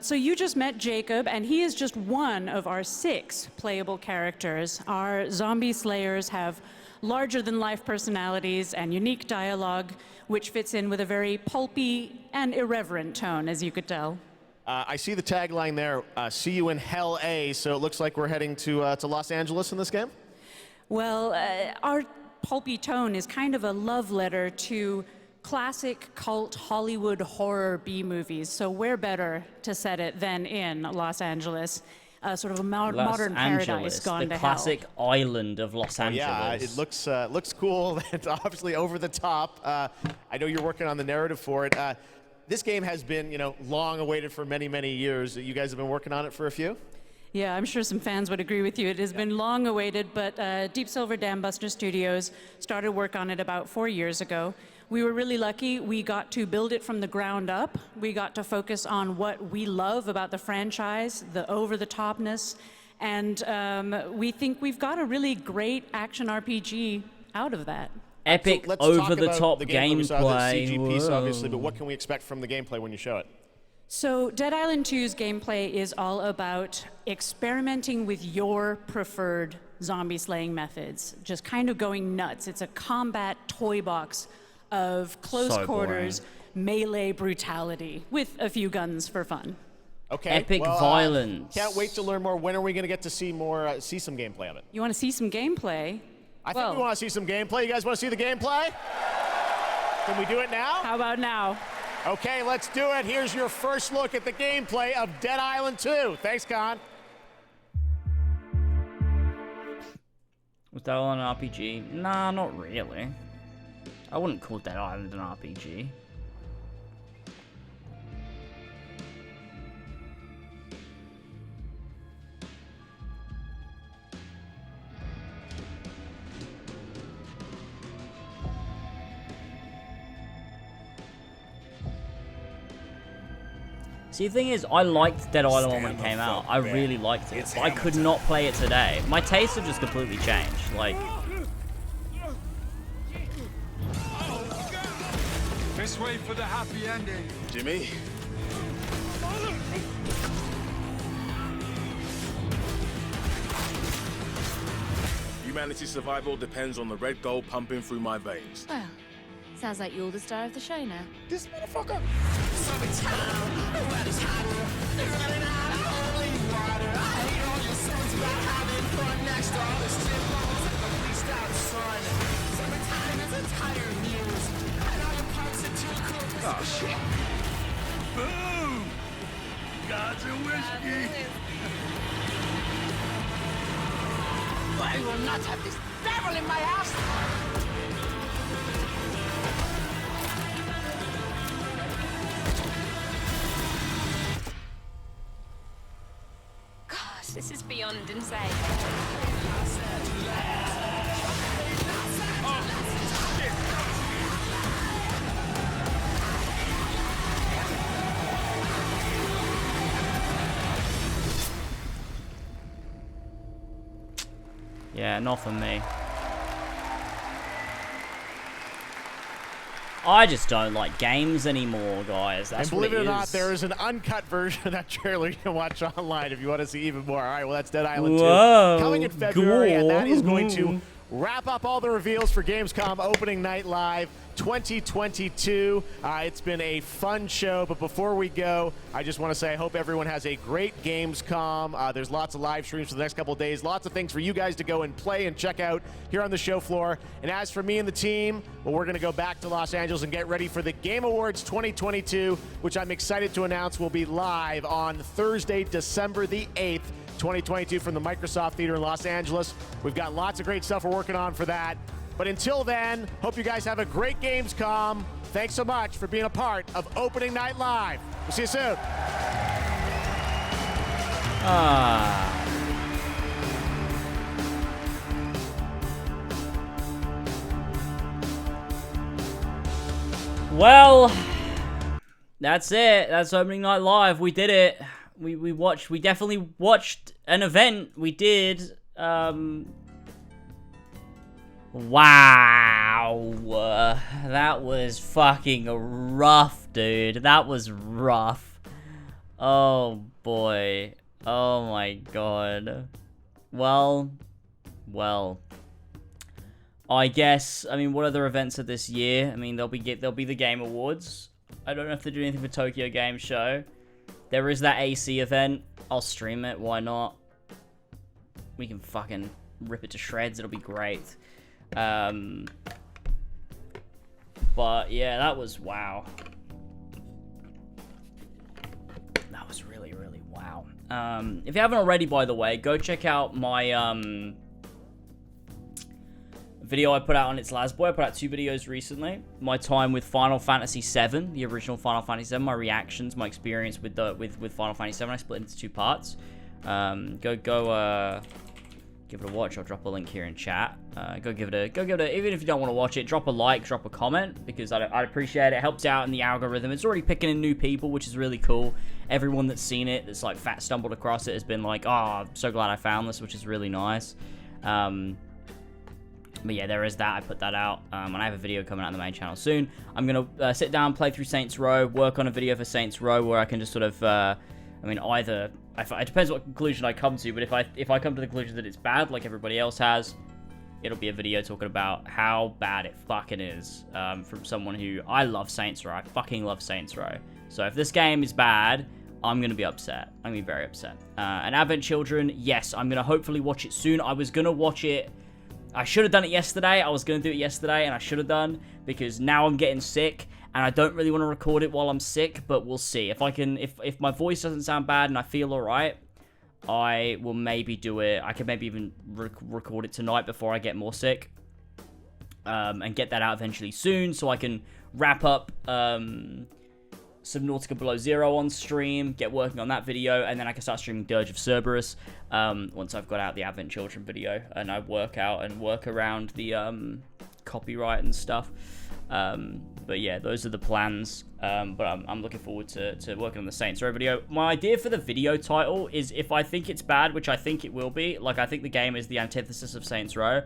So you just met Jacob, and he is just one of our 6 playable characters. Our zombie slayers have larger-than-life personalities and unique dialogue, which fits in with a very pulpy and irreverent tone, as you could tell. I see the tagline there, see you in Hell A, so it looks like we're heading to Los Angeles in this game? Well, our pulpy tone is kind of a love letter to classic cult Hollywood horror B-movies, so where better to set it than in Los Angeles, sort of a modern paradise gone to hell. The classic island of Los Angeles. Yeah, it looks cool. It's obviously over the top. I know you're working on the narrative for it. This game has been, long awaited for many, many years. You guys have been working on it for a few? Yeah, I'm sure some fans would agree with you. It has been long awaited, but Deep Silver Dambuster Studios started work on it about 4 years ago. We were really lucky. We got to build it from the ground up. We got to focus on what we love about the franchise, the over-the-topness, and we think we've got a really great action RPG out of that. Epic, so over-the-top the gameplay. CG piece, obviously, but what can we expect from the gameplay when you show it? So Dead Island 2's gameplay is all about experimenting with your preferred zombie slaying methods, just kind of going nuts. It's a combat toy box of close quarters, melee brutality with a few guns for fun. Okay. Epic well, violence. Can't wait to learn more. When are we going to get to see more, see some gameplay of it? You want to see some gameplay? I think we want to see some gameplay. You guys want to see the gameplay? Can we do it now? How about now? Okay, let's do it. Here's your first look at the gameplay of Dead Island 2. Thanks, Con. Was Dead Island an RPG? Nah, not really. I wouldn't call Dead Island an RPG. See, the thing is, I liked Dead Island when it came out. I really liked it. But I could not play it today. My tastes have just completely changed. Like... This way for the happy ending. Jimmy? Humanity's survival depends on the red gold pumping through my veins. Well, sounds like you're the star of the show now. This motherfucker. Oh, shit. Boom! Gods and whiskey. I will not have this devil in my house! Gosh, this is beyond insane. Yeah, not for me. I just don't like games anymore, guys. That's and believe what it or not, there is an uncut version of that trailer you can watch online if you want to see even more. All right, well, that's Dead Island 2. Coming in February, and that is going to wrap up all the reveals for Gamescom Opening Night Live 2022. It's been a fun show, but before we go, I just want to say I hope everyone has a great Gamescom. There's lots of live streams for the next couple of days, lots of things for you guys to go and play and check out here on the show floor. And as for me and the team, well, we're going to go back to Los Angeles and get ready for the Game Awards 2022, which I'm excited to announce will be live on Thursday, December the 8th. 2022 from the Microsoft Theater in Los Angeles. We've got lots of great stuff we're working on for that. But until then, hope you guys have a great Gamescom. Thanks so much for being a part of Opening Night Live. We'll see you soon. Well, that's it. That's Opening Night Live. We did it. We definitely watched an event. We did. Wow. That was fucking rough, dude. That was rough. Oh, boy. Oh, my God. Well. I guess, I mean, what other events are this year? I mean, there'll be the Game Awards. I don't know if they do anything for Tokyo Game Show. There is that AC event. I'll stream it. Why not? We can fucking rip it to shreds. It'll be great. But yeah, that was wow. That was really, really wow. If you haven't already, by the way, go check out my video I put out on It's Lasboy. I put out 2 videos recently. My time with Final Fantasy VII, the original Final Fantasy VII, my reactions, my experience with Final Fantasy VII. I split into 2 parts. Go give it a watch. I'll drop a link here in chat. Go give it a. Even if you don't want to watch it, drop a like, drop a comment, because I'd appreciate it. It helps out in the algorithm. It's already picking in new people, which is really cool. Everyone that's seen it, that's like stumbled across it, has been like, "Oh, I'm so glad I found this," which is really nice. But yeah, there is that. I put that out, and I have a video coming out on the main channel soon. I'm gonna sit down, play through Saints Row, work on a video for Saints Row where I can just sort of, I mean, either it depends what conclusion I come to. But if I come to the conclusion that it's bad, like everybody else has, it'll be a video talking about how bad it fucking is. From someone who I love Saints Row. I fucking love Saints Row. So if this game is bad, I'm going to be upset. I'm going to be very upset. And Advent Children, yes, I'm going to hopefully watch it soon. I was going to watch it. I should have done it yesterday. I was going to do it yesterday, and I should have done, because now I'm getting sick, and I don't really want to record it while I'm sick, but we'll see. If I can, if my voice doesn't sound bad and I feel alright, I will maybe do it. I could maybe even record it tonight before I get more sick. And get that out eventually soon, so I can wrap up Subnautica Below Zero on stream, get working on that video, and then I can start streaming Dirge of Cerberus once I've got out the Advent Children video, and I work around the copyright and stuff. But yeah, those are the plans. But I'm looking forward to working on the Saints Row video. My idea for the video title is, if I think it's bad, which I think it will be, like I think the game is the antithesis of Saints Row,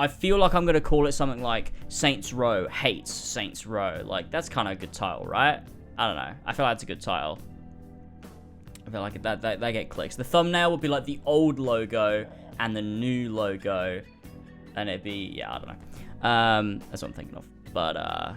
I feel like I'm going to call it something like Saints Row Hates Saints Row. Like, that's kind of a good title, right? I don't know. I feel like it's a good title. I feel like that get clicks. The thumbnail would be like the old logo and the new logo. And it'd be, yeah, I don't know. That's what I'm thinking of. But,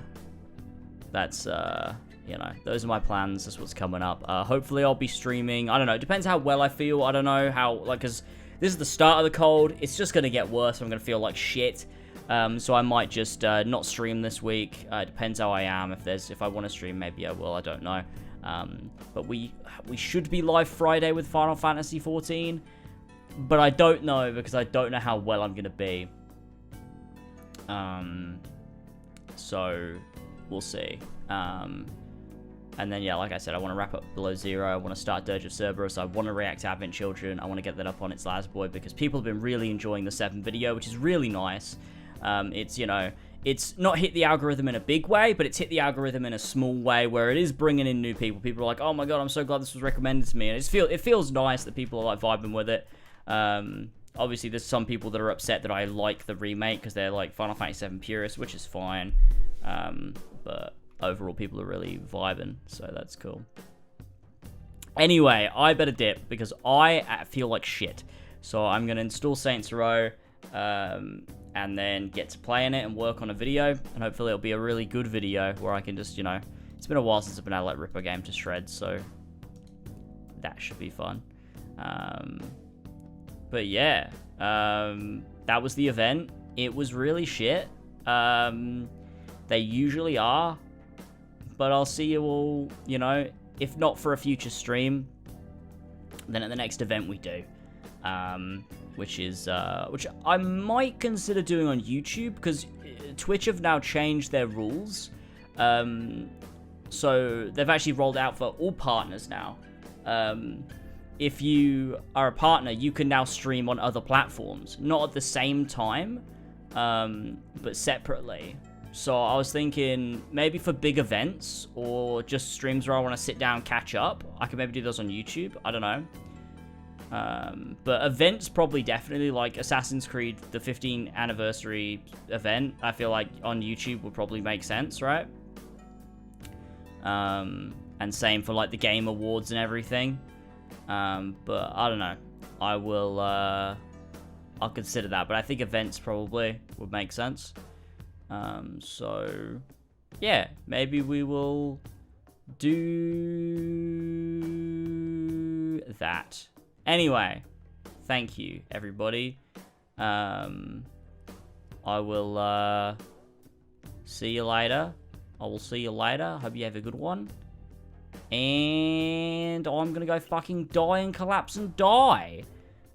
that's, you know, those are my plans. That's what's coming up. Hopefully I'll be streaming. I don't know. It depends how well I feel. I don't know how, like, because this is the start of the cold. It's just going to get worse. I'm going to feel like shit. So I might just not stream this week. It depends how I am. If I want to stream, maybe I will. I don't know. But we should be live Friday with Final Fantasy XIV. But I don't know, because I don't know how well I'm going to be. So we'll see. And then, yeah, like I said, I want to wrap up Below Zero. I want to start Dirge of Cerberus. I want to react to Advent Children. I want to get that up on It's Last Boy, because people have been really enjoying the 7 video, which is really nice. It's, you know, it's not hit the algorithm in a big way, but it's hit the algorithm in a small way where it is bringing in new people. People are like, oh my god, I'm so glad this was recommended to me. And it feels nice that people are like vibing with it. Obviously, there's some people that are upset that I like the remake because they're like Final Fantasy VII purists, which is fine. But overall, people are really vibing, so that's cool. Anyway, I better dip because I feel like shit. So I'm going to install Saints Row and then get to playing it and work on a video. And hopefully it'll be a really good video where I can just, you know, it's been a while since I've been able to like rip a game to shreds, so that should be fun. But yeah, that was the event. It was really shit. They usually are. But I'll see you all, you know, if not for a future stream, then at the next event we do. Which I might consider doing on YouTube, because Twitch have now changed their rules. So they've actually rolled out for all partners now. If you are a partner, you can now stream on other platforms. Not at the same time, but separately. So I was thinking maybe for big events or just streams where I want to sit down and catch up, I could maybe do those on YouTube. I don't know. But events probably definitely, like Assassin's Creed, the 15th anniversary event, I feel like on YouTube would probably make sense, right? And same for like the Game Awards and everything. But I don't know. I'll consider that, but I think events probably would make sense. So yeah, maybe we will do that. Anyway, thank you everybody. I will see you later. I will see you later. Hope you have a good one. And I'm gonna go fucking die and collapse and die.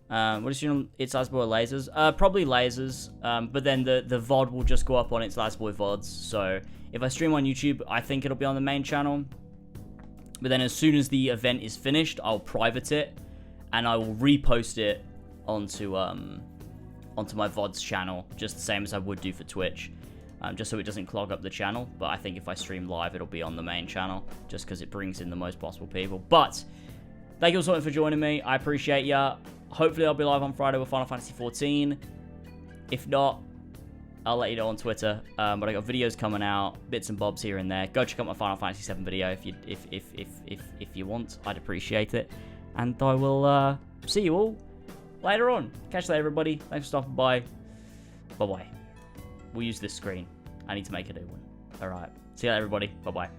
What is your It's Last Boy lasers? Probably lasers. But then the VOD will just go up on It's Last Boy VODs. So if I stream on YouTube, I think it'll be on the main channel. But then as soon as the event is finished, I'll private it and I will repost it onto my VODs channel, just the same as I would do for Twitch. Just so it doesn't clog up the channel. But I think if I stream live, it'll be on the main channel, just because it brings in the most possible people. But thank you all so much for joining me. I appreciate ya. Hopefully I'll be live on Friday with Final Fantasy XIV. If not, I'll let you know on Twitter. But I got videos coming out, bits and bobs here and there. Go check out my Final Fantasy VII video if you want. I'd appreciate it. And I will see you all later on. Catch you later, everybody. Thanks for stopping by. Bye-bye. We'll use this screen. I need to make a new one. Alright. See you later, everybody. Bye-bye.